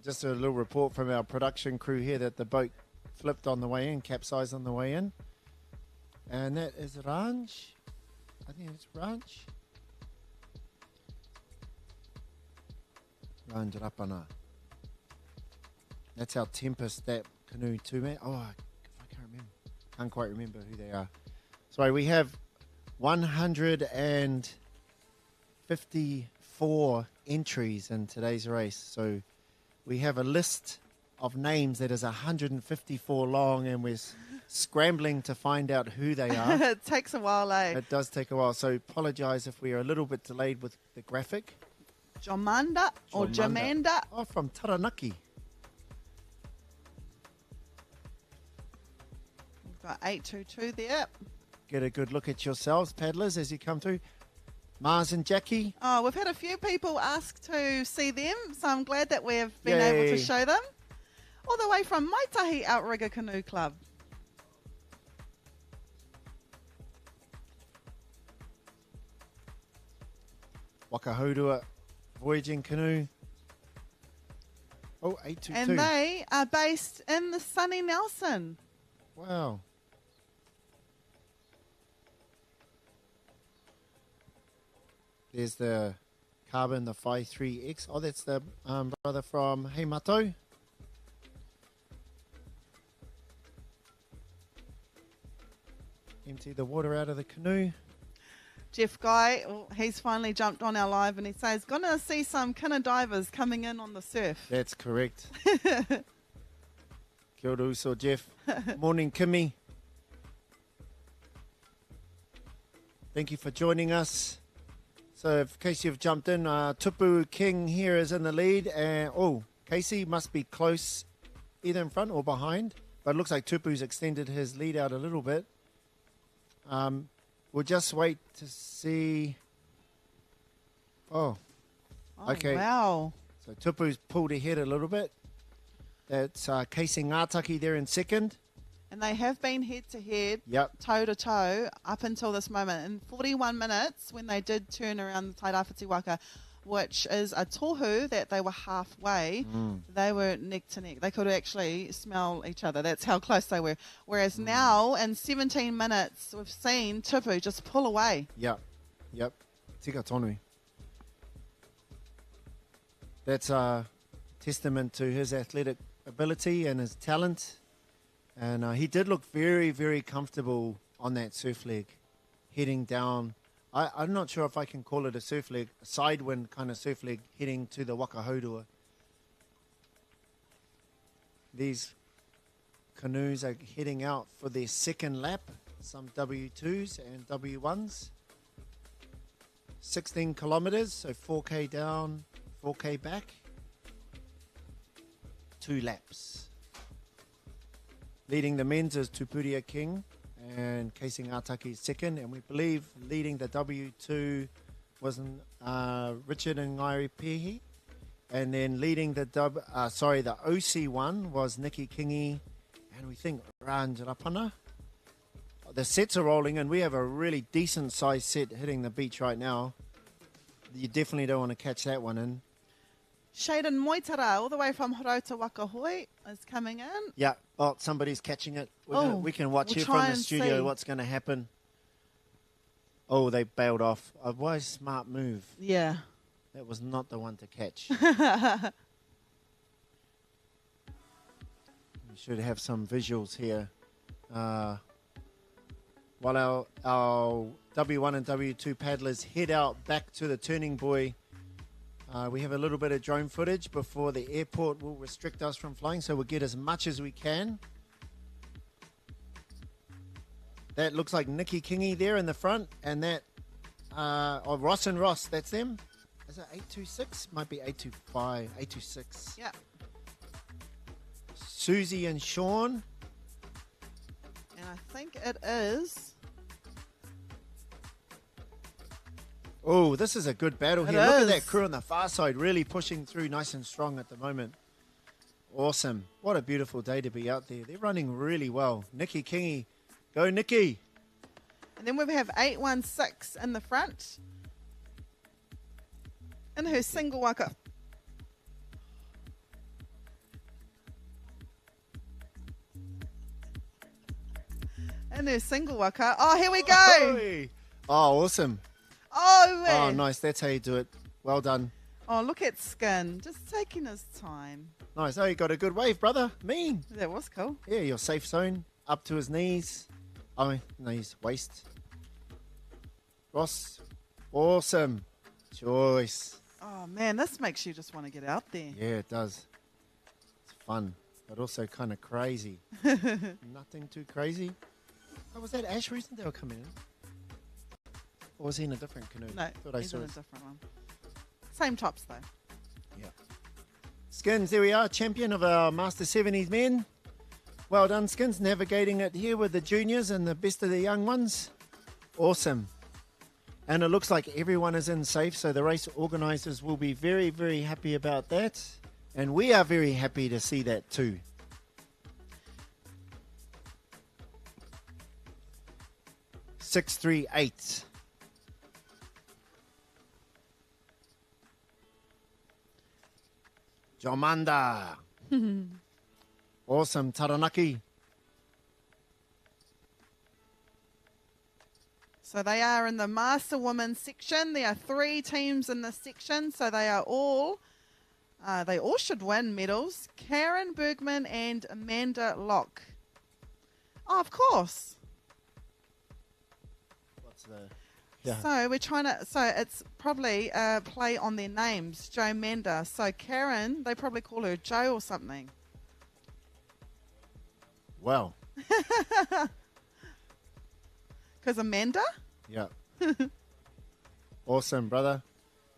Just a little report from our production crew here that the boat flipped on the way in, capsized on the way in. And that is Ranch. I think it's Ranch. Ranch Rapana. That's our Tempest, that canoe too, man. Oh, I can't remember. Can't quite remember who they are. Sorry, we have 154 entries in today's race. So we have a list of names that is 154 long, and we're scrambling to find out who they are. It takes a while, eh? It does take a while, so apologise if we are a little bit delayed with the graphic. Jomanda or Jamanda. Oh, from Taranaki. We've got 822 there. Get a good look at yourselves, paddlers, as you come through. Mars and Jackie. Oh, we've had a few people ask to see them, so I'm glad that we've been able to show them. All the way from Maitahi Outrigger Canoe Club. Wakahodua Voyaging Canoe. Oh, 822. And they are based in the sunny Nelson. Wow. There's the Carbon, the Phi 3X. Oh, that's the brother from Heimato. Empty the water out of the canoe. Jeff Guy, he's finally jumped on our live and he says, gonna see some kina divers coming in on the surf. That's correct. Kia ora uso, Jeff. Morning, Kimmy. Thank you for joining us. So, in case you've jumped in, Tupu King here is in the lead. And Casey must be close, either in front or behind. But it looks like Tupu's extended his lead out a little bit. We'll just wait to see. Oh, okay. Wow. So Tupu's pulled ahead a little bit. That's Casey Ngātaki there in second. And they have been head-to-head, Yep. toe-to-toe, up until this moment. In 41 minutes, when they did turn around the Tairāwhiti Waka, which is a tohu that they were halfway, they were neck to neck. They could actually smell each other. That's how close they were. Whereas now, in 17 minutes, we've seen Tupu just pull away. Yep. Tika tonu. That's a testament to his athletic ability and his talent. And he did look very, very comfortable on that surf leg, heading down. I'm not sure if I can call it a surf leg, a sidewind kind of surf leg, heading to the Waka Haurua. These canoes are heading out for their second lap, some W2s and W1s. 16 kilometers, so 4K down, 4K back. 2 laps. Leading the men's is Tupuria King and Casey Ngātaki second, and we believe leading the W2 was Richard and Ngairi Pehi, and then leading the the OC1 was Nikki Kingi, and we think Ranjarapana. The sets are rolling, and we have a really decent size set hitting the beach right now. You definitely don't want to catch that one in. Shaden Moitara, all the way from Horota Wakahui, is coming in. Yeah. Oh, somebody's catching it. We can watch we'll here try from the and studio see. what's going to happen. Oh, they bailed off. A wise, smart move. Yeah. That was not the one to catch. We should have some visuals here. While our W1 and W2 paddlers head out back to the turning buoy, we have a little bit of drone footage before the airport will restrict us from flying, so we'll get as much as we can. That looks like Nikki Kingi there in the front, and that Ross and Ross, that's them. Is it 826? Might be 825, 826. Yeah. Susie and Sean. And I think it is. Oh, this is a good battle It here. Look at is. that crew on the far side, really pushing through nice and strong at the moment. Awesome. What a beautiful day to be out there. They're running really well. Nikki Kingi. Go, Nikki. And then we have 816 in the front. In her single waka. In her single waka. Oh, here we go. Hey. Oh, awesome. Oh, man. Oh, nice. That's how you do it. Well done. Oh, look at Skin. Just taking his time. Nice. Oh, you got a good wave, brother. Mean. That was cool. Yeah, your safe zone. Up to his knees. Oh, knees, waist. Ross. Awesome. Choice. Oh, man. This makes you just want to get out there. Yeah, it does. It's fun, but also kind of crazy. Nothing too crazy. Oh, was that Ash recent they were coming in? Or was he in a different canoe? No, Thought I he's saw in a his- different one. Same tops, though. Yeah. Skins, there we are, champion of our Master 70s men. Well done, Skins, navigating it here with the juniors and the best of the young ones. Awesome. And it looks like everyone is in safe, so the race organisers will be very, very happy about that. And we are very happy to see that too. Six, 3, 8. Jomanda. Awesome, Taranaki. So they are in the Master Women section. There are 3 teams in this section, so they all should win medals. Karen Bergman and Amanda Locke. Oh, of course. What's the... Yeah. So we're trying to. So it's probably a play on their names, Joe Manda. So Karen, they probably call her Joe or something. Well, Because Amanda. yeah. Awesome, brother.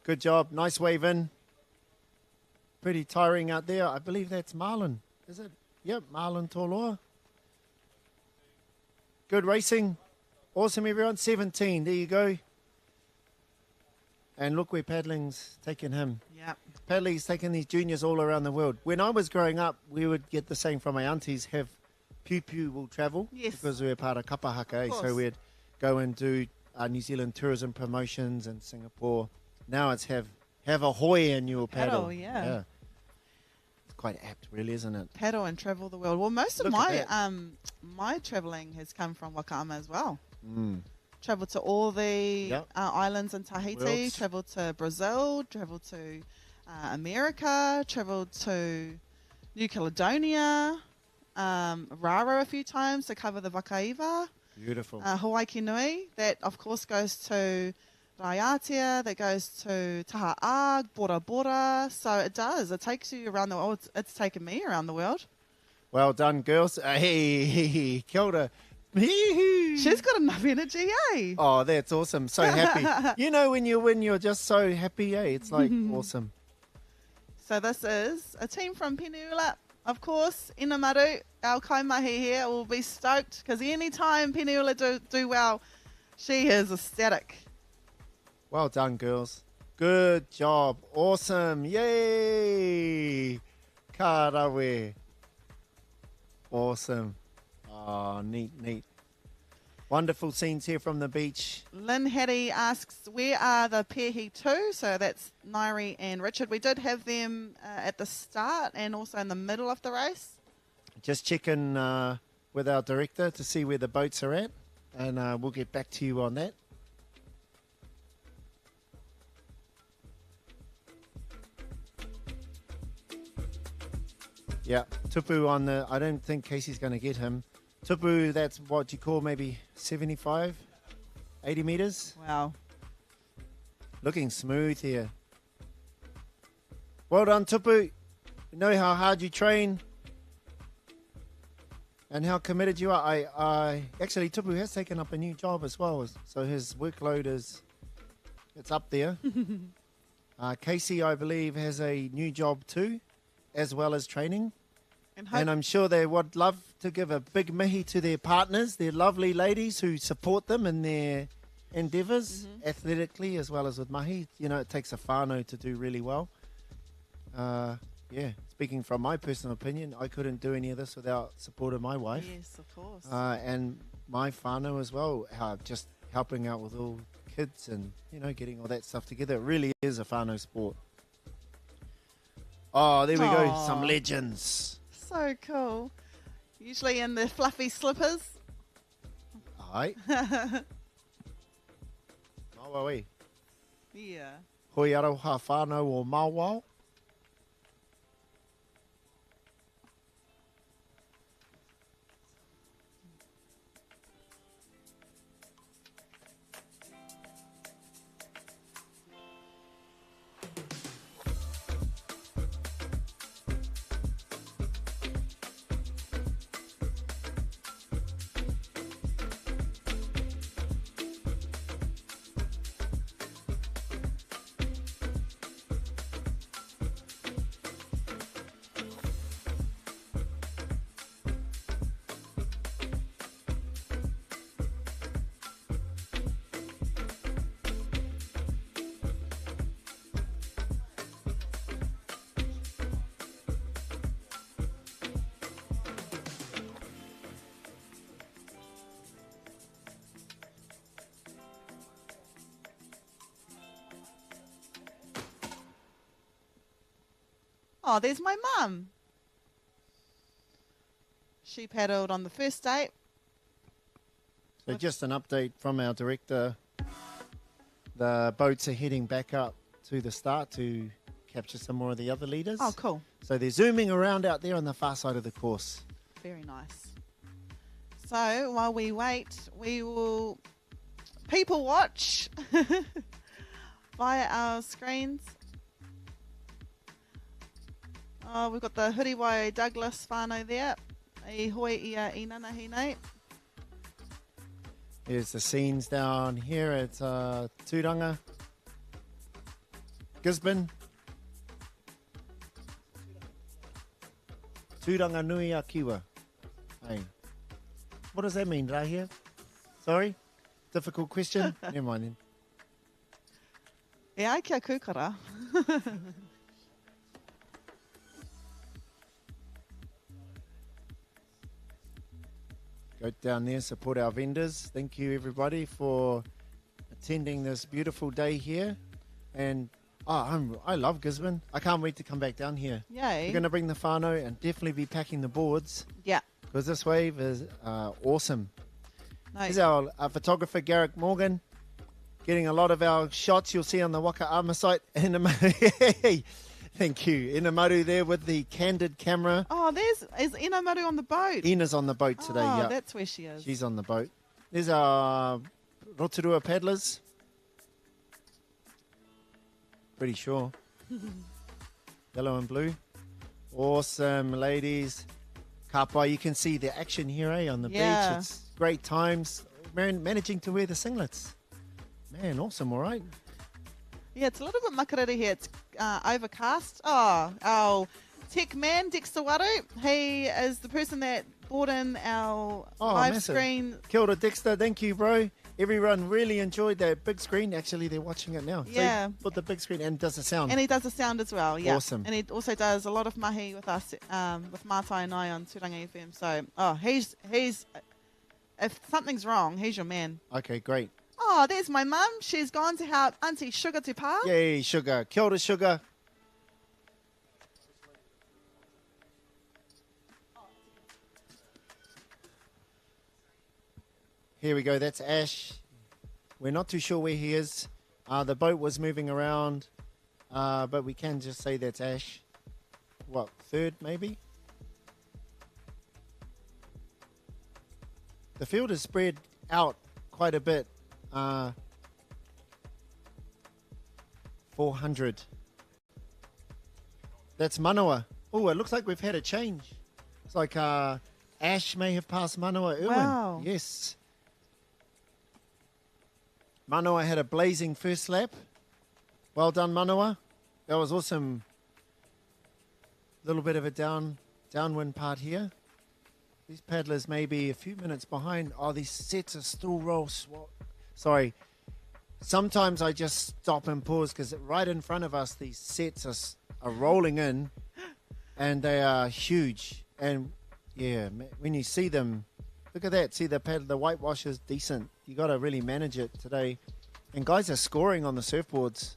Good job. Nice wave in. Pretty tiring out there. I believe that's Marlon. Is it? Yep, Marlon Toloa. Good racing. Awesome, everyone. 17. There you go. And look where paddling's taken him. Yeah. Paddling's taken these juniors all around the world. When I was growing up, we would get the same from my aunties, have Pew will travel. Yes. Because we were part of Kapahaka. So we'd go and do New Zealand tourism promotions in Singapore. Now it's have a hoy and you'll paddle. Yeah. It's quite apt, really, isn't it? Paddle and travel the world. Well, most of Look at my travelling has come from Waka as well. Mm. Traveled to all the islands in Tahiti, Worlds. traveled to Brazil, traveled to America, traveled to New Caledonia, Rara a few times to cover the Wakaiva, Beautiful. Hawaii Nui, that of course goes to Raiatea, that goes to Taha'a, Bora Bora. So it does. It takes you around the world. It's taken me around the world. Well done, girls. Hey, kia ora. She's got enough energy, eh? Oh, that's awesome. So happy. You know, when you win, you're just so happy, eh? It's like awesome. So this is a team from Peniula. Of course, Inamaru, our kaimahi here, will be stoked because any time Peniula do well, she is ecstatic. Well done, girls. Good job. Awesome. Yay. Karawe. Awesome. Oh, neat. Wonderful scenes here from the beach. Lynn Hattie asks, where are the Pehi 2? So that's Nairi and Richard. We did have them at the start and also in the middle of the race. Just checking with our director to see where the boats are at, and we'll get back to you on that. Yeah, Tupu on the... I don't think Casey's going to get him. Tupu, that's what you call maybe 75, 80 metres. Wow. Looking smooth here. Well done, Tupu. You know how hard you train and how committed you are. I actually, Tupu has taken up a new job as well, so his workload it's up there. Casey, I believe, has a new job too, as well as training. And I'm sure they would love to give a big mihi to their partners, their lovely ladies who support them in their endeavours, athletically as well as with mahi. You know, it takes a whānau to do really well. Speaking from my personal opinion, I couldn't do any of this without support of my wife. Yes, of course. And my whānau as well, just helping out with all kids and, you know, getting all that stuff together. It really is a whānau sport. Oh, there we go. Some legends. So cool. Usually in the fluffy slippers. Ai. Mawawi. Yeah. Hoi aroha whānau o Mawao. Oh, there's my mum. She paddled on the first date. So just an update from our director. The boats are heading back up to the start to capture some more of the other leaders. Oh, cool. So they're zooming around out there on the far side of the course. Very nice. So while we wait, we will people watch via our screens. Oh, we've got the Huriwai Douglas whānau there. E hoi ia inana hi nei. Here's the scenes down here at Tūranga, Gisborne. Tūranga nui a kiwa. Hey. What does that mean, Rahia? Sorry? Difficult question? Never mind then. E ai kia kūkara. Go down there, support our vendors. Thank you, everybody, for attending this beautiful day here. And I love Gisborne. I can't wait to come back down here. Yay. We're going to bring the whānau and definitely be packing the boards Yeah. because this wave is awesome. Nice. Here's our photographer, Garrick Morgan, getting a lot of our shots you'll see on the Waka Armour site. Thank you. Inamaru there with the candid camera. Oh, is Inamaru on the boat? Ina's on the boat today, Oh, yeah. that's where she is. She's on the boat. There's our Rotorua paddlers. Pretty sure. Yellow and blue. Awesome, ladies. Kapa, you can see the action here, on the beach. It's great times. Managing to wear the singlets. Man, awesome, all right. Yeah, it's a little bit makariri here. It's overcast. Oh, our tech man, Dexter Waru, he is the person that brought in our live massive screen. Kia ora, Dexter. Thank you, bro. Everyone really enjoyed that big screen. Actually, they're watching it now. Yeah. So put the big screen and does the sound. And he does the sound as well, yeah. Awesome. And he also does a lot of mahi with us, with Mātai and I on Turanga FM. So, he's if something's wrong, he's your man. Okay, great. Oh, there's my mum. She's gone to help Auntie Sugar to pa. Yay, Sugar. Kia ora, Sugar. Here we go. That's Ash. We're not too sure where he is. The boat was moving around, but we can just say that's Ash. What, third maybe? The field is spread out quite a bit. 400. That's Manawa. Oh, it looks like we've had a change. It's like Ash may have passed Manawa Irwin. Wow. Yes. Manawa had a blazing first lap. Well done, Manawa. That was awesome. Little bit of a downwind part here. These paddlers may be a few minutes behind. Oh, these sets are still Sorry. Sometimes I just stop and pause because right in front of us, these sets are rolling in and they are huge. And yeah, when you see them, look at that. See the whitewash is decent. You got to really manage it today. And guys are scoring on the surfboards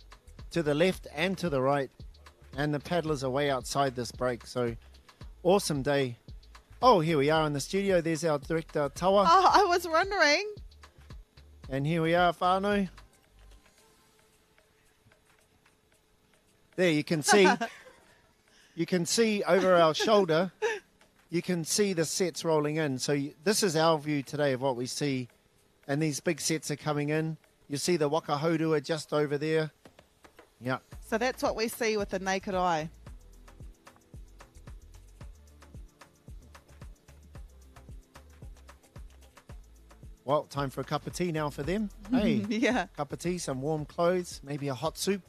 to the left and to the right. And the paddlers are way outside this break. So awesome day. Oh, here we are in the studio. There's our director, Tawa. Oh, I was wondering. And here we are, whānau. There, you can see over our shoulder, you can see the sets rolling in. So this is our view today of what we see. And these big sets are coming in. You see the Waka Haurua just over there. Yeah. So that's what we see with the naked eye. Well, time for a cup of tea now for them. Hey, Yeah. cup of tea, some warm clothes, maybe a hot soup.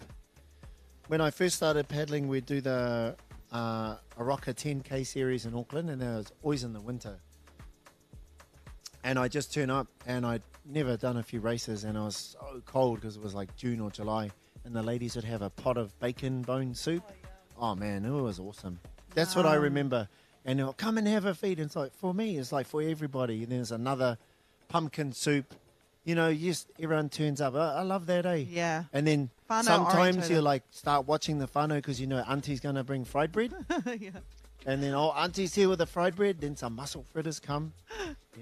When I first started paddling, we'd do the Aroka 10K series in Auckland, and it was always in the winter. And I just turn up, and I'd never done a few races, and I was so cold because it was like June or July, and the ladies would have a pot of bacon bone soup. Oh, man, it was awesome. That's what I remember. And they'll come and have a feed. And it's like, for me, it's like for everybody. And there's another pumpkin soup. You know, everyone turns up. I love that, eh? Yeah. And then Whānau sometimes orientated. you like start watching the whānau because you know Auntie's going to bring fried bread. Yeah. And then, oh, Auntie's here with the fried bread. Then some mussel fritters come.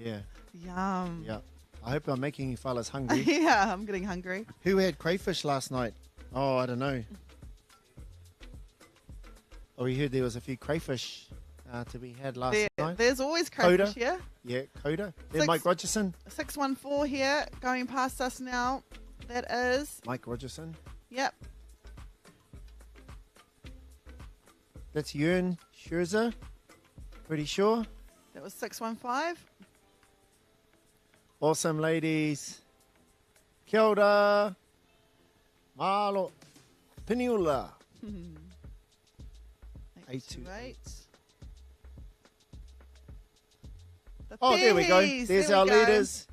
Yeah, Yum. yeah. I hope I'm making you fellas hungry. Yeah, I'm getting hungry. Who had crayfish last night? Oh, I don't know. Oh, we heard there was a few crayfish to be had last night. There's always crayfish Coda. here. Yeah, Coda. Then Mike Rogerson. 614 here, going past us now. That is, Mike Rogerson. yep. That's Jörn Scherzer. Pretty sure. That was 615. Awesome, ladies. Kia ora. Mahalo. Peniula. 828. The Oh, there we go. Pehis, There's there our we go. leaders.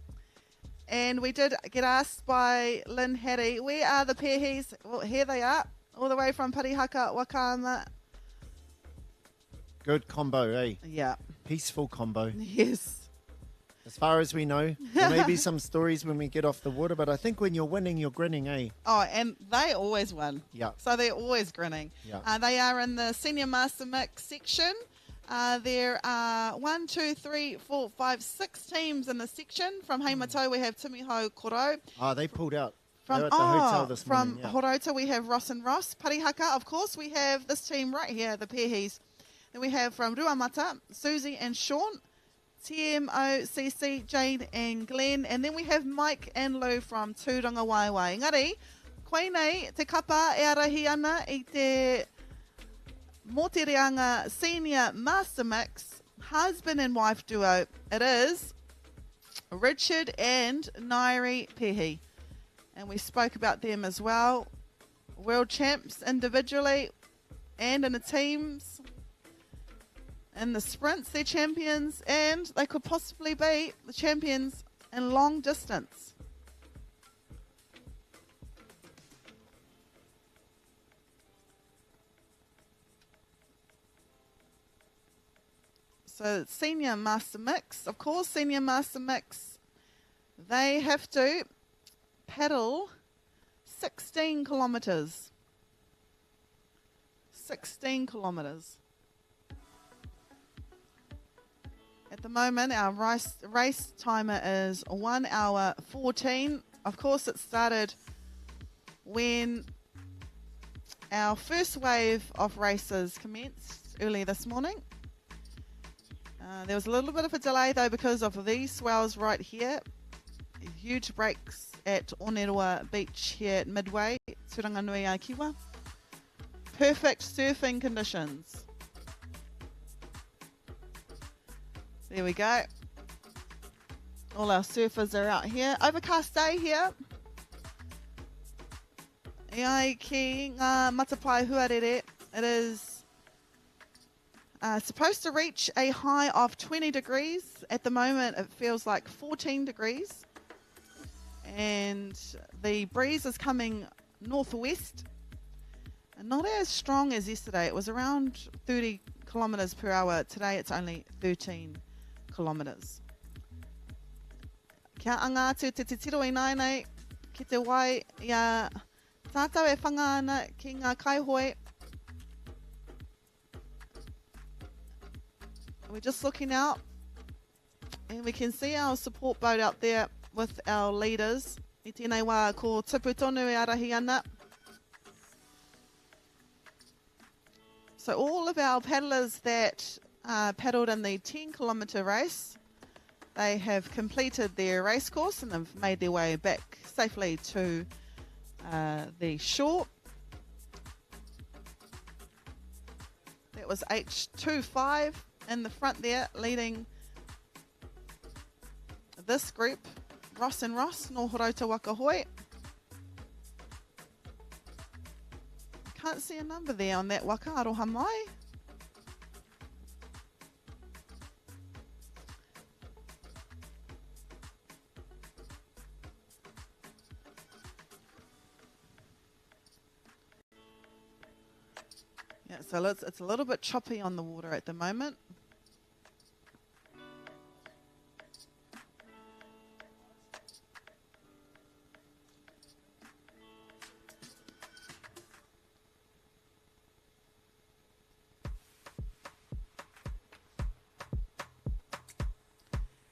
And we did get asked by Lynn Hattie, where are the Pehis? Well, here they are, all the way from Parihaka, Waka. Good combo, eh? Yeah. Peaceful combo. Yes. As far as we know, there may be some stories when we get off the water, but I think when you're winning, you're grinning, eh? Oh, and they always win. Yeah. So they're always grinning. Yeah. They are in the Senior Master Mix section. There are 6 teams in the section. From Heimato, we have Timiho Koro. Oh, they pulled out. From, They were at the hotel this from morning. Yeah. Horota, we have Ross and Ross. Parihaka, of course, we have this team right here, the Pehis. Then we have from Ruamata, Susie and Sean. TMOCC, Jane and Glenn. And then we have Mike and Lou from Tūranga Waiwai. Engari, koe nei, te kapa e arahi ana i te Motireanga Senior Master Mix husband and wife duo. It is Richard and Nairi Pehi. And we spoke about them as well. World champs individually and in the teams. In the sprints, they're champions, and they could possibly be the champions in long distance. So Senior Master Mix, of course, Senior Master Mix, they have to paddle 16 kilometres. 16 kilometres. At the moment, our race timer is 1 hour 14. Of course, it started when our first wave of races commenced early this morning. There was a little bit of a delay, though, because of these swells right here. Huge breaks at Oneroa Beach here at Midway, Turanganui a Kiwa. Perfect surfing conditions. There we go. All our surfers are out here. Overcast day here. E ai ki ngā matapai huarere. It is supposed to reach a high of 20 degrees. At the moment, it feels like 14 degrees. And the breeze is coming northwest. And not as strong as yesterday. It was around 30 kilometres per hour. Today, it's only 13 kilometres. Kia angatu te tiro I nei, ki te wai ia tātou e whanga ana ki ngā kaihoi. We're just looking out and we can see our support boat out there with our leaders. I tēnei wā ko tipu tonu e arahi ana. So all of our paddlers that paddled in the 10-kilometre race, they have completed their race course and have made their way back safely to the shore. That was H25 in the front there, leading this group, Ross and Ross, no Horota Waka Hoi. Can't see a number there on that Waka Aroha Mai. Yeah, so it's a little bit choppy on the water at the moment.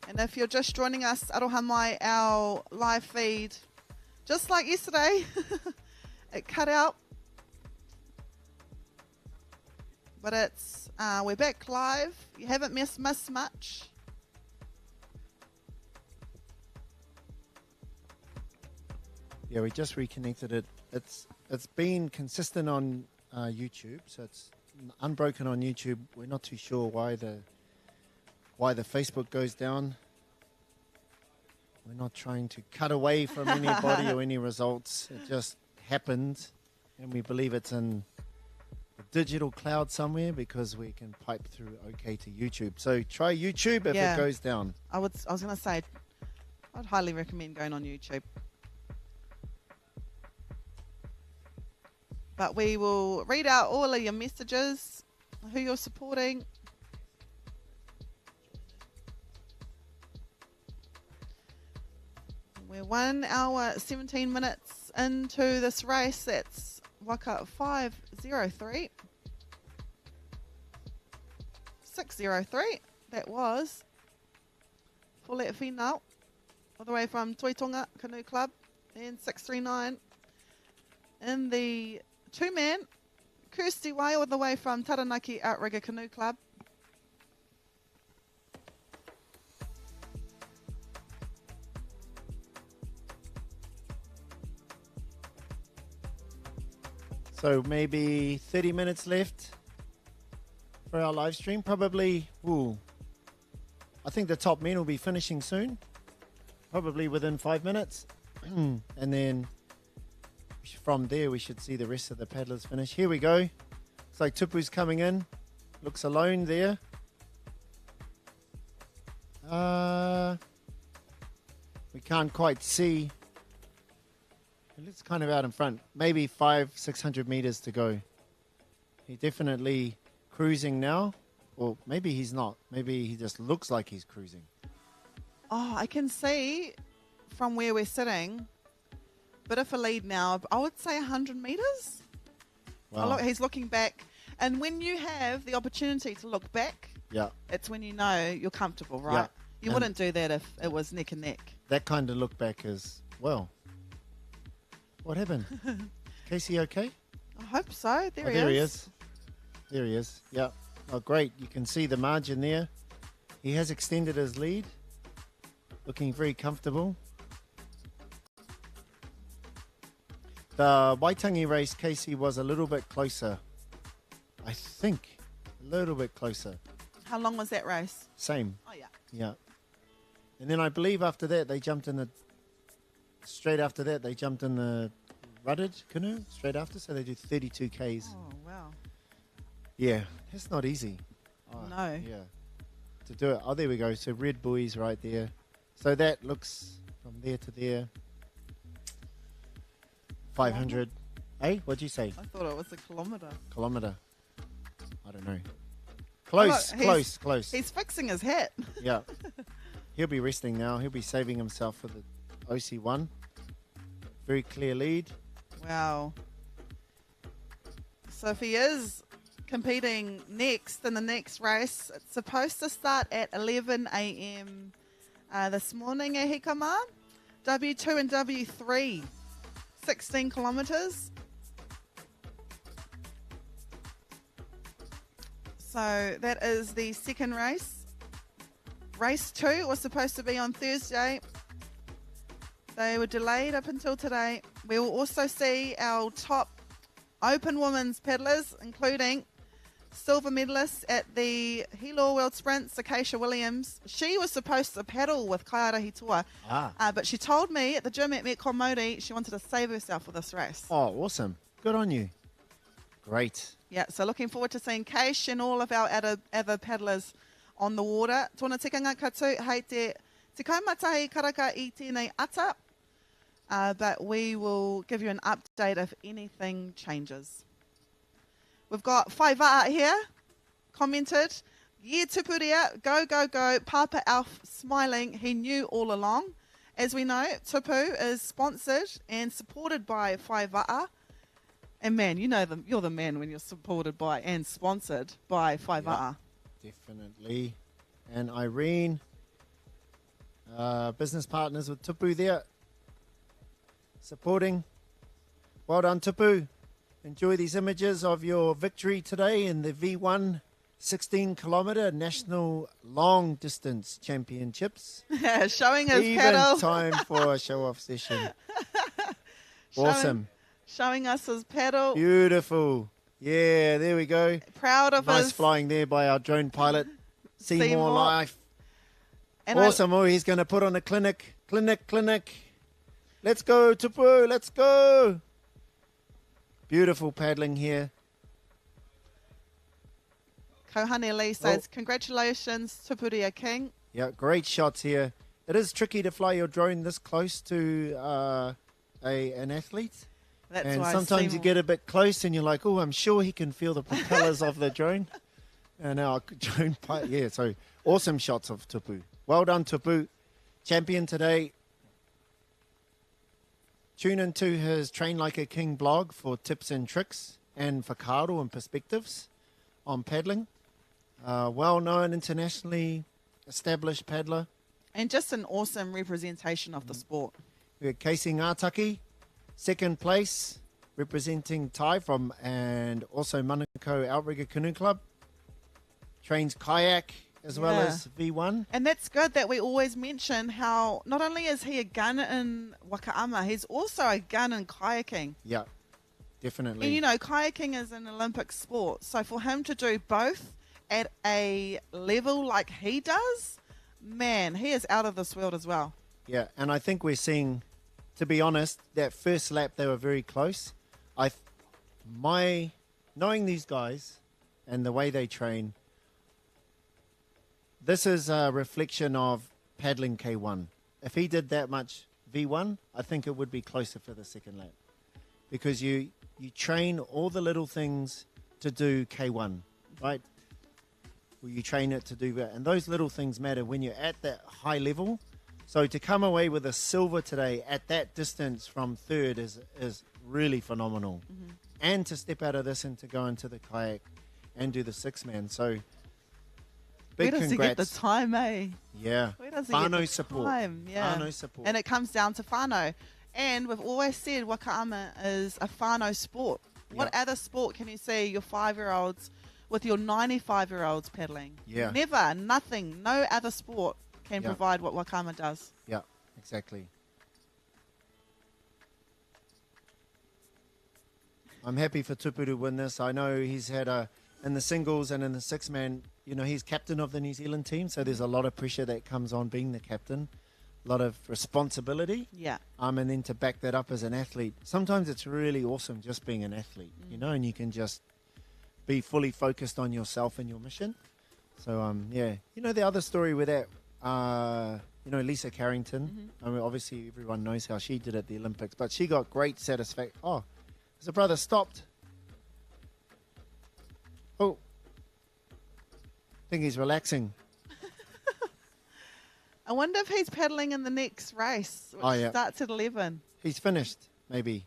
And if you're just joining us, Aroha Mai, our live feed, just like yesterday, it cut out. But it's we're back live. You haven't missed much. Yeah, we just reconnected it. It's been consistent on YouTube, so it's unbroken on YouTube. We're not too sure why the Facebook goes down. We're not trying to cut away from anybody or any results. It just happened, and we believe it's in a digital cloud somewhere because we can pipe through okay to YouTube. So try YouTube if Yeah. it goes down. I was going to say, I'd highly recommend going on YouTube. But we will read out all of your messages, who you're supporting. We're 1 hour, 17 minutes into this race. That's Waka 503. 603. That was Paulette Finau, all the way from Toitonga Canoe Club, and 639. In the two-man, Kirsty Way, all the way from Taranaki Outrigger Canoe Club. So maybe 30 minutes left for our live stream. Probably, I think the top men will be finishing soon. Probably within 5 minutes. And then from there, we should see the rest of the paddlers finish. Here we go. It's like Tupu's coming in. Looks alone there. We can't quite see. It looks kind of out in front. Maybe 500-600 meters to go. He's definitely cruising now. Or maybe he's not. Maybe he just looks like he's cruising. Oh, I can see from where we're sitting, bit of a lead now. I would say 100 meters. Wow. Oh, look, he's looking back. And when you have the opportunity to look back, Yeah. it's when you know you're comfortable, right? Yeah. You And wouldn't do that if it was neck and neck. That kind of look back is, well, what happened? Casey okay? I hope so. There, There he is. There he is. Yeah. Oh, great. You can see the margin there. He has extended his lead. Looking very comfortable. The Waitangi race, Casey, was a little bit closer. I think. A little bit closer. How long was that race? Same. Oh, yeah. Yeah. And then I believe after that, they jumped in the... Straight after that, they jumped in the ruddered canoe. Straight after. So they do 32 Ks. Oh, wow. Yeah. It's not easy. Oh, No. Yeah. To do it. Oh, there we go. So red buoys right there. So that looks from there to there. 500. Hey, what'd you say? I thought it was a kilometre. Kilometre. I don't know. Close, look, close, close. He's fixing his hat. Yeah. He'll be resting now. He'll be saving himself for the OC1. Very clear lead. Wow. So if he is competing next in the next race, it's supposed to start at 11 a.m. This morning, Hikama. W2 and W3, 16 kilometres. So that is the second race. Race 2 was supposed to be on Thursday. They were delayed up until today. We will also see our top open women's paddlers, including silver medalist at the Hilo World Sprints, Acacia Williams. She was supposed to paddle with Kaiara Hitua, but she told me at the gym at Metcon Modi she wanted to save herself for this race. Oh, awesome. Good on you. Great. Yeah, so looking forward to seeing Keish and all of our other paddlers on the water. Tōna tikanga katu hei te kaumatahi karaka I tēnei ata, but we will give you an update if anything changes. We've got Whaiwaa here, commented, yeah, tupuria, go, go, go, Papa Alf smiling, he knew all along. As we know, Tupu is sponsored and supported by Whaiwaa. And man, you know them. You're the man when you're supported by and sponsored by Whaiwaa. Yep, definitely. And Irene, business partners with Tupu there, supporting. Well done, Tupu. Enjoy these images of your victory today in the V1 16-kilometre National Long Distance Championships. Showing us Even paddle. time for a show-off session. Awesome. Showing us his paddle. Beautiful. Yeah, there we go. Proud of Nice his. flying there by our drone pilot. Seymour Seymour. Life. And Awesome. Oh, he's going to put on a clinic. Let's go, Tupu. Let's go. Beautiful paddling here. Kohane Lee says, congratulations, Tupuria King. Yeah, great shots here. It is tricky to fly your drone this close to an athlete. That's And why sometimes you Seymour- get a bit close and you're like, oh, I'm sure he can feel the propellers of the drone. And our drone pilot, yeah, so awesome shots of Tupu. Well done, Tupu. Champion today. Tune into his Train Like a King blog for tips and tricks and whakaaro and perspectives on paddling. Well-known, internationally established paddler. And just an awesome representation of the sport. We got Casey Ngātaki, second place, representing Tai from, and also Manukau Outrigger Canoe Club. Trains kayak as well Yeah. as V1. And that's good that we always mention how not only is he a gun in wakaama, he's also a gun in kayaking. Yeah, definitely. And you know, kayaking is an Olympic sport. So for him to do both at a level like he does, man, he is out of this world as well. Yeah, and I think we're seeing, to be honest, that first lap they were very close. Knowing these guys and the way they train, this is a reflection of paddling K1. If he did that much V1, I think it would be closer for the second lap. Because you train all the little things to do K1, right? Well, you train it to do that. And those little things matter when you're at that high level. So to come away with a silver today at that distance from third is really phenomenal. Mm-hmm. And to step out of this and to go into the kayak and do the six-man. So big Where does congrats. he get the time, eh? Yeah. Where does he get Whānau the support. time? Yeah. Whānau support. And it comes down to whānau. And we've always said wakaama is a whānau sport. What Yeah. other sport can you see your 5-year-olds with your 95-year-olds paddling? Yeah. Never, nothing, no other sport can Yeah. provide what wakaama does. Yeah, exactly. I'm happy for Tupu to win this. I know he's had in the singles and in the six-man, you know, he's captain of the New Zealand team, so there's a lot of pressure that comes on being the captain, a lot of responsibility, Yeah. and then to back that up as an athlete. Sometimes it's really awesome just being an athlete, you know, and you can just be fully focused on yourself and your mission. So, yeah. You know, the other story with that, you know, Lisa Carrington, I mean, obviously everyone knows how she did at the Olympics, but she got great satisfaction. Oh, has the brother stopped? Oh, I think he's relaxing. I wonder if he's paddling in the next race, which Oh, yeah. starts at 11. He's finished, maybe.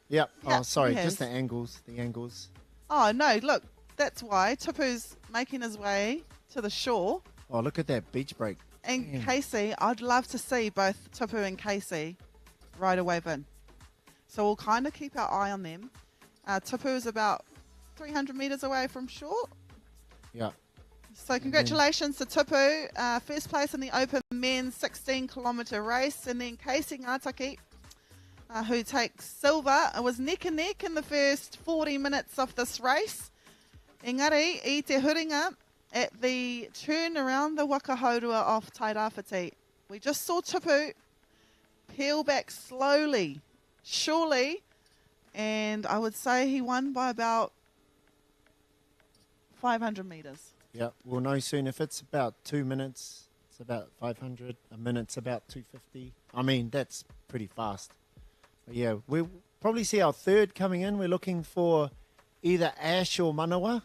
Yep. Yeah, Oh, sorry, he has. just the angles. The angles. Oh, no, look, that's why Tupu's making his way to the shore. Oh, look at that beach break. And Damn. Casey, I'd love to see both Tupu and Casey ride a wave in. So we'll kind of keep our eye on them. Tupu is about 300 metres away from shore. Yeah. So congratulations to Tupu, first place in the Open Men's 16-kilometre race. And then Casey Ngātaki, who takes silver. It was neck and neck in the first 40 minutes of this race. Engari, i te huringa, at the turn around the Wakahaurua of Tairāwhiti, we just saw Tupu peel back slowly, surely, and I would say he won by about 500 metres. Yeah, we'll know soon. If it's about 2 minutes, it's about 500. A minute's about 250. I mean, that's pretty fast. But yeah, we'll probably see our third coming in. We're looking for either Ash or Manawa.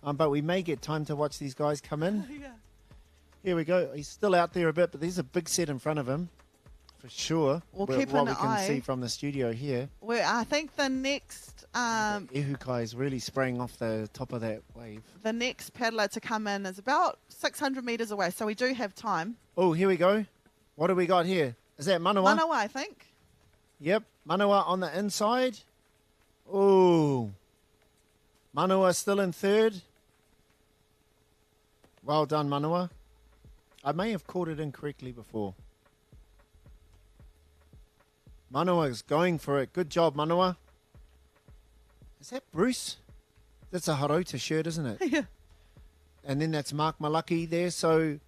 But we may get time to watch these guys come in. Yeah. Here we go. He's still out there a bit, but there's a big set in front of him, for sure. We'll Wh- keep what an we can eye. see from the studio here. Well, I think the next Ihukai is really spraying off the top of that wave. paddler to come in is about 600 metres away, so we do have time. Oh, here we go. What do we got here? Is that Manawa? Manawa, I think. Yep, Manawa on the inside. Oh, Manawa still in third. Well done, Manawa. I may have caught it incorrectly before. Manawa is going for it. Good job, Manawa. Is that Bruce? That's a Harota shirt, isn't it? Yeah. And then that's Mark Malaki there. So,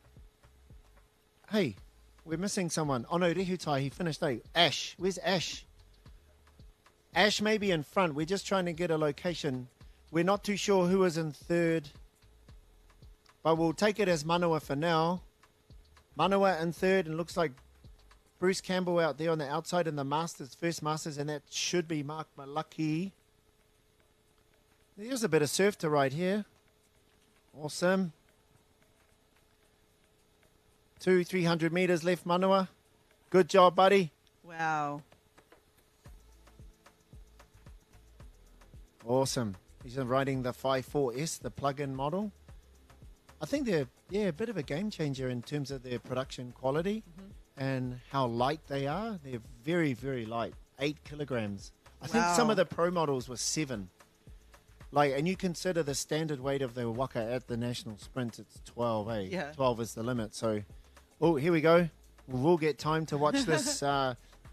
hey, we're missing someone. Oh, no, Rehutai, he finished 8. Ash. Where's Ash? Ash may be in front. We're just trying to get a location. We're not too sure who is in third. But we'll take it as Manawa for now. Manawa in third, and looks like Bruce Campbell out there on the outside in the Masters, first Masters, and that should be Mark Malaki. There's a bit of surf to ride here. Awesome. 300 meters left, Manawa. Good job, buddy. Wow. Awesome. He's riding the 5.4S, the plug-in model. I think they're, a bit of a game changer in terms of their production quality and how light they are. They're very, very light, 8 kilograms. I think some of the pro models were 7. And you consider the standard weight of the Waka at the national sprint, it's 12, eh? Yeah. 12 is the limit. So, here we go. We'll get time to watch this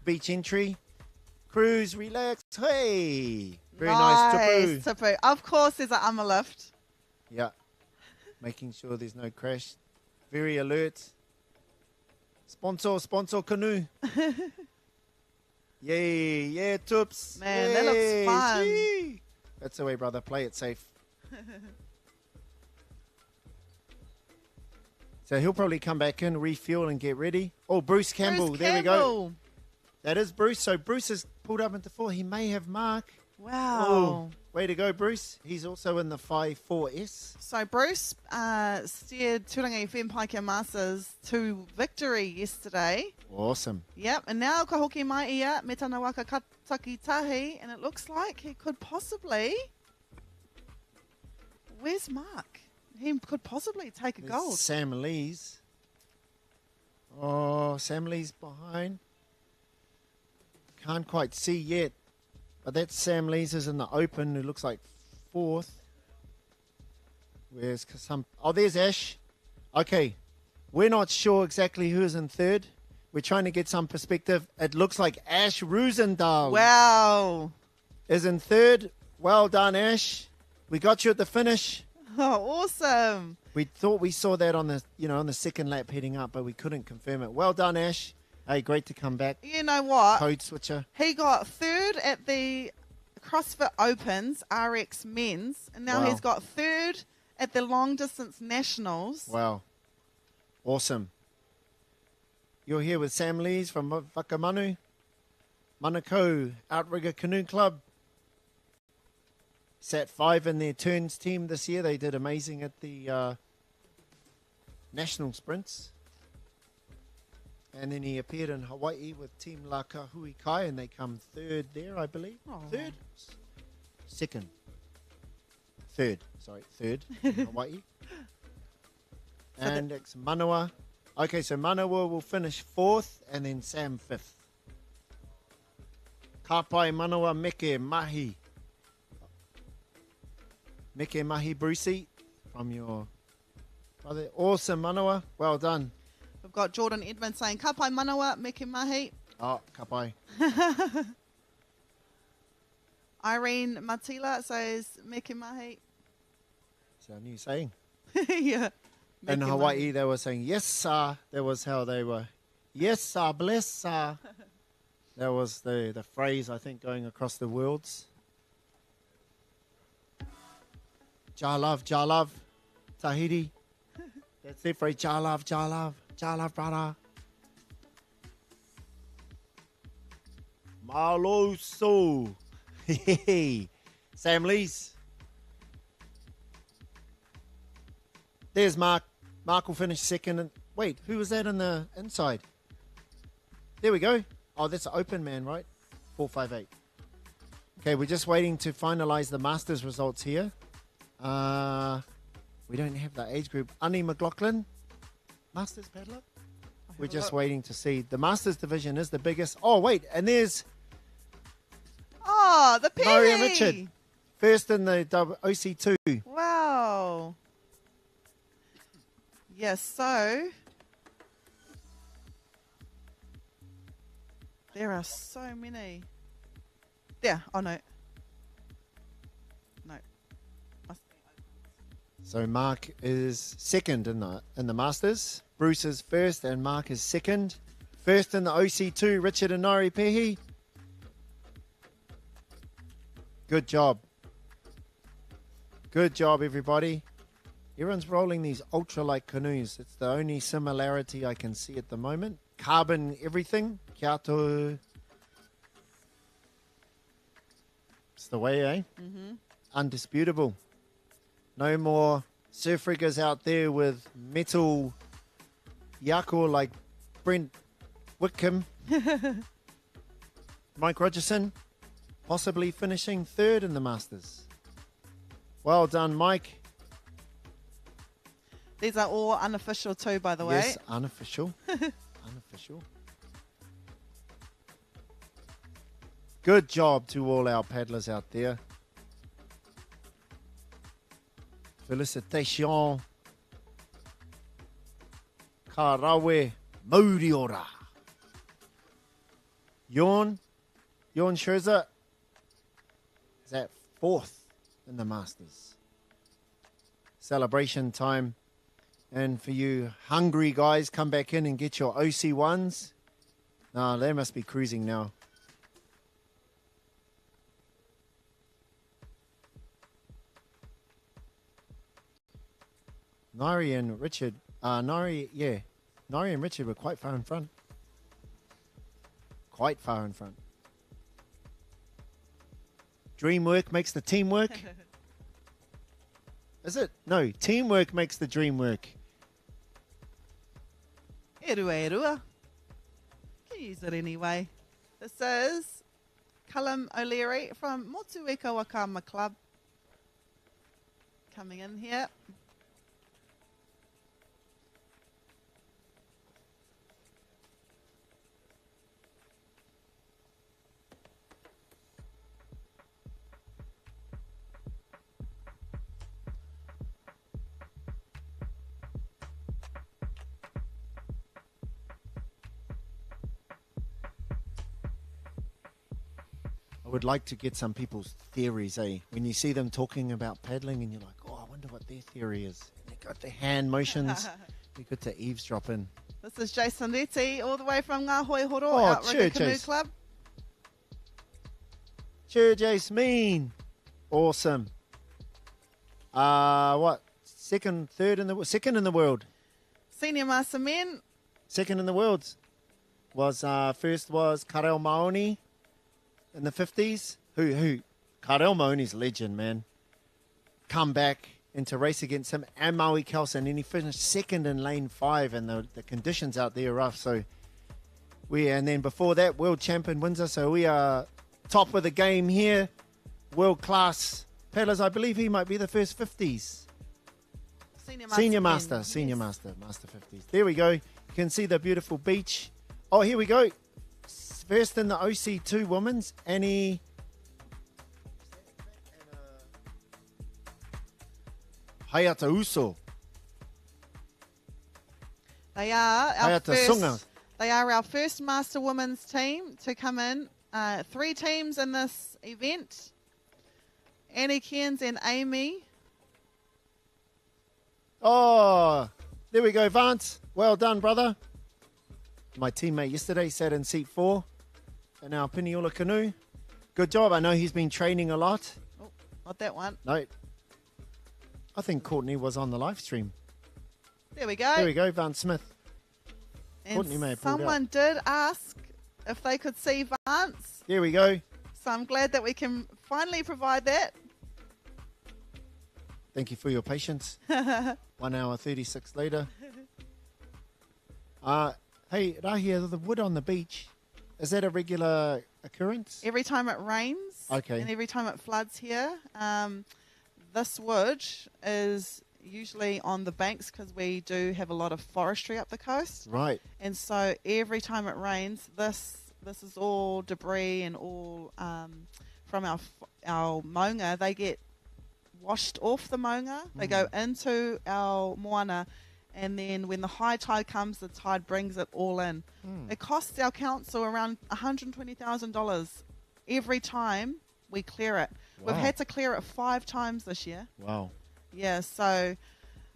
beach entry. Cruise, relax, hey! Very nice, Tupu. Tupu. Of course, there's an armor lift. Yeah. Making sure there's no crash. Very alert. Sponsor canoe. Yay, yeah, Tups. Man, that looks fun. Gee. That's the way, brother. Play it safe. So he'll probably come back in, refuel, and get ready. Oh, Bruce Campbell. Bruce There Campbell. we go. That is Bruce. So Bruce has pulled up into 4. He may have Mark. Wow. Oh, way to go, Bruce. He's also in the 5.4S. So Bruce steered Turangi Whenpaika Masters to victory yesterday. Awesome. Yep, and now ka hoki mai ia me tana waka takitahi, and it looks like he could possibly... Where's Mark? He could possibly take a There's gold. Sam Lee's. Oh, Sam Lee's behind. Can't quite see yet. But that's Sam Lee's is in the open, who looks like 4th. Where's some? Oh, there's Ash. Okay. We're not sure exactly who's in 3rd. We're trying to get some perspective. It looks like Ash Roosendahl Wow. is in 3rd. Well done, Ash. We got you at the finish. Oh, awesome. We thought we saw that on the, on the second lap heading up, but we couldn't confirm it. Well done, Ash. Hey, great to come back. You know what? Code switcher. He got 3rd at the CrossFit Opens, RX Men's, and now Wow. he's got 3rd at the Long Distance Nationals. Wow. Awesome. You're here with Sam Lees from Whakamanu, Manukau Outrigger Canoe Club. Sat 5 in their turns team this year. They did amazing at the national sprints. And then he appeared in Hawaii with Team Lakahui Kai, and they come 3rd there, I believe. Oh. 3rd? 2nd. 3rd. Sorry, 3rd in Hawaii. And it's Manawa. Okay, so Manawa will finish 4th, and then Sam 5th. Kapai Manawa Meke Mahi. Meke Mahi Brucey from your brother. Awesome, Manawa. Well done. We've got Jordan Edmonds saying, Kapai manawa, meke mahi. Oh, kapai. Irene Matila says, meke mahi. It's our new saying. Yeah. In Meke Hawaii, mahi. they were saying, yes, sir. That was how they were. Yes, sir. Bless, sir. That was the phrase, I think, going across the worlds. Ja love, Tahiti. That's their phrase, ja love, brother. Maloso. Sam Lees. There's Mark. Mark will finish 2nd. And wait, who was that on the inside? There we go. Oh, that's an open man, right? 458. Okay, we're just waiting to finalize the Masters results here. We don't have the age group. Annie McLaughlin, Masters paddler. We're just waiting to see. The Masters division is the biggest. Oh, wait, and there's Oh, the penny. Marion Richard, first in the OC2. Wow. Yes, so there are so many. There. Oh, no. No. So Mark is second in the Masters. Bruce is first and Mark is second. First in the OC2, Richard and Nari Pehi. Good job. Good job, everybody. Everyone's rolling these ultralight canoes. It's the only similarity I can see at the moment. Carbon everything. Kia tō. It's the way, eh? Mm-hmm. Undisputable. No more surf riggers out there with metal yako like Brent Whitcomb. Mike Rogerson possibly finishing third in the Masters. Well done, Mike. These are all unofficial too, by the way. Yes, unofficial. Unofficial. Good job to all our paddlers out there. Felicitations. Karawe Mauriora. Jorn Scherzer is at fourth in the Masters. Celebration time. And for you hungry guys, come back in and get your OC1s. No, they must be cruising now. Nari and Richard were quite far in front. Quite far in front. Dream work makes the team work. Is it? No, teamwork makes the dream work. Erua, erua. Can use it anyway. This is Callum O'Leary from Motueka Wakama Club. Coming in here. I would like to get some people's theories, eh? When you see them talking about paddling and you're like, oh, I wonder what their theory is. And they got the hand motions. Be good to eavesdrop in. This is Jason Reti, all the way from Ngā Hoi Horo, Oh, Outrigger Canoe Jace. Club. Sure, Jasmine. Awesome. What? Second in the world. Senior Master Men. Second in the world. First was Karel Maoni in the 50s. Who? Karel Maoni's a legend, man. Come back into race against him and Maui Kelson, and he finished second in lane 5, and the conditions out there are rough. So and then before that, world champion Windsor. So we are top of the game here. World class paddlers. I believe he might be the first 50s. Senior Master 50s. There we go. You can see the beautiful beach. Oh, here we go. First in the OC2 women's, Annie. Hayata Uso. They are Hayata Sunga. They are our first Master Women's team to come in. 3 teams in this event. Annie Cairns and Amy. Oh, there we go, Vance. Well done, brother. My teammate yesterday sat in seat 4 in our Piniula canoe. Good job. I know he's been training a lot. Oh, not that one. No. I think Courtney was on the live stream. There we go. There we go, Vance Smith. And Courtney may have pulled someone did ask if they could see Vance. There we go. So I'm glad that we can finally provide that. Thank you for your patience. 1 hour 36 later. Hey, Rahia, the wood on the beach, is that a regular occurrence? Every time it rains Okay. and every time it floods here, this wood is usually on the banks because we do have a lot of forestry up the coast. Right. And so every time it rains, this is all debris and all from our maunga. They get washed off the maunga. They go into our moana, and then when the high tide comes, the tide brings it all in. It costs our council around $120,000 every time we clear it. Wow. We've had to clear it 5 times this year. Wow. Yeah, so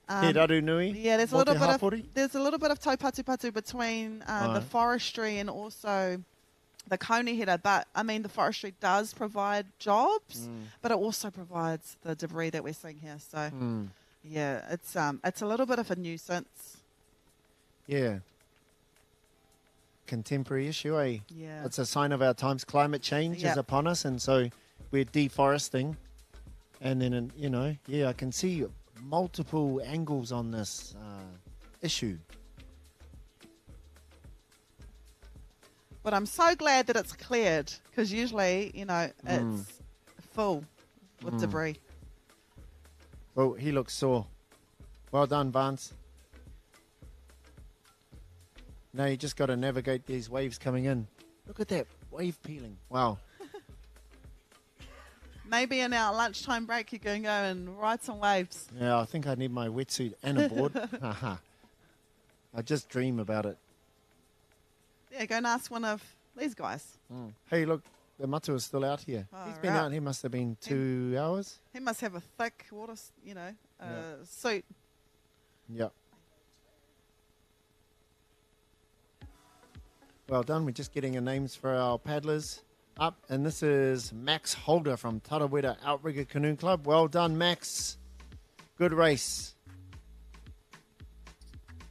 He raru nui. yeah, there's a Mo little te bit of hapori. taupatu between the Aye. forestry and also the Konehira, but I mean the forestry does provide jobs, but it also provides the debris that we're seeing here. So yeah, it's a little bit of a nuisance. Yeah. Contemporary issue, eh? Yeah. It's a sign of our times. Climate change Yep. is upon us, and so we're deforesting. And then, you know, yeah, I can see multiple angles on this issue. But I'm so glad that it's cleared because usually, you know, it's full with debris. Oh, he looks sore. Well done, Vance. Now you just got to navigate these waves coming in. Look at that wave peeling. Wow. Maybe in our lunchtime break you can go and ride some waves. Yeah, I think I need my wetsuit and a board. Haha. I just dream about it. Yeah, go and ask one of these guys. Hey, look, the matu is still out here. Oh, He's been right. out. He must have been 2 hours. He must have a thick water, suit. Yep. Well done. We're just getting our names for our paddlers up. And this is Max Holder from Tarawera Outrigger Canoe Club. Well done, Max. Good race.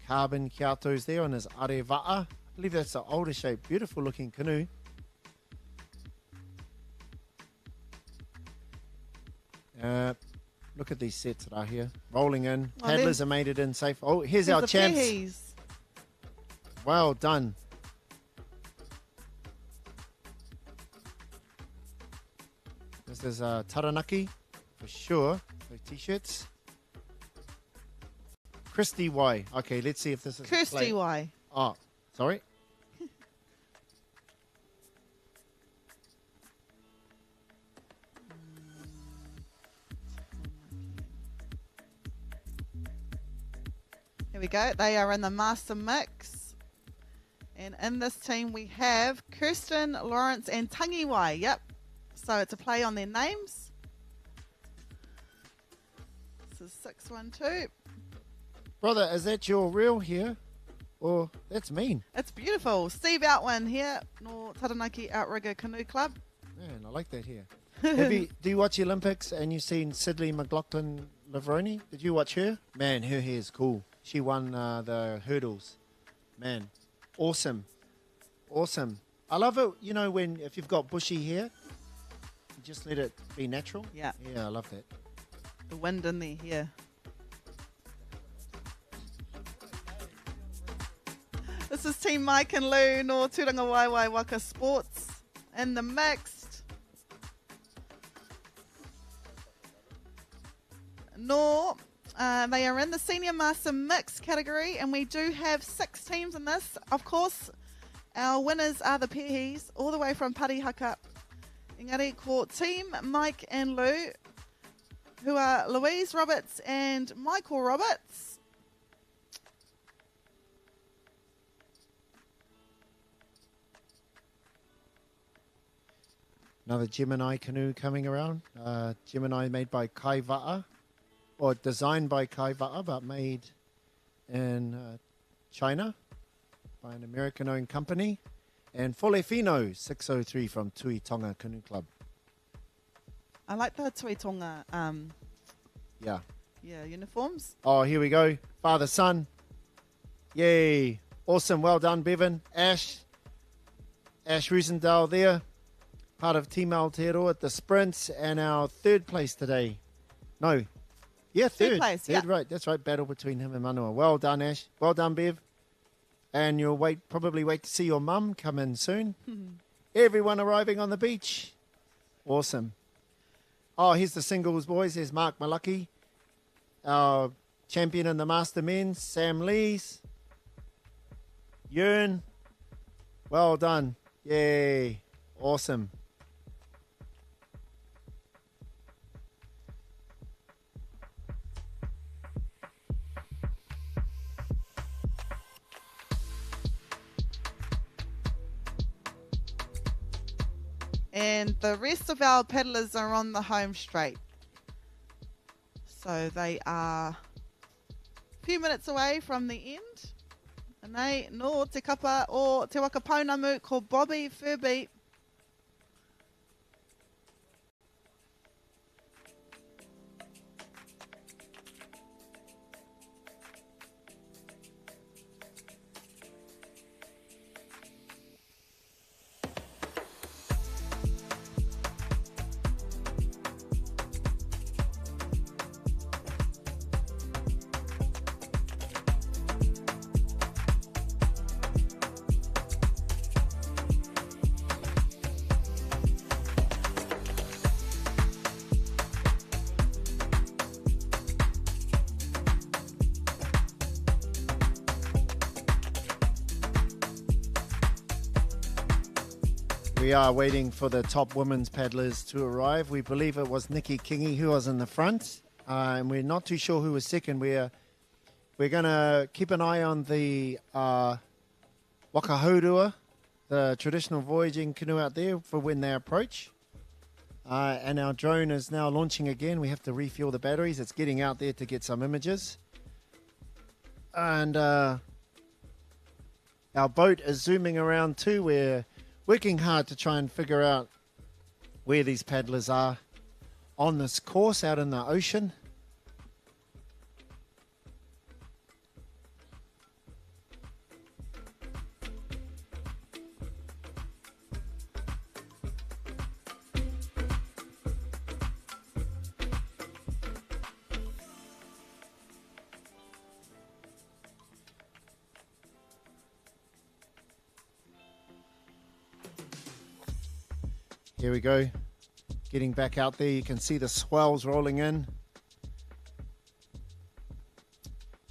Carbon Kiato's there on his Areva'a. I believe that's the older shape. Beautiful looking canoe. Look at these sets that are here. Rolling in. Oh, Paddlers have made it in safe. Oh, here's our the champs. Pehis. Well done. This is Taranaki for sure. So t-shirts. Christy Y. Okay, let's see if this is Kirsty Y. Oh, sorry. Here we go. They are in the master mix. And in this team we have Kirsten, Lawrence and Tangiwai. Yep. So it's a play on their names. This is 612. Brother, is that your real here? Or that's mean? It's beautiful. Steve Outwin here, no Taranaki Outrigger Canoe Club. Man, I like that here. Do you watch the Olympics and you've seen Sidley McLaughlin Lavroni? Did you watch her? Man, her hair is cool. She won the hurdles. Man, awesome. Awesome. I love it, you know, when if you've got bushy hair, you just let it be natural. Yeah. Yeah, I love that. The wind in there here. This is Team Mike and Lou, no Turanga Waiwai Waka Sports in the mixed. No, they are in the Senior Master Mixed category, and we do have 6 teams in this. Of course, our winners are the Pehis, all the way from Parihaka. Engari ko Team Mike and Lou, who are Louise Roberts and Michael Roberts. Another Gemini canoe coming around. Gemini made by Kai Va'a, or designed by Kai Va'a, but made in China by an American-owned company. And Folefino 603 from Tui Tonga Canoe Club. I like the Tuitonga Yeah. uniforms. Oh, here we go. Father-son. Yay. Awesome. Well done, Bevan. Ash Rosendale there. Part of Team Aotearoa at the sprints, and our 3rd place today. No. Yeah, third. place, Third, yeah. right. That's right. Battle between him and Manua. Well done, Ash. Well done, Bev. And you'll probably wait to see your mum come in soon. Everyone arriving on the beach. Awesome. Oh, here's the singles, boys. There's Mark Malaki. Our champion in the Master Men's, Sam Lees. Yearn. Well done. Yay. Awesome. And the rest of our paddlers are on the home straight. So they are a few minutes away from the end. And they no te kapa o te waka paunamu ko Bobby Furby. We are waiting for the top women's paddlers to arrive. We believe it was Nikki Kingi who was in the front, and we're not too sure who was second. We're going to keep an eye on the Waka the traditional voyaging canoe out there for when they approach. And our drone is now launching again. We have to refuel the batteries. It's getting out there to get some images. And our boat is zooming around too. We're working hard to try and figure out where these paddlers are on this course out in the ocean. Here we go, getting back out there. You can see the swells rolling in.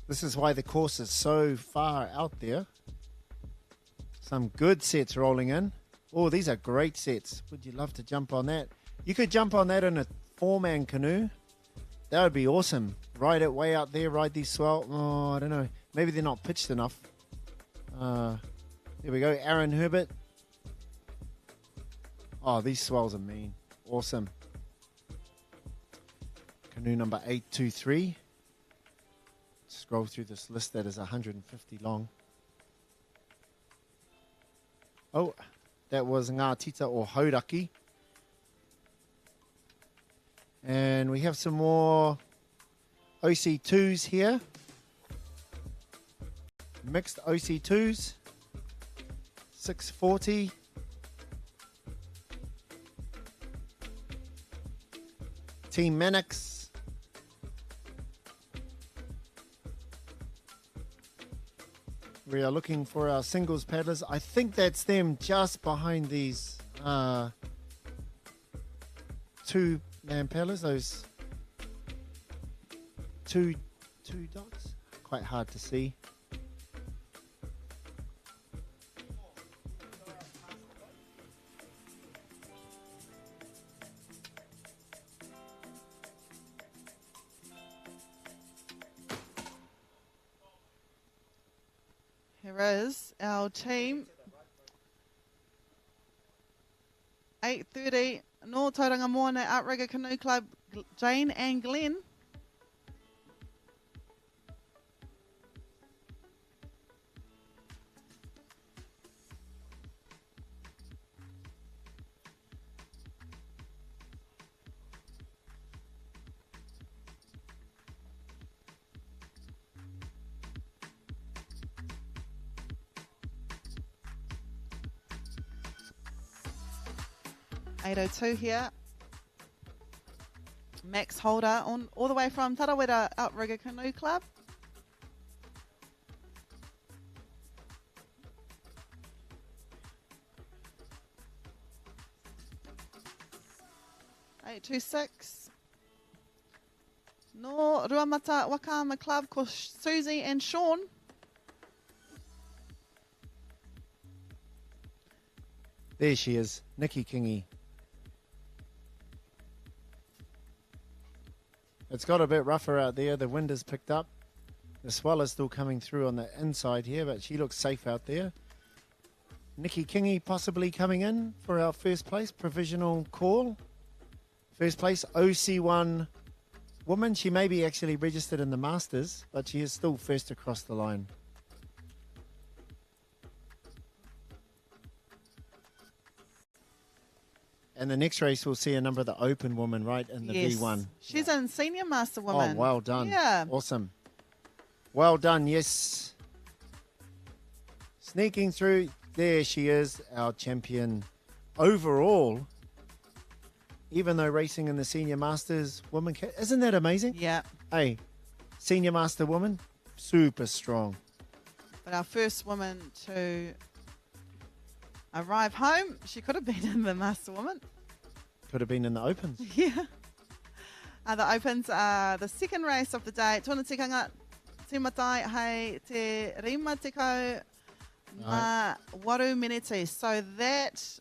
This is why the course is so far out there. Some good sets rolling in. Oh, these are great sets. Would you love to jump on that? You could jump on that in a 4-man canoe. That would be awesome. Ride it way out there, ride these swell. Oh, I don't know. Maybe they're not pitched enough. There we go, Aaron Herbert. Oh, these swells are mean. Awesome. Canoe number 823. Scroll through this list that is 150 long. Oh, that was Ngā Tita or Hauraki. And we have some more OC2s here. Mixed OC2s. 640. Team Mannix. We are looking for our singles paddlers. I think that's them just behind these 2-man paddlers. Those two dots. Quite hard to see. Here is our team. 8:30, no Tauranga Moana Outrigger Canoe Club, Jane and Glenn. .802 here. Max Holder on all the way from Tarawera Outrigger Canoe Club. .826. No Ruamata Wakama Club ko Susie and Sean. There she is, Nikki Kingi. It's got a bit rougher out there. The wind has picked up. The swell is still coming through on the inside here, but she looks safe out there. Nikki Kingi possibly coming in for our first place provisional call. First place, OC1 woman. She may be actually registered in the Masters, but she is still first across the line. And the next race, we'll see a number of the Open women right in the Yes. V1. She's in Senior Master Woman. Oh, well done. Yeah. Awesome. Well done, yes. Sneaking through. There she is, our champion overall. Even though racing in the Senior Masters woman. Isn't that amazing? Yeah. Hey, Senior Master woman, super strong. But our first woman to arrive home, she could have been in the Master Woman. Could have been in the Opens. Yeah. The Opens are the second race of the day. Tōna tikanga te matai hei te rima tekau ngā waru minutes. So that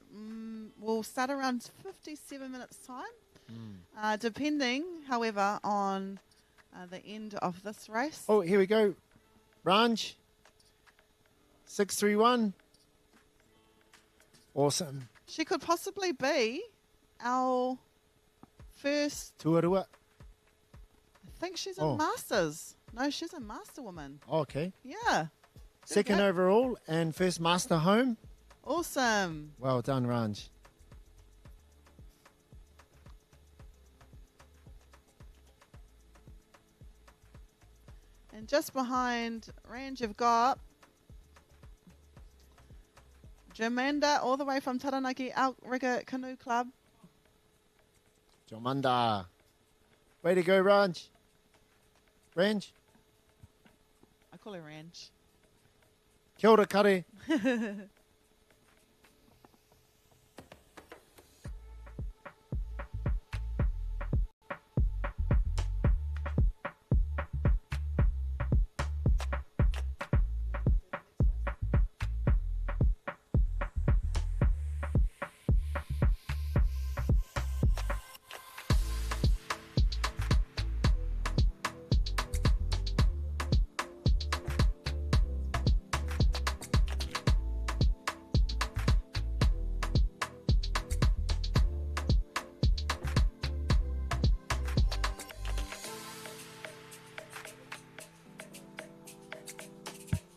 will start around 57 minutes time, depending, however, on the end of this race. Oh, here we go. Ranj, 631. Awesome. She could possibly be our first. Tuarua. I think she's in Oh. Masters. No, she's a Master Woman. Oh, okay. Yeah. Second go. overall and first Master home. Awesome. Well done, Ranj. And just behind Ranj, you've got Jamanda, all the way from Taranaki Outrigger Canoe Club. Jomanda. Way to go, Ranj. Ranj. I call her Ranj. Kia ora, kare.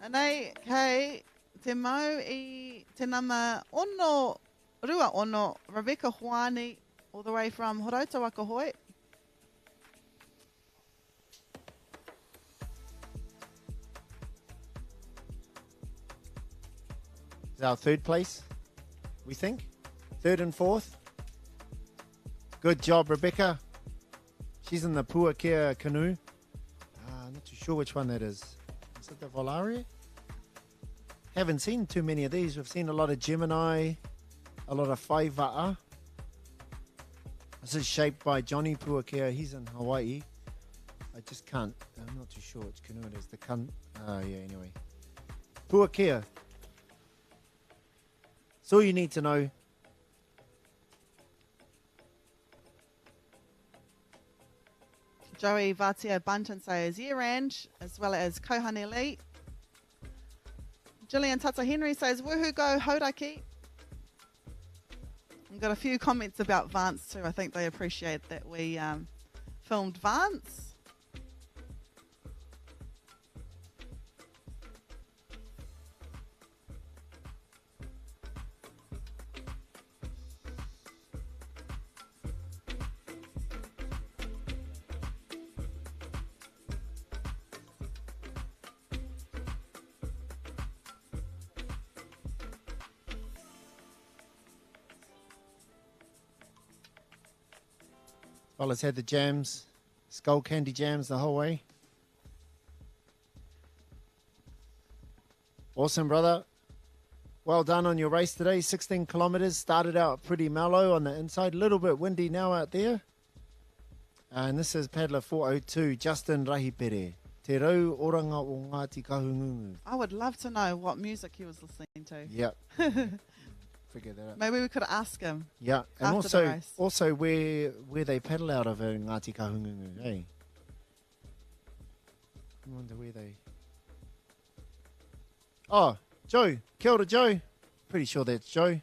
Anei, kei te mau I te nama ono, rua ono, Rebecca Huani, all the way from Horota Waka Hoi. Is our third place, we think. Third and fourth. Good job, Rebecca. She's in the Puakea canoe. I'm not too sure which one that is. Is it the Volare? Haven't seen too many of these. We've seen a lot of Gemini, a lot of Whaiva'a. This is shaped by Johnny Puakea. He's in Hawaii. I just can't. I'm not too sure which canoe it is. Yeah, anyway. Puakea. That's all you need to know. Joey Vatia Bunton says, yeah, Ranj, as well as Kohane Lee. Gillian Tata Henry says, woohoo go Hauraki. We've got a few comments about Vance too. I think they appreciate that we filmed Vance. Well, it's had the jams, skull candy jams the whole way. Awesome, brother. Well done on your race today. 16 kilometres. Started out pretty mellow on the inside. A little bit windy now out there. And this is paddler 402, Justin Rahipere. Te rau oranga o Ngāti Kahungungu. I would love to know what music he was listening to. Yep. Figure that out. Maybe we could ask him. Yeah, and After the race. also where they paddle out of in Ngāti Kahungungu, hey? I wonder where they... Oh, Joe. Kia ora, Joe. Pretty sure that's Joe.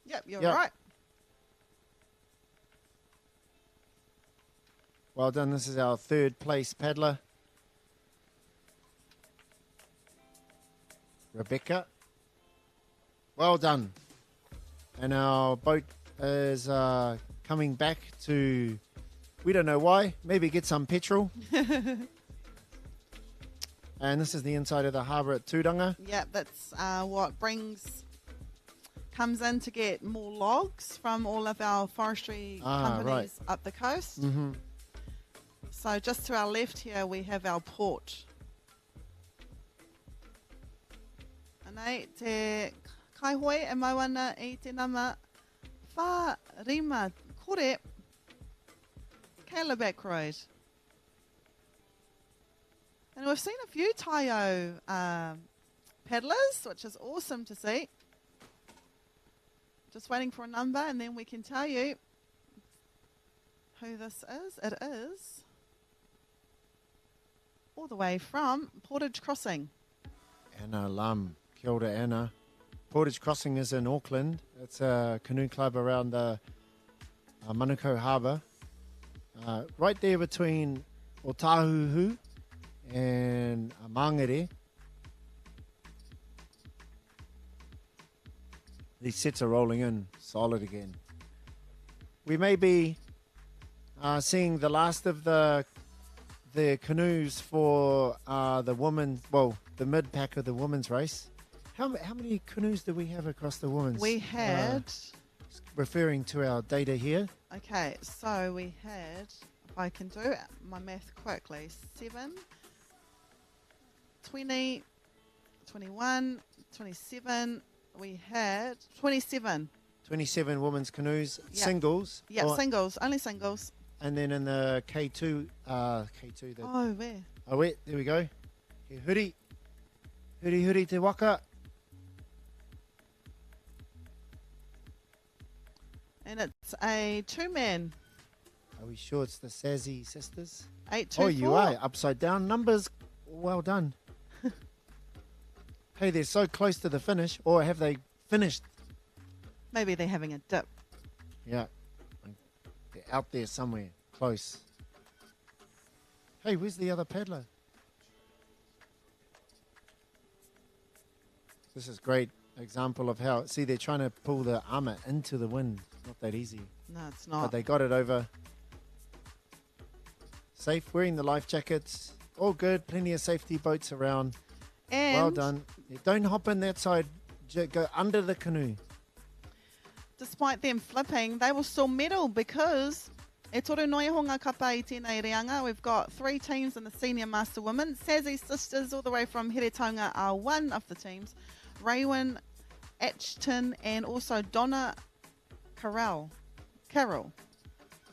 Yep, you're Yep. right. Well done. This is our third place paddler. Rebecca. Well done. And our boat is coming back to, we don't know why, maybe get some petrol. And this is the inside of the harbour at Tūranga. Yeah, that's what comes in to get more logs from all of our forestry companies up the coast. Mm-hmm. So just to our left here, we have our port. Anei, te kaihoi e mauana I te nama wha rima kore Calabac Road. And we've seen a few Taio paddlers, which is awesome to see. Just waiting for a number and then we can tell you who this is. It is all the way from Portage Crossing. Anna Lam. Kia ora, Anna. Portage Crossing is in Auckland. It's a canoe club around the Manukau Harbour. Right there between Otahuhu and Mangere. These sets are rolling in solid again. We may be seeing the last of the canoes for the women, well, the mid-pack of the women's race. How many canoes do we have across the women's? We had... referring to our data here. Okay, so we had, if I can do my math quickly, 7, 20, 21, 27, we had 27. 27 women's canoes, Yep. singles. Yeah, or- singles, only singles. And then in the K2, the, Oh, where? oh wait, there we go. He huri, huri huri te waka. And it's a 2-man, Are we sure it's the Sazzy sisters? 824. Oh, you are. Upside down numbers. Well done. Hey, they're so close to the finish. Or have they finished? Maybe they're having a dip. Yeah. They're out there somewhere. Close. Hey, where's the other paddler? This is great example of how... See, they're trying to pull the armour into the wind. Not that easy. No, it's But not. they got it over. Safe, wearing the life jackets. All good. Plenty of safety boats around. And Well done. Yeah, don't hop in that side. Go under the canoe. despite them flipping, they will still medal because e toru noia honga kapa I tēnei reanga. We've got 3 teams in the Senior Master Women. Sazzy Sisters all the way from Heretaunga are one of the teams. Raywin, Ashton and also Donna Carroll.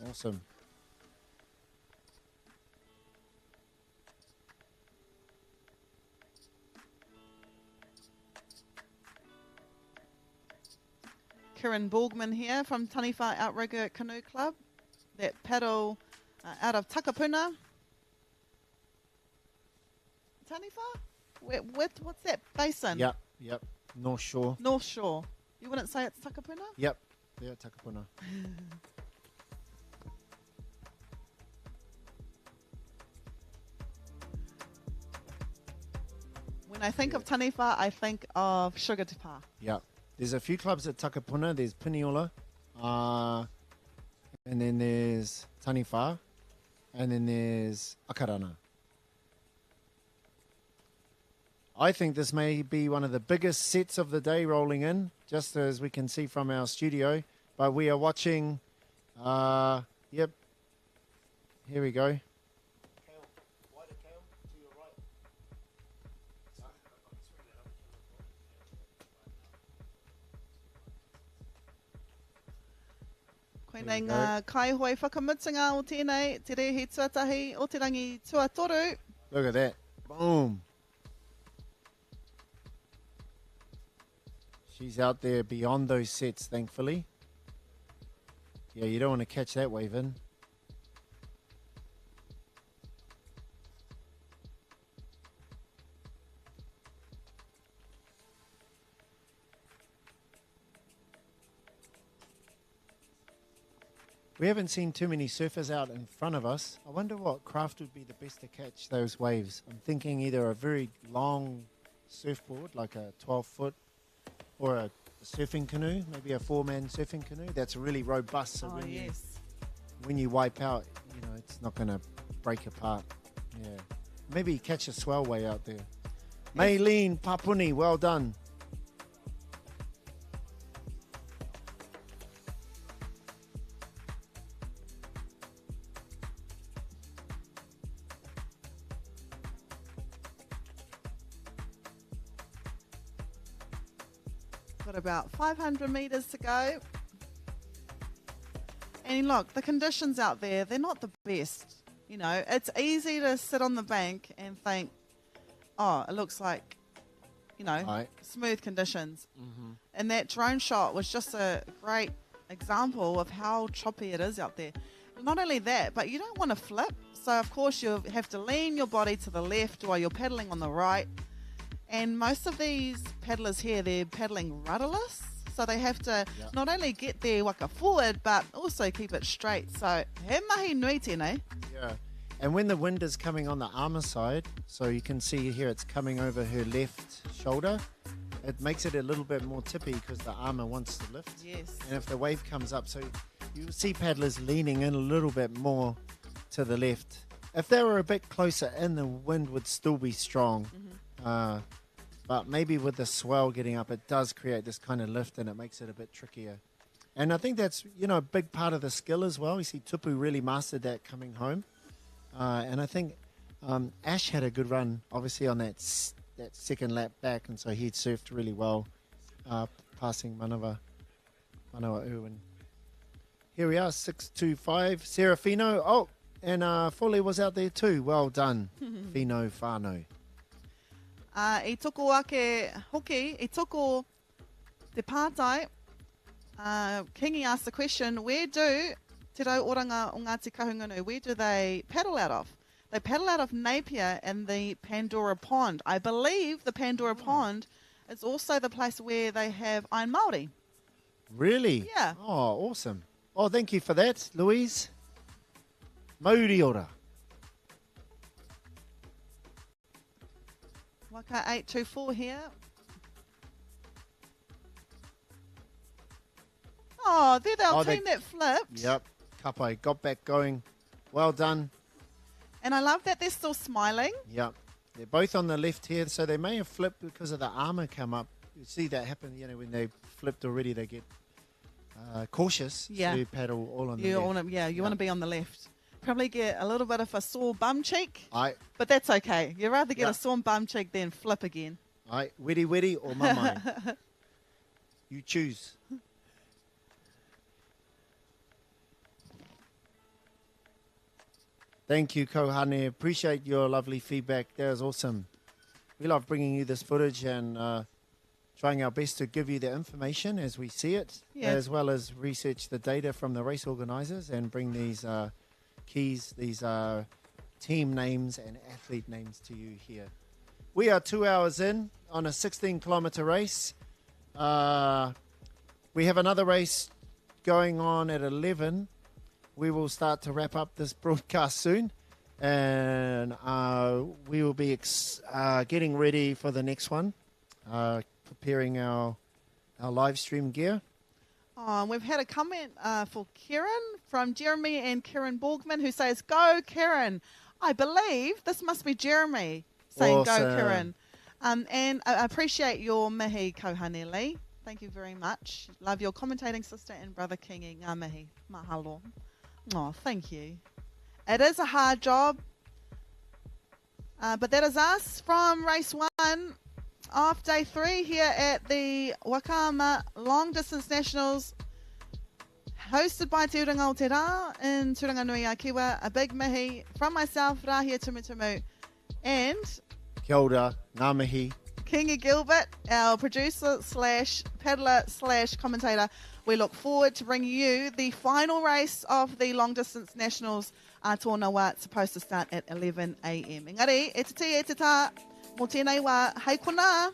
Awesome. Kieran Borgman here from Taniwha Outrigger Canoe Club that paddle out of Takapuna. Taniwha? What's that basin? Yep. North Shore. North Shore. You wouldn't say it's Takapuna? Yep. Yeah, Takapuna. When I think of Taniwha, I think of Sugar Te Pā. Yep. There's a few clubs at Takapuna. There's Piniola. And then there's Taniwha. And then there's Akarana. I think this may be one of the biggest sets of the day rolling in, just as we can see from our studio. But we are watching, yep, here we go. Koenei ngā kaihoi whakamutunga o tēnei, te rehi tuatahi o te rangi tuatoru. Look at that. Boom. She's out there beyond those sets, thankfully. Yeah, you don't want to catch that wave in. We haven't seen too many surfers out in front of us. I wonder what craft would be the best to catch those waves. I'm thinking either a very long surfboard, like a 12-foot, or a surfing canoe, maybe a 4-man surfing canoe. That's really robust. So when you wipe out, it's not going to break apart. Yeah. Maybe catch a swell way out there. Maylene Papuni, well done. Got about 500 metres to go. And look, the conditions out there, they're not the best. It's easy to sit on the bank and think, oh, it looks like, smooth conditions. Mm-hmm. And that drone shot was just a great example of how choppy it is out there. Not only that, but you don't want to flip. So, of course, you have to lean your body to the left while you're paddling on the right. And most of these paddlers here, they're paddling rudderless. So they have to not only get their waka forward, but also keep it straight. So, he mahi nui tēnei. Yeah. And when the wind is coming on the armour side, so you can see here it's coming over her left shoulder, it makes it a little bit more tippy because the armour wants to lift. Yes. And if the wave comes up, so you see paddlers leaning in a little bit more to the left. If they were a bit closer in, the wind would still be strong. Mm-hmm. But maybe with the swell getting up, it does create this kind of lift and it makes it a bit trickier. And I think that's, a big part of the skill as well. You see Tupu really mastered that coming home. And I think Ash had a good run, obviously, on that second lap back. And so he surfed really well, passing Manawa Irwin. Here we are, 625. Serafino. Oh, and Foley was out there too. Well done, Fino Whānau. I toko ake hoki, I toko te pātai. Kingi asked the question, where do te rau oranga o Ngāti Kahungunu, where do they paddle out of? They paddle out of Napier and the Pandora Pond. I believe the Pandora Pond is also the place where they have Ain Māori. Really? Yeah. Oh, awesome. Oh, thank you for that, Louise. Mauri ora. Waka 824 here. Oh, they're the team that flipped. Yep. Kapai got back going. Well done. And I love that they're still smiling. Yep. They're both on the left here, so they may have flipped because of the armour come up. You see that happen, when they flipped already, they get cautious. Yeah. So you paddle all on the left. You want to be on the left. Probably get a little bit of a sore bum cheek. But that's okay. You'd rather get a sore bum cheek than flip again. Wiri or mamai. You choose. Thank you, Kohane. Appreciate your lovely feedback. That was awesome. We love bringing you this footage and trying our best to give you the information as we see it, as well as research the data from the race organisers and bring these keys, these team names and athlete names to you here. We are 2 hours in on a 16-kilometre race. We have another race going on at 11. We will start to wrap up this broadcast soon, and we will be getting ready for the next one, preparing our live stream gear. We've had a comment for Karen from Jeremy and Karen Borgman, who says, "Go, Karen." I believe this must be Jeremy saying, awesome. Go, Karen. And I appreciate your mihi, Kohaneli. Thank you very much. Love your commentating sister and brother Kingi. Ngā mihi. Mahalo. Oh, thank you. It is a hard job. But that is us from race 1 of day 3 here at the Waka Long Distance Nationals, hosted by Te Uranga o Te Rā in Turanganui a Kiwa. A big mihi from myself, Rahia Tumutumu, and Kia ora, ngā mihi. Kingi Gilbert, our producer / paddler / commentator. We look forward to bringing you the final race of the Long Distance Nationals. Tōna wā, it's supposed to start at 11 a.m. Engari, e te tā, mō tēnei wā, hei kona.